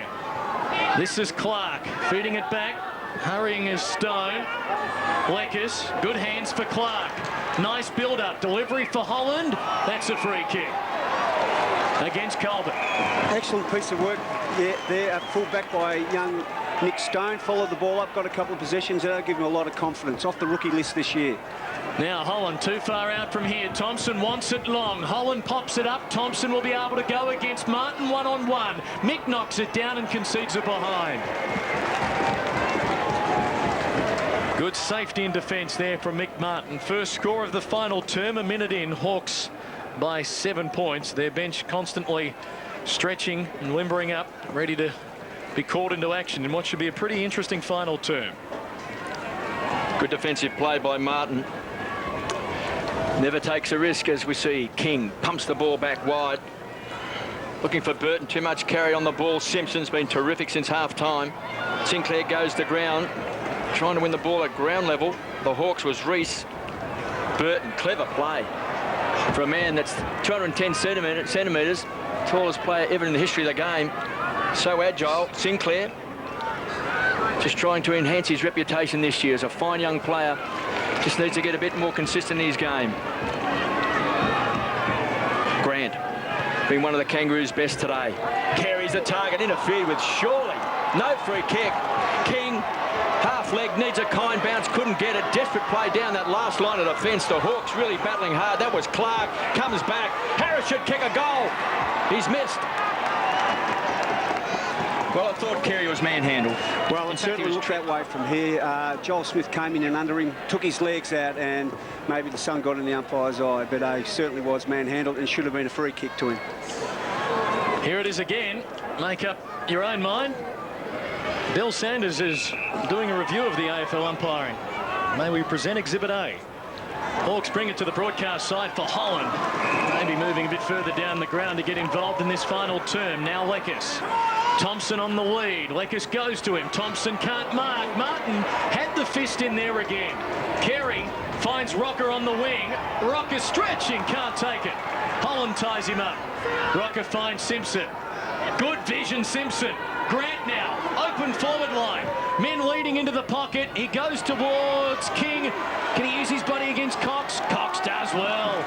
This is Clark feeding it back. Hurrying is Stone. Leckers, good hands for Clark. Nice build-up. Delivery for Holland. That's a free kick against Colbert. Excellent piece of work there, full back by young Nick Stone. Followed the ball up, got a couple of possessions. That'll give him a lot of confidence. Off the rookie list this year. Now Holland too far out from here. Thompson wants it long. Holland pops it up. Thompson will be able to go against Martin one-on-one. Mick knocks it down and concedes it behind. Good safety and defence there from Mick Martin. First score of the final term, a minute in. Hawks by 7 points. Their bench constantly stretching and limbering up, ready to be called into action in what should be a pretty interesting final term. Good defensive play by Martin. Never takes a risk, as we see. King pumps the ball back wide. Looking for Burton, too much carry on the ball. Simpson's been terrific since half-time. Sinclair goes to ground, trying to win the ball at ground level. The Hawks was Reese. Burton, clever play for a man that's 210 centimetres, tallest player ever in the history of the game. So agile. Sinclair just trying to enhance his reputation this year as a fine young player. Just needs to get a bit more consistent in his game. Grant, been one of the Kangaroos' best today. Carey's the target, interfered with surely. No free kick. King, half leg, needs a kind bounce, couldn't get it. Desperate play down that last line of defence. The Hawks really battling hard. That was Clark, comes back. Harris should kick a goal. He's missed. Well, I thought Carey was manhandled. Well, it certainly looked that way from here. Joel Smith came in and under him, took his legs out, and maybe the sun got in the umpire's eye, but he certainly was manhandled and should have been a free kick to him. Here it is again. Make up your own mind. Bill Sanders is doing a review of the AFL umpiring. May we present Exhibit A. Hawks bring it to the broadcast side for Holland. Maybe moving a bit further down the ground to get involved in this final term. Now Leckis. Thompson on the lead. Leckis goes to him. Thompson can't mark. Martin had the fist in there again. Carey finds Rocker on the wing. Rocker stretching, can't take it. Holland ties him up. Rocker finds Simpson. Good vision, Simpson. Grant now, open forward line. Men leading into the pocket. He goes towards King. Can he use his body against Cox? Cox does well.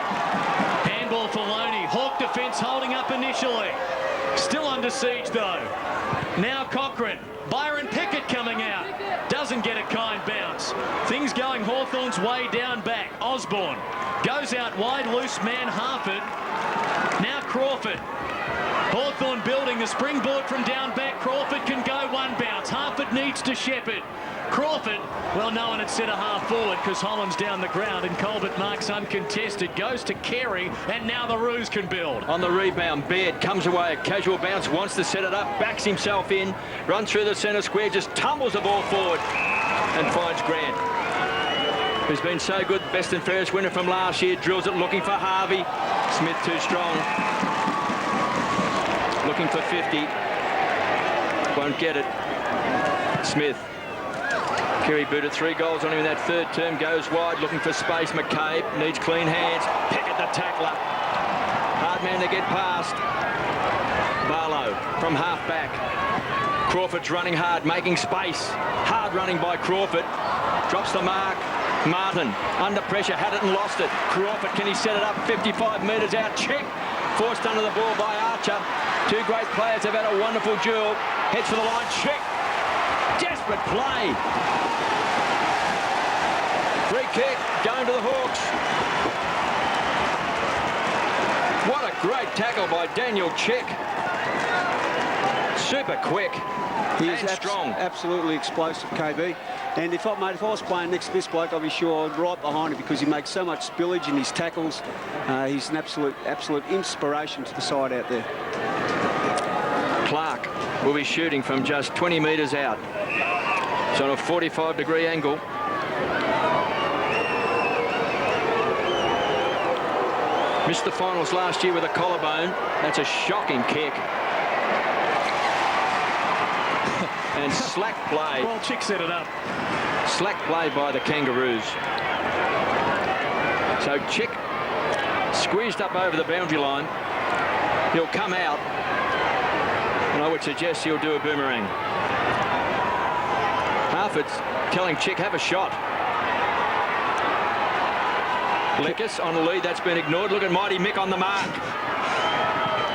Handball for Loney. Hawk defence holding up initially. Still under siege though. Now Cochrane. Byron Pickett coming out. Doesn't get a kind bounce. Things going Hawthorn's way down back. Osborne goes out wide, loose man Harford. Now Crawford. Hawthorn building the springboard from down back. Crawford can go one bounce. Harford needs to shepherd. Crawford, well, no one had set a half forward because Holland's down the ground and Colbert marks uncontested. Goes to Carey, and now the Roos can build. On the rebound, Baird comes away, a casual bounce, wants to set it up, backs himself in, runs through the centre square, just tumbles the ball forward and finds Grant, who's been so good, best and fairest winner from last year, drills it looking for Harvey. Smith too strong. Looking for 50. Won't get it. Smith. Carey booted 3 goals on him in that third term. Goes wide, looking for space. McCabe needs clean hands. Pickett the tackler. Hard man to get past. Barlow from half back. Crawford's running hard, making space. Hard running by Crawford. Drops the mark. Martin under pressure, had it and lost it. Crawford, can he set it up? 55 metres out. Check. Forced under the ball by Archer. Two great players have had a wonderful duel. Heads for the line. Check. Desperate play. Free kick going to the Hawks. What a great tackle by Daniel Chick. Super quick. He is strong. Absolutely explosive, KB. And if I was playing next to this bloke, I'd be sure right behind him because he makes so much spillage in his tackles. He's an absolute inspiration to the side out there. Clark will be shooting from just 20 metres out. It's on a 45-degree angle. Missed the finals last year with a collarbone. That's a shocking kick. And slack play. Well, Chick set it up. Slack play by the Kangaroos. So Chick squeezed up over the boundary line. He'll come out. And I would suggest he'll do a boomerang. Harford's telling Chick, have a shot. Leckis on the lead, that's been ignored. Look at Mighty Mick on the mark.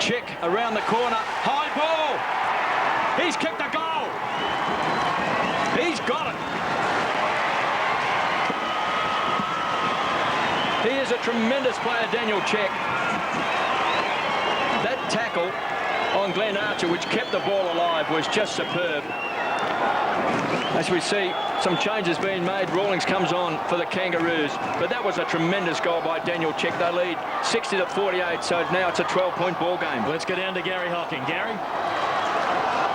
Chick around the corner. High ball. He's kicked a goal. He's got it. He is a tremendous player, Daniel Chick. That tackle on Glenn Archer, which kept the ball alive, was just superb. As we see some changes being made, Rawlings comes on for the Kangaroos, but that was a tremendous goal by Daniel Chick. They lead 60-48, so now it's a 12-point ball game. Let's go down to Gary Hocking. Gary?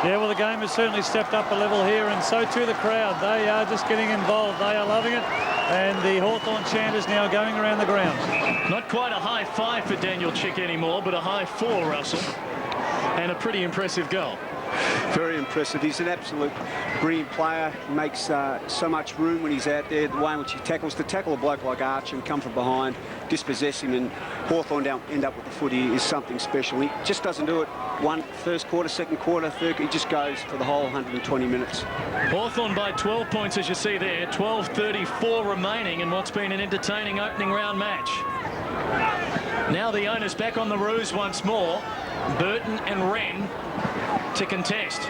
Yeah, well, the game has certainly stepped up a level here, and so too the crowd. They are just getting involved. They are loving it, and the Hawthorn chant is now going around the ground. Not quite a high 5 for Daniel Chick anymore, but a high 4, Russell, and a pretty impressive goal. Very impressive. He's an absolute brilliant player. He makes so much room when he's out there. The way in which he tackles, to tackle a bloke like Archer and come from behind, dispossess him, and Hawthorn don't end up with the footy is something special. He just doesn't do it first quarter, second quarter, third. He just goes for the whole 120 minutes. Hawthorn by 12 points, as you see there. 12:34 remaining in what's been an entertaining opening round match. Now the owners back on the ruse once more. Burton and Wren to contest.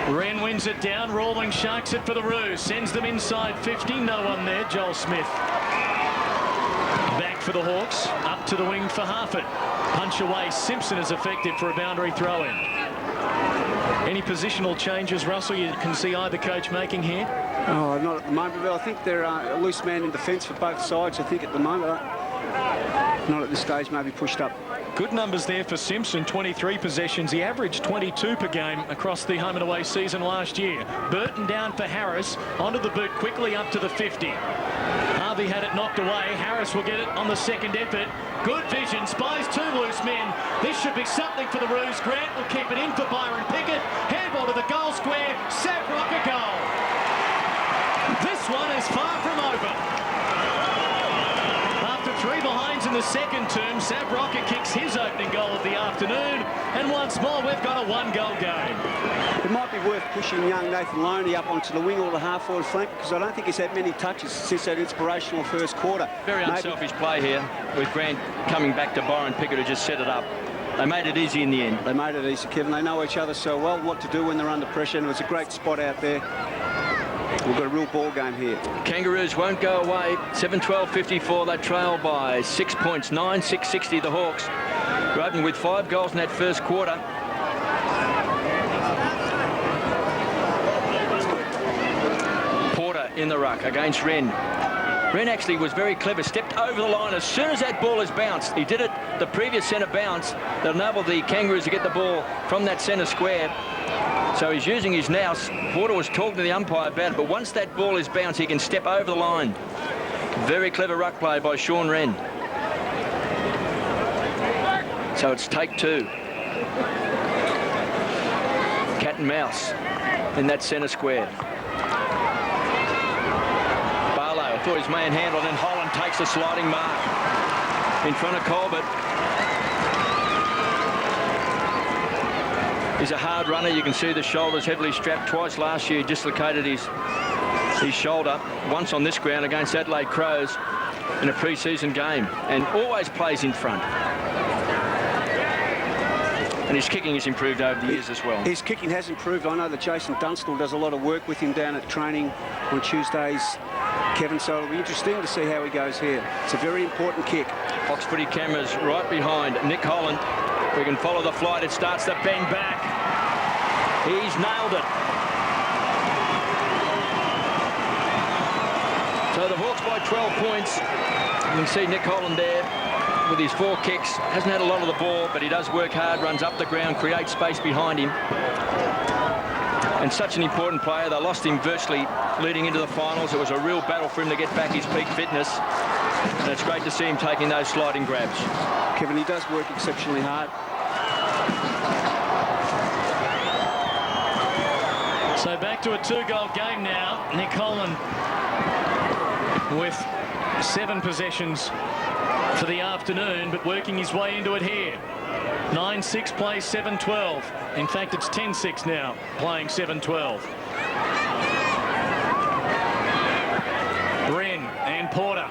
Wren wins it down. Rawling sharks it for the Roos. Sends them inside 50. No one there. Joel Smith. Back for the Hawks. Up to the wing for Harford. Punch away. Simpson is effective for a boundary throw-in. Any positional changes, Russell, you can see either coach making here? Oh, not at the moment, but I think they're a loose man in defence for both sides. I think at the moment, not at this stage, maybe pushed up. Good numbers there for Simpson, 23 possessions. He averaged 22 per game across the home and away season last year. Burton down for Harris, onto the boot quickly up to the 50. Harvey had it knocked away. Harris will get it on the second effort. Good vision, spies 2 loose men. This should be something for the Roos. Grant will keep it in for Byron Pickett. Handball to the goal square. Savrock a goal. This one is far from over. After 3 behinds in the second term, Savrock kicks his opening goal of the afternoon. And once more, we've got a 1-goal game. It might be worth pushing young Nathan Loney up onto the wing or the half-forward flank, because I don't think he's had many touches since that inspirational first quarter. Very unselfish play here with Grant coming back to Byron Pickett, who just set it up. They made it easy in the end. They made it easy, Kevin. They know each other so well, what to do when they're under pressure, and it was a great spot out there. We've got a real ball game here. Kangaroos won't go away. 7-12-54. They trail by 6 points. 9-6-60 the Hawks. They're opening with 5 goals in that first quarter. Porter in the ruck against Wren. Wren actually was very clever. Stepped over the line as soon as that ball has bounced. He did it the previous centre bounce that enabled the Kangaroos to get the ball from that centre square. So he's using his nous. Porter was talking to the umpire about it, but once that ball is bounced, he can step over the line. Very clever ruck play by Sean Wren. So it's take 2. Cat and mouse in that centre square. Barlow thought his man handled, and Holland takes the sliding mark in front of Colbert. He's a hard runner. You can see the shoulders heavily strapped. Twice last year, dislocated his shoulder. Once on this ground against Adelaide Crows in a pre-season game, and always plays in front. And his kicking has improved over the years as well. His kicking has improved. I know that Jason Dunstall does a lot of work with him down at training on Tuesdays, Kevin, so it'll be interesting to see how he goes here. It's a very important kick. Fox Footy cameras right behind Nick Holland. We can follow the flight. It starts to bend back. He's nailed it. So the Hawks by 12 points. You can see Nick Holland there with his 4 kicks. Hasn't had a lot of the ball, but he does work hard, runs up the ground, creates space behind him. And such an important player. They lost him virtually leading into the finals. It was a real battle for him to get back his peak fitness. And it's great to see him taking those sliding grabs. Kevin, he does work exceptionally hard. So back to a 2-goal game now. Nick Holland with 7 possessions for the afternoon, but working his way into it here. 9-6 plays 7-12. In fact, it's 10-6 now, playing 7-12. Wren and Porter.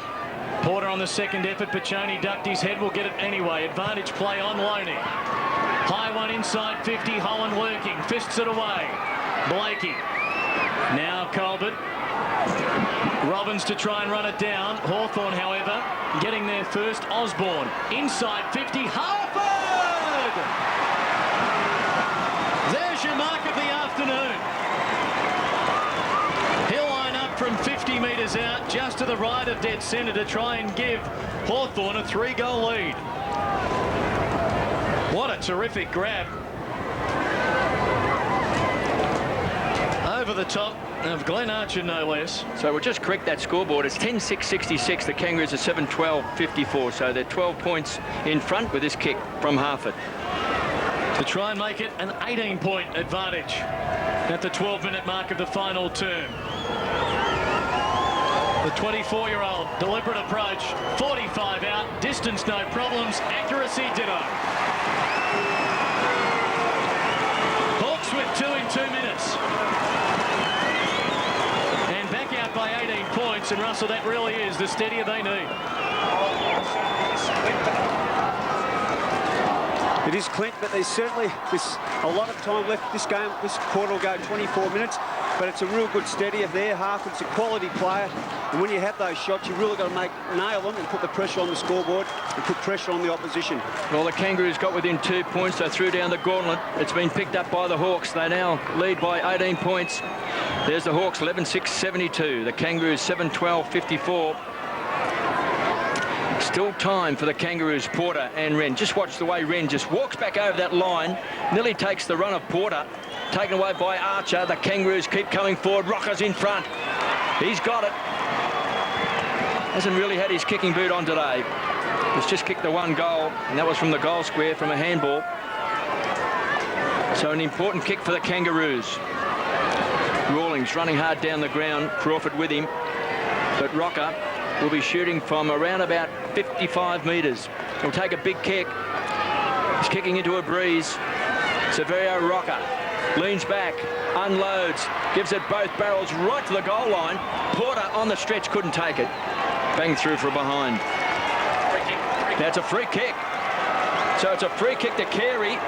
Porter on the second effort. Pachoni ducked his head. Will get it anyway. Advantage play on Loney. High one inside 50. Holland working. Fists it away. Blakey. Now Colbert. Robbins to try and run it down. Hawthorn, however, getting there first. Osborne. Inside 50. Harford! There's your mark of the afternoon. He'll line up from 50 metres out, just to the right of dead centre, to try and give Hawthorn a 3-goal lead. What a terrific grab. the top of Glen Archer, no less. So we'll just correct that scoreboard. It's 10-6-66. The Kangaroos are 7-12-54. So they're 12 points in front with this kick from Harford. To try and make it an 18-point advantage at the 12-minute mark of the final term. The 24-year-old deliberate approach, 45 out, distance no problems, accuracy ditto. Hawks with 2 in 2 minutes. And back out by 18 points, and Russell, that really is the steadier they need. It is Clint, but there's certainly a lot of time left. This quarter will go 24 minutes, but it's a real good steadier there. Harford's a quality player, and when you have those shots, you've really got to nail them and put the pressure on the scoreboard and put pressure on the opposition. Well, the Kangaroos got within 2 points. They threw down the gauntlet. It's been picked up by the Hawks. They now lead by 18 points. There's the Hawks, 11-6-72. The Kangaroos, 7-12-54. Still time for the Kangaroos, Porter and Wren. Just watch the way Wren just walks back over that line, nearly takes the run of Porter, taken away by Archer. The Kangaroos keep coming forward. Rocker's in front. He's got it. Hasn't really had his kicking boot on today. He's just kicked the 1 goal, and that was from the goal square from a handball. So an important kick for the Kangaroos. Rawlings running hard down the ground, Crawford with him, but Rocker will be shooting from around about 55 metres. He'll take a big kick. He's kicking into a breeze. Severio Rocker leans back, unloads, gives it both barrels right to the goal line. Porter on the stretch couldn't take it. Bang through for a behind. That's a free kick. So it's a free kick to Carey.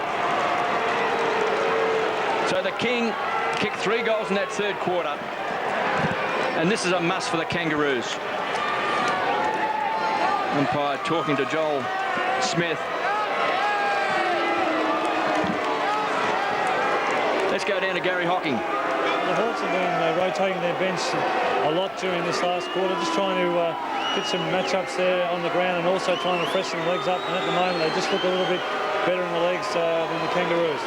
So the King kicked 3 goals in that third quarter. And this is a must for the Kangaroos. Umpire talking to Joel Smith. Let's go down to Gary Hocking. The Hawks have been rotating their bench a lot during this last quarter, just trying to get some matchups there on the ground and also trying to freshen the legs up. And at the moment, they just look a little bit better in the legs than the Kangaroos.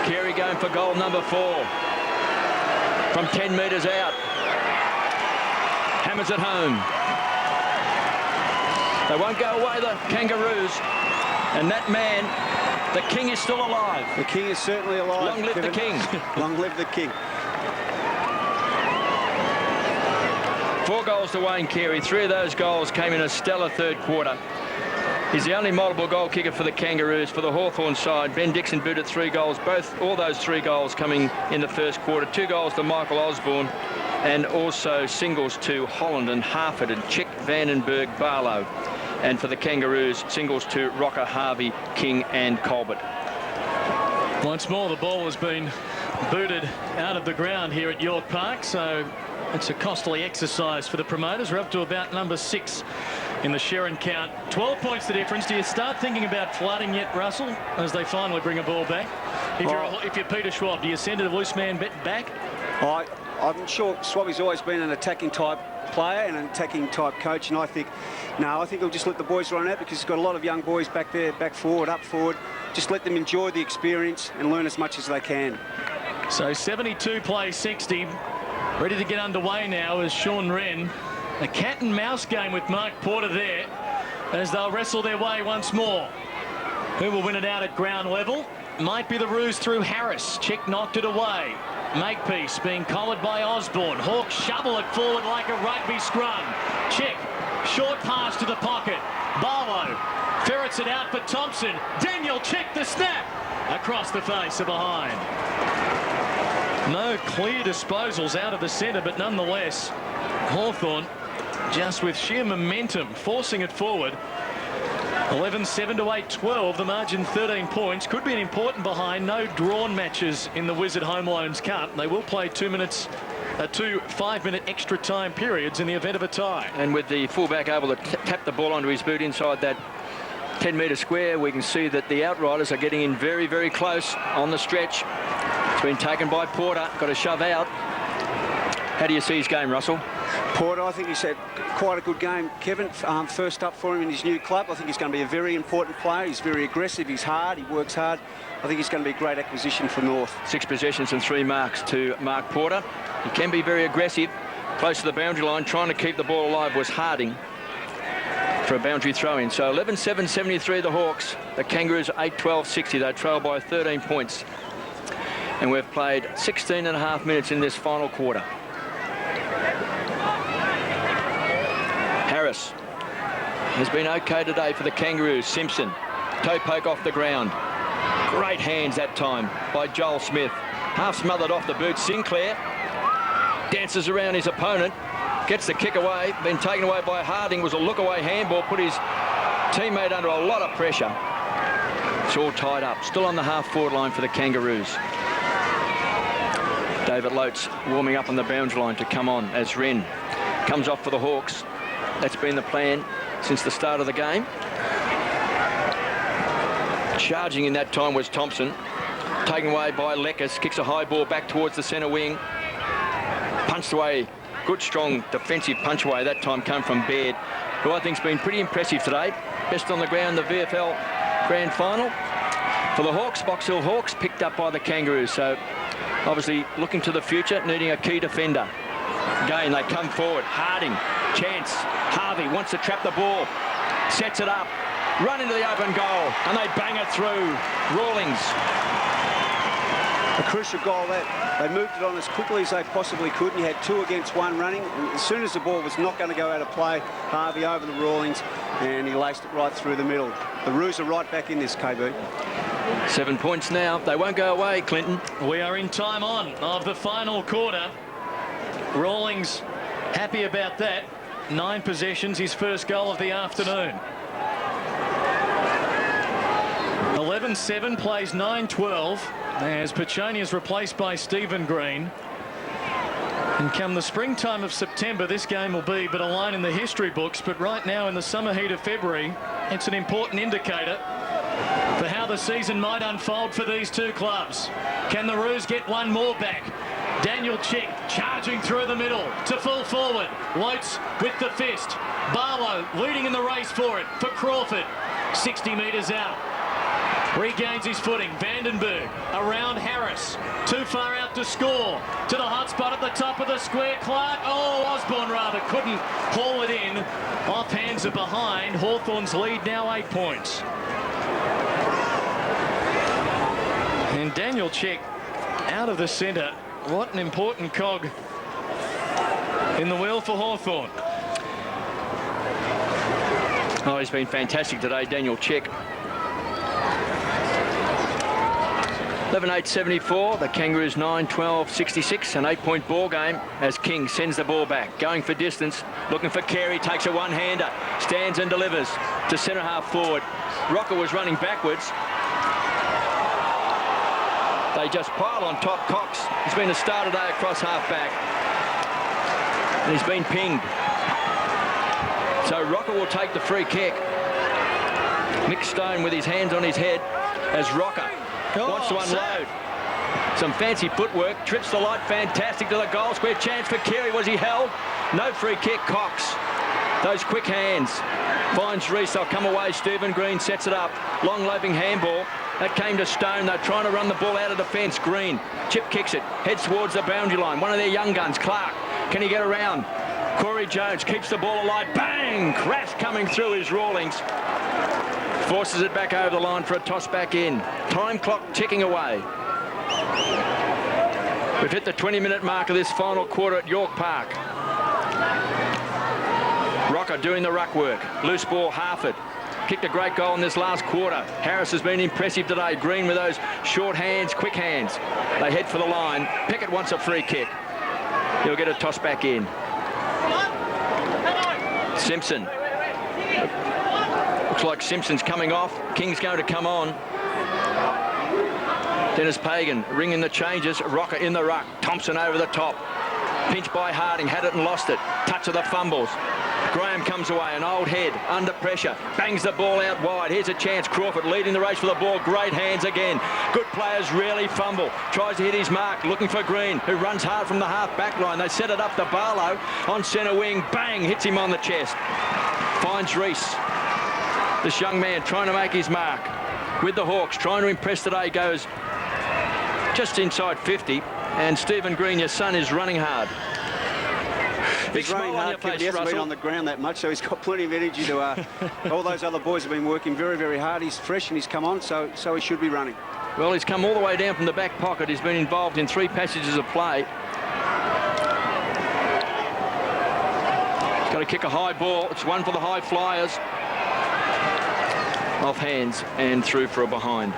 Carey going for goal number 4 from 10 metres out. Hammers it home. They won't go away, the Kangaroos. And that man, the King, is still alive. The King is certainly alive. Long live the King. Long live the King. 4 goals to Wayne Carey. 3 of those goals came in a stellar third quarter. He's the only multiple goal kicker for the Kangaroos. For the Hawthorn side, Ben Dixon booted 3 goals. All those 3 goals coming in the first quarter. 2 goals to Michael Osborne, and also singles to Holland and Harford and Chick, Vandenberg, Barlow. And for the Kangaroos, singles to Rocker, Harvey, King and Colbert. Once more, the ball has been booted out of the ground here at York Park, so it's a costly exercise for the promoters. We're up to about number 6 in the Sherrin count. 12 points the difference. Do you start thinking about flooding yet, Russell, as they finally bring a ball back? If you're Peter Schwab, do you send a loose man back? I'm sure Swabby's always been an attacking type player and an attacking type coach, and I think he'll just let the boys run out, because he's got a lot of young boys back there, back forward, up forward. Just let them enjoy the experience and learn as much as they can. So 72 plays 60. Ready to get underway now is Sean Wren. A cat and mouse game with Mark Porter there as they'll wrestle their way once more. Who will win it out at ground level? Might be the Roos through Harris. Chick knocked it away. Makepeace being collared by Osborne. Hawks shovel it forward like a rugby scrum. Chick, short pass to the pocket. Barlow ferrets it out for Thompson. Daniel Chick the snap across the face of behind. No clear disposals out of the centre, but nonetheless, Hawthorn just with sheer momentum forcing it forward. 11-7 to 8-12, the margin 13 points. Could be an important behind. No drawn matches in the Wizard Home Loans Cup. They will play 2 5-minute extra time periods in the event of a tie. And with the fullback able to tap the ball onto his boot inside that 10-metre square, we can see that the outriders are getting in very, very close on the stretch. It's been taken by Porter. Got to shove out. How do you see his game, Russell? Porter, I think he's had quite a good game, Kevin. First up for him in his new club. I think he's going to be a very important player. He's very aggressive, he's hard, he works hard. I think he's going to be a great acquisition for North. 6 possessions and 3 marks to Mark Porter. He can be very aggressive. Close to the boundary line, trying to keep the ball alive was Harding for a boundary throw-in. So 11-7-73 the Hawks. The Kangaroos 8-12-60. They trail by 13 points. And we've played 16 and a half minutes in this final quarter. Harris has been okay today for the Kangaroos. Simpson, toe poke off the ground. Great hands that time by Joel Smith. Half smothered off the boot. Sinclair dances around his opponent, gets the kick away, been taken away by Harding. Was a look-away handball, put his teammate under a lot of pressure. It's all tied up. Still on the half-forward line for the Kangaroos. David Loates warming up on the boundary line to come on as Wren comes off for the Hawks. That's been the plan since the start of the game. Charging in that time was Thompson. Taken away by Leckis. Kicks a high ball back towards the centre wing. Punched away. Good, strong defensive punch away. That time come from Baird, who I think's been pretty impressive today. Best on the ground, the VFL Grand Final. For the Hawks, Box Hill Hawks, picked up by the Kangaroos. So obviously looking to the future, needing a key defender. Again, they come forward. Harding, chance. Harvey wants to trap the ball. Sets it up. Run into the open goal. And they bang it through. Rawlings. A crucial goal that they moved it on as quickly as they possibly could. And you had 2 against 1 running. And as soon as the ball was not going to go out of play, Harvey over the Rawlings, and he laced it right through the middle. The Roos are right back in this, KB. 7 points now. They won't go away, Clinton. We are in time on of the final quarter. Rawlings happy about that. 9 possessions, his first goal of the afternoon. 11-7, plays 9-12 as Paccioni is replaced by Stephen Green. And come the springtime of September, this game will be but a line in the history books. But right now in the summer heat of February, it's an important indicator for how the season might unfold for these two clubs. Can the Roos get one more back? Daniel Chick charging through the middle to full forward. Loates with the fist. Barlow leading in the race for it for Crawford. 60 metres out. Regains his footing. Vandenberg around Harris. Too far out to score. To the hot spot at the top of the square. Clark. Oh, Osborne rather couldn't haul it in. Off hands are behind. Hawthorn's lead now 8 points. And Daniel Chick out of the centre. What an important cog in the wheel for Hawthorn. Oh, he's been fantastic today, Daniel Chick. 11-8-74, the Kangaroos 9-12-66, an 8-point ball game as King sends the ball back, going for distance, looking for Carey, takes a one-hander, stands and delivers to centre half forward. Rocker was running backwards. They just pile on top. Cox has been a star today across half-back. And he's been pinged. So Rocker will take the free kick. Nick Stone with his hands on his head as Rocker wants to unload. Some fancy footwork. Trips the light. Fantastic to the goal square. Chance for Carey. Was he held? No free kick. Cox. Those quick hands. Finds Reese. They'll come away. Stephen Green sets it up. Long loping handball. That came to Stone. They're trying to run the ball out of defence. Green. Chip kicks it. Heads towards the boundary line. One of their young guns. Clark. Can he get around? Corey Jones keeps the ball alive. Bang! Crash coming through his Rawlings. Forces it back over the line for a toss back in. Time clock ticking away. We've hit the 20-minute mark of this final quarter at York Park. Rocker doing the ruck work. Loose ball, Harford. Kicked a great goal in this last quarter. Harris has been impressive today. Green with those short hands, quick hands. They head for the line. Pickett wants a free kick. He'll get a toss back in. Simpson. Looks like Simpson's coming off. King's going to come on. Dennis Pagan ringing the changes. Rocker in the ruck. Thompson over the top. Pinched by Harding, had it and lost it. Touch of the fumbles. Graham comes away, an old head, under pressure, bangs the ball out wide. Here's a chance, Crawford leading the race for the ball. Great hands again. Good players rarely fumble. Tries to hit his mark, looking for Green, who runs hard from the half-back line. They set it up to Barlow on centre wing. Bang, hits him on the chest. Finds Reese. This young man trying to make his mark. With the Hawks, trying to impress today, goes just inside 50. And Stephen Green, your son, is running hard. He's running hard, Kevin. He hasn't been on the ground that much, so he's got plenty of energy to... all those other boys have been working very, very hard. He's fresh and he's come on, so he should be running. Well, he's come all the way down from the back pocket. He's been involved in 3 passages of play. He's got to kick a high ball. It's one for the high flyers. Off hands and through for a behind.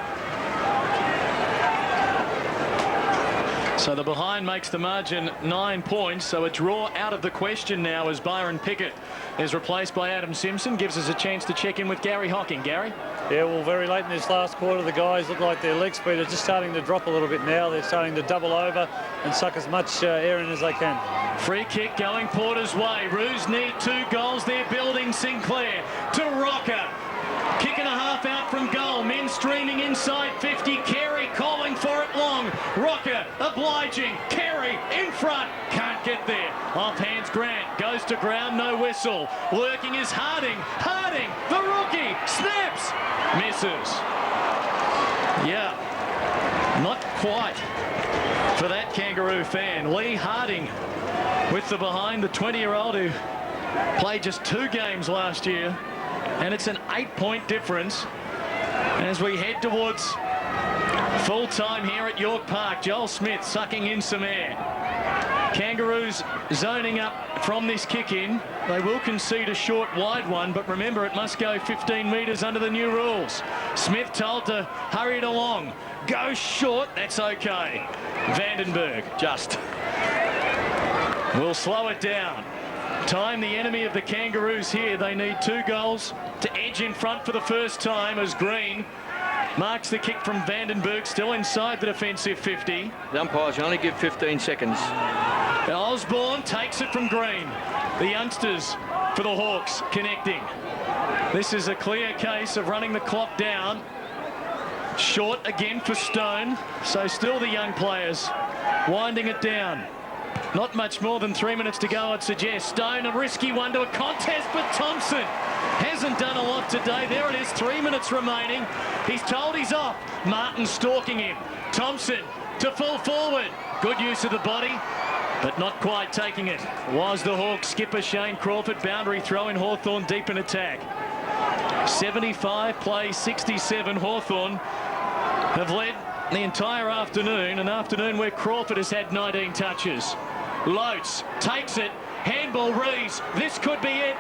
So the behind makes the margin 9 points, so a draw out of the question now as Byron Pickett is replaced by Adam Simpson. Gives us a chance to check in with Gary Hocking. Gary? Yeah, well, very late in this last quarter, the guys look like their leg speed is just starting to drop a little bit now. They're starting to double over and suck as much air in as they can. Free kick going Porter's way. Roos need 2 goals. They're building. Sinclair to Rocker. Kick and a half out from goal. Men streaming inside 50. Carey calling for it long. Rocker obliging. Carey in front. Can't get there. Off hands Grant. Goes to ground. No whistle. Lurking is Harding. Harding, the rookie. Snaps. Misses. Yeah. Not quite for that Kangaroo fan. Lee Harding with the behind, the 20-year-old who played just 2 games last year. And it's an 8-point difference as we head towards full time here at York Park. Joel Smith sucking in some air. Kangaroos zoning up from this kick in. They will concede a short wide one, but remember it must go 15 metres under the new rules. Smith told to hurry it along. Go short, that's okay. Vandenberg just will slow it down. Time the enemy of the Kangaroos here. They need 2 goals to edge in front for the first time as Green marks the kick from Vandenberg, still inside the defensive 50. The umpires only give 15 seconds. Osborne takes it from Green. The youngsters for the Hawks connecting. This is a clear case of running the clock down. Short again for Stone. So still the young players winding it down. Not much more than 3 minutes to go, I'd suggest. Stone, a risky one to a contest, but Thompson hasn't done a lot today. There it is, 3 minutes remaining. He's told he's off. Martin stalking him. Thompson to full forward. Good use of the body, but not quite taking it. Was the Hawks skipper Shane Crawford. Boundary throw in Hawthorn deep in attack. 75 plays 67. Hawthorn have led the entire afternoon, an afternoon where Crawford has had 19 touches. Lotes takes it. Handball Rees. This could be it.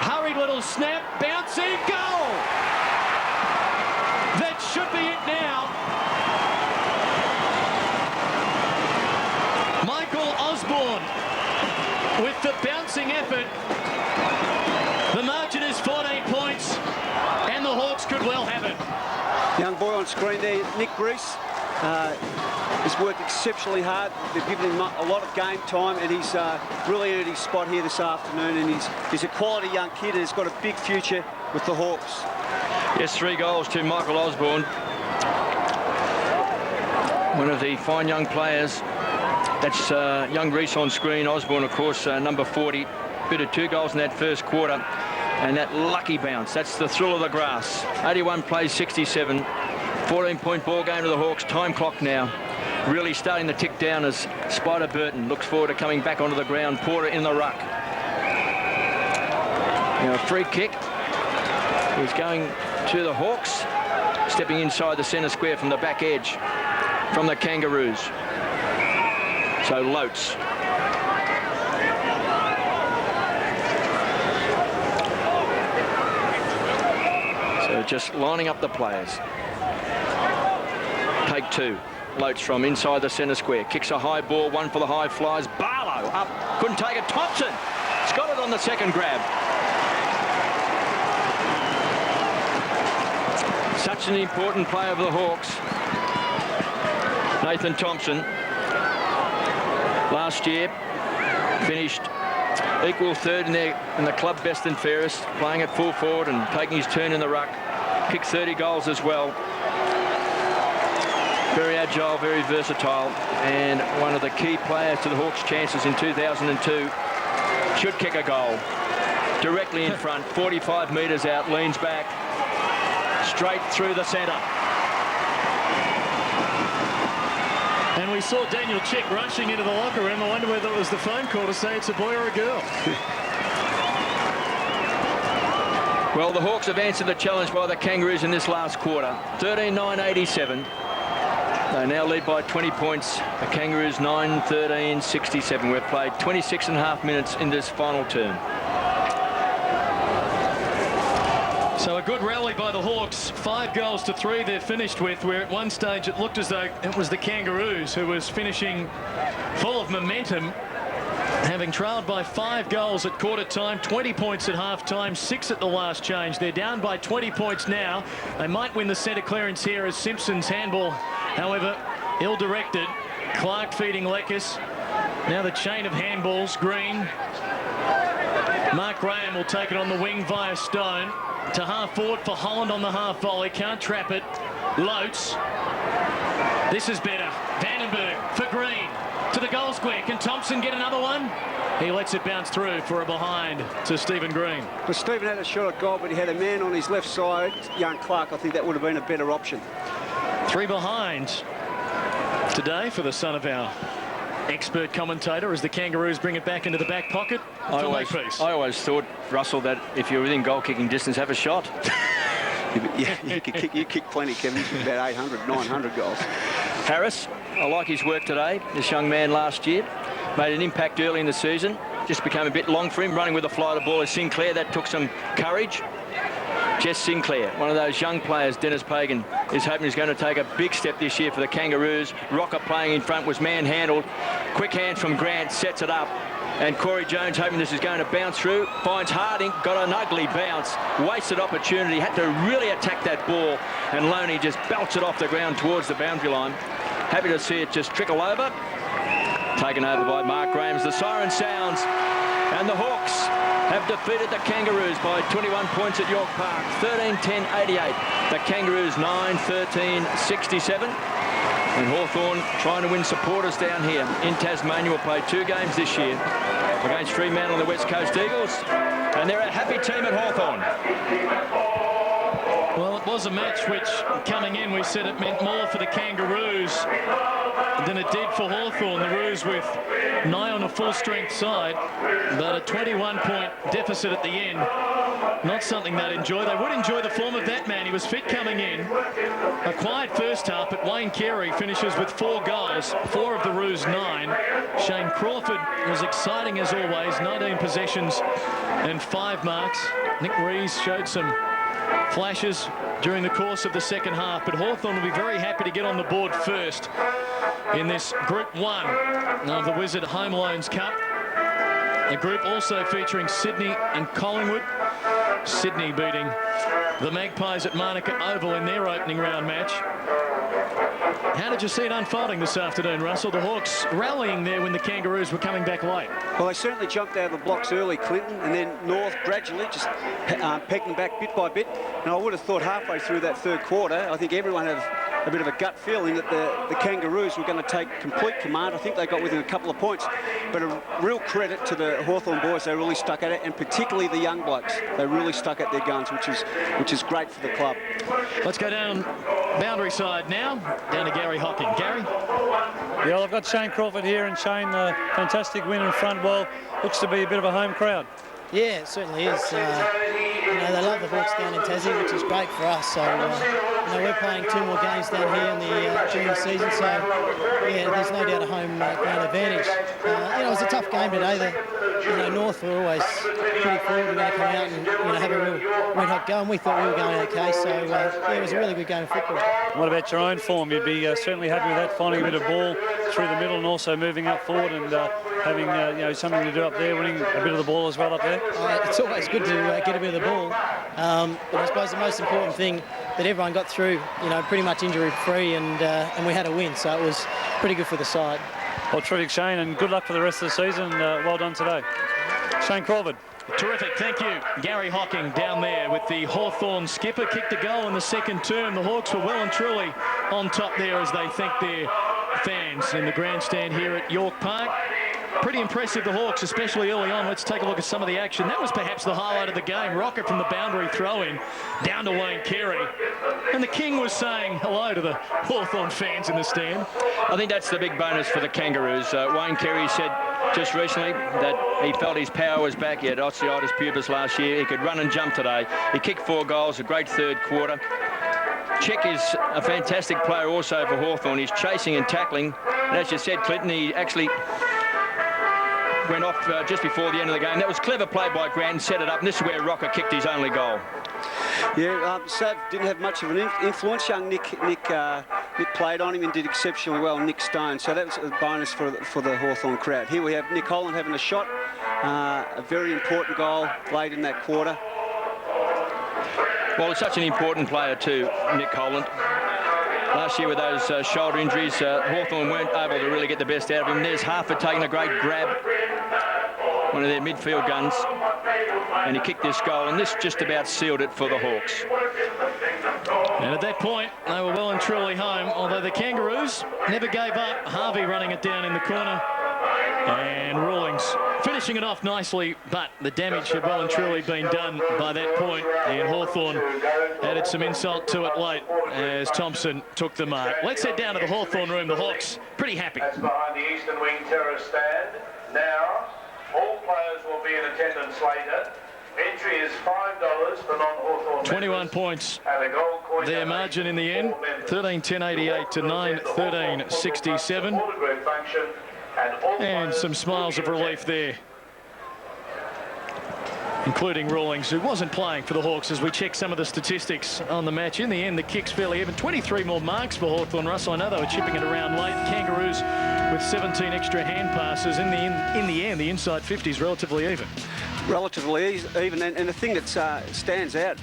Hurried little snap. Bouncing. Goal! That should be it now. Michael Osborne with the bouncing effort. The margin is 14 points and the Hawks could well have it. Young boy on screen there, Nick Reese. He's worked exceptionally hard. They've given him a lot of game time and he's really earned his spot here this afternoon, and he's a quality young kid and he's got a big future with the Hawks. Yes, 3 goals to Michael Osborne. One of the fine young players. That's young Reese on screen. Osborne, of course, number 40. Bit of 2 goals in that first quarter. And that lucky bounce, that's the thrill of the grass. 81 plays 67. 14-point ball game to the Hawks. Time clock now really starting to tick down as Spider Burton looks forward to coming back onto the ground. Porter in the ruck. Now a free kick is going to the Hawks. Stepping inside the centre square from the back edge from the Kangaroos. So Lotes. So just lining up the players. Take 2. Lotes from inside the centre square. Kicks a high ball, one for the high flies. Barlow up, couldn't take it. Thompson has got it on the second grab. Such an important player for the Hawks. Nathan Thompson. Last year, finished equal third in the club best and fairest, playing at full forward and taking his turn in the ruck. Kicked 30 goals as well. Very agile, very versatile, and one of the key players to the Hawks' chances in 2002. Should kick a goal. Directly in front, 45 metres out, leans back, straight through the centre. And we saw Daniel Chick rushing into the locker room. I wonder whether it was the phone call to say it's a boy or a girl. Well, the Hawks have answered the challenge by the Kangaroos in this last quarter. 13-9-87. They now lead by 20 points. The Kangaroos 9-13-67. We've played 26.5 minutes in this final term. So a good rally by the Hawks. 5 goals to 3 they're finished with, where at one stage it looked as though it was the Kangaroos who was finishing full of momentum, having trailed by 5 goals at quarter time, 20 points at half time, 6 at the last change. They're down by 20 points now. They might win the centre clearance here as Simpson's handball, however, ill-directed. Clark feeding Lekis. Now the chain of handballs. Green. Mark Graham will take it on the wing via Stone. To half forward for Holland on the half volley. Can't trap it. Loates. This is better. Vandenberg for Green. To the goal square. Can Thompson get another one? He lets it bounce through for a behind to Stephen Green. Well, Stephen had a shot at goal, but he had a man on his left side, young Clark. I think that would have been a better option. 3 behind today for the son of our expert commentator as the Kangaroos bring it back into the back pocket. I always thought, Russell, that if you're within goal kicking distance, have a shot. Yeah, you kick plenty, Kevin. You kick about 800, 900 goals. Harris, I like his work today. This young man last year made an impact early in the season. Just became a bit long for him. Running with a fly to ball is Sinclair. That took some courage. Jess Sinclair, one of those young players Dennis Pagan is hoping is going to take a big step this year for the Kangaroos. Rocker playing in front, was manhandled. Quick hands from Grant, sets it up. And Corey Jones hoping this is going to bounce through. Finds Harding, got an ugly bounce. Wasted opportunity, had to really attack that ball. And Loney just belts it off the ground towards the boundary line. Happy to see it just trickle over. Taken over by Mark Graham. The siren sounds. And the Hawks have defeated the Kangaroos by 21 points at York Park. 13-10-88. The Kangaroos 9-13-67. And Hawthorn trying to win supporters down here in Tasmania. Will play 2 games this year against Fremantle and the West Coast Eagles. And they're a happy team at Hawthorn. Well, it was a match which, coming in, we said it meant more for the Kangaroos than it did for Hawthorn. The Roos with nigh on a full-strength side, but a 21-point deficit at the end. Not something they'd enjoy. They would enjoy the form of that man. He was fit coming in. A quiet first half, but Wayne Carey finishes with 4 goals, 4 of the Roos 9. Shane Crawford was exciting as always, 19 possessions and 5 marks. Nick Rees showed some flashes during the course of the second half, but Hawthorn will be very happy to get on the board first in this Group 1 of the Wizard Home Loans Cup. A group also featuring Sydney and Collingwood. Sydney beating the Magpies at Manuka Oval in their opening round match. How did you see it unfolding this afternoon, Russell? The Hawks rallying there when the Kangaroos were coming back late. Well, they certainly jumped out of the blocks early, Clinton, and then North gradually just pegging back bit by bit. And I would have thought halfway through that third quarter, I think everyone had a bit of a gut feeling that the Kangaroos were going to take complete command. I think they got within a couple of points. But a real credit to the Hawthorn boys. They really stuck at it, and particularly the young blokes. They really stuck at their guns, which is great for the club. Let's go down boundary side now, down to Gary Hocking. Gary? Yeah, well, I've got Shane Crawford here, and Shane, fantastic win in front. Well, looks to be a bit of a home crowd. Yeah, it certainly is. You know, they love the Hawks down in Tassie, which is great for us. So, you know, we're playing 2 more games down here during the season. So, yeah, there's no doubt a home ground advantage. You know, it was a tough game today. North were always pretty forward. We're going to come out and have a real red hot go, and we thought we were going okay. So, yeah, it was a really good game of football. What about your own form? You'd be certainly happy with that, finding a bit of ball through the middle and also moving up forward and having something to do up there, winning a bit of the ball as well up there. It's always good to get a bit of the ball, but I suppose the most important thing that everyone got through, pretty much injury-free, and we had a win, so it was pretty good for the side. Well, terrific, Shane, and good luck for the rest of the season. Well done today. Shane Crawford. Terrific, thank you. Gary Hocking down there with the Hawthorn skipper. Kicked a goal in the second term. The Hawks were well and truly on top there, as they thank their fans in the grandstand here at York Park. Pretty impressive, the Hawks, especially early on. Let's take a look at some of the action. That was perhaps the highlight of the game. Rocket from the boundary throw-in down to Wayne Carey. And the King was saying hello to the Hawthorn fans in the stand. I think that's the big bonus for the Kangaroos. Wayne Carey said just recently that he felt his power was back. He had osteitis pubis last year. He could run and jump today. He kicked 4 goals, a great third quarter. Chick is a fantastic player also for Hawthorn. He's chasing and tackling. And as you said, Clinton, he actually went off just before the end of the game. That was clever play by Grant and set it up. And this is where Rocker kicked his only goal. Yeah, Sav didn't have much of an influence. Young Nick played on him and did exceptionally well, Nick Stone. So that was a bonus for the Hawthorn crowd. Here we have Nick Holland having a shot. A very important goal late in that quarter. Well, it's such an important player too, Nick Holland. Last year with those shoulder injuries, Hawthorn weren't able to really get the best out of him. There's Harford taking a great grab, one of their midfield guns, and he kicked this goal, and this just about sealed it for the Hawks. And at that point, they were well and truly home, although the Kangaroos never gave up. Harvey running it down in the corner, and Rawlings finishing it off nicely, but the damage had well and truly been done by that point, and Hawthorn added some insult to it late as Thompson took the mark. Let's head down to the Hawthorn room. The Hawks pretty happy. That's behind the Eastern Wing terrace stand. Now, all players will be in attendance later. Entry is $5 for non-Hawthorn 21 points. And a gold coin Their margin in the end, 13-10-88 to 9-13-67. And some smiles of relief there, including Rawlings, who wasn't playing for the Hawks, as we check some of the statistics on the match. In the end, the kick's fairly even. 23 more marks for Hawthorn. Russell, I know they were chipping it around late. Kangaroos with 17 extra hand passes. In the end, the inside 50 is relatively even. Relatively even, and the thing that stands out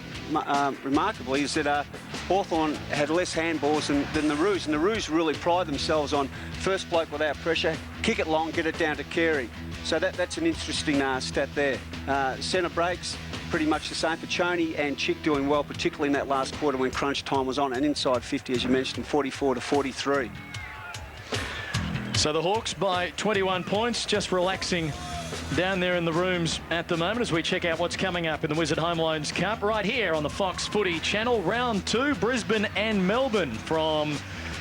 remarkably is that Hawthorn had less handballs than the Roos, and the Roos really pride themselves on first bloke without pressure, kick it long, get it down to Carey. So that's an interesting stat there. Centre breaks, pretty much the same for Choney and Chick doing well, particularly in that last quarter when crunch time was on, and inside 50, as you mentioned, 44-43. So the Hawks by 21 points, just relaxing down there in the rooms at the moment as we check out what's coming up in the Wizard Home Loans Cup right here on the Fox Footy Channel. Round 2, Brisbane and Melbourne from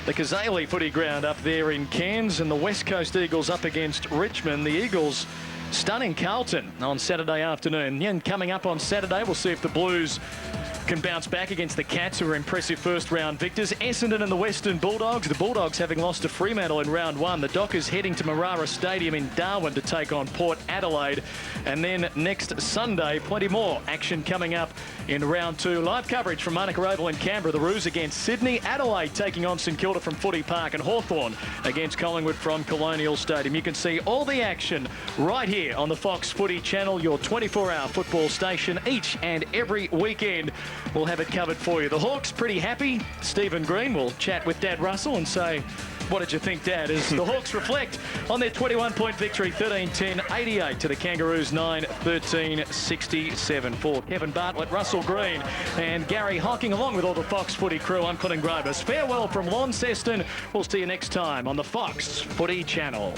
the Kazali footy ground up there in Cairns, and the West Coast Eagles up against Richmond. The Eagles stunning Carlton on Saturday afternoon. And coming up on Saturday, we'll see if the Blues can bounce back against the Cats, who are impressive first-round victors. Essendon and the Western Bulldogs. The Bulldogs having lost to Fremantle in round 1. The Dockers heading to Marara Stadium in Darwin to take on Port Adelaide. And then next Sunday, plenty more action coming up in round 2. Live coverage from Manuka Oval in Canberra. The Roos against Sydney. Adelaide taking on St Kilda from Footy Park, and Hawthorn against Collingwood from Colonial Stadium. You can see all the action right here on the Fox Footy Channel, your 24-hour football station, each and every weekend. We'll have it covered for you. The Hawks pretty happy. Stephen Green will chat with Dad Russell and say, what did you think, Dad? As the Hawks reflect on their 21-point victory, 13-10-88 to the Kangaroos, 9-13-67. For Kevin Bartlett, Russell Green and Gary Hocking, along with all the Fox Footy crew, I'm Colin Grobus. Farewell from Launceston. We'll see you next time on the Fox Footy Channel.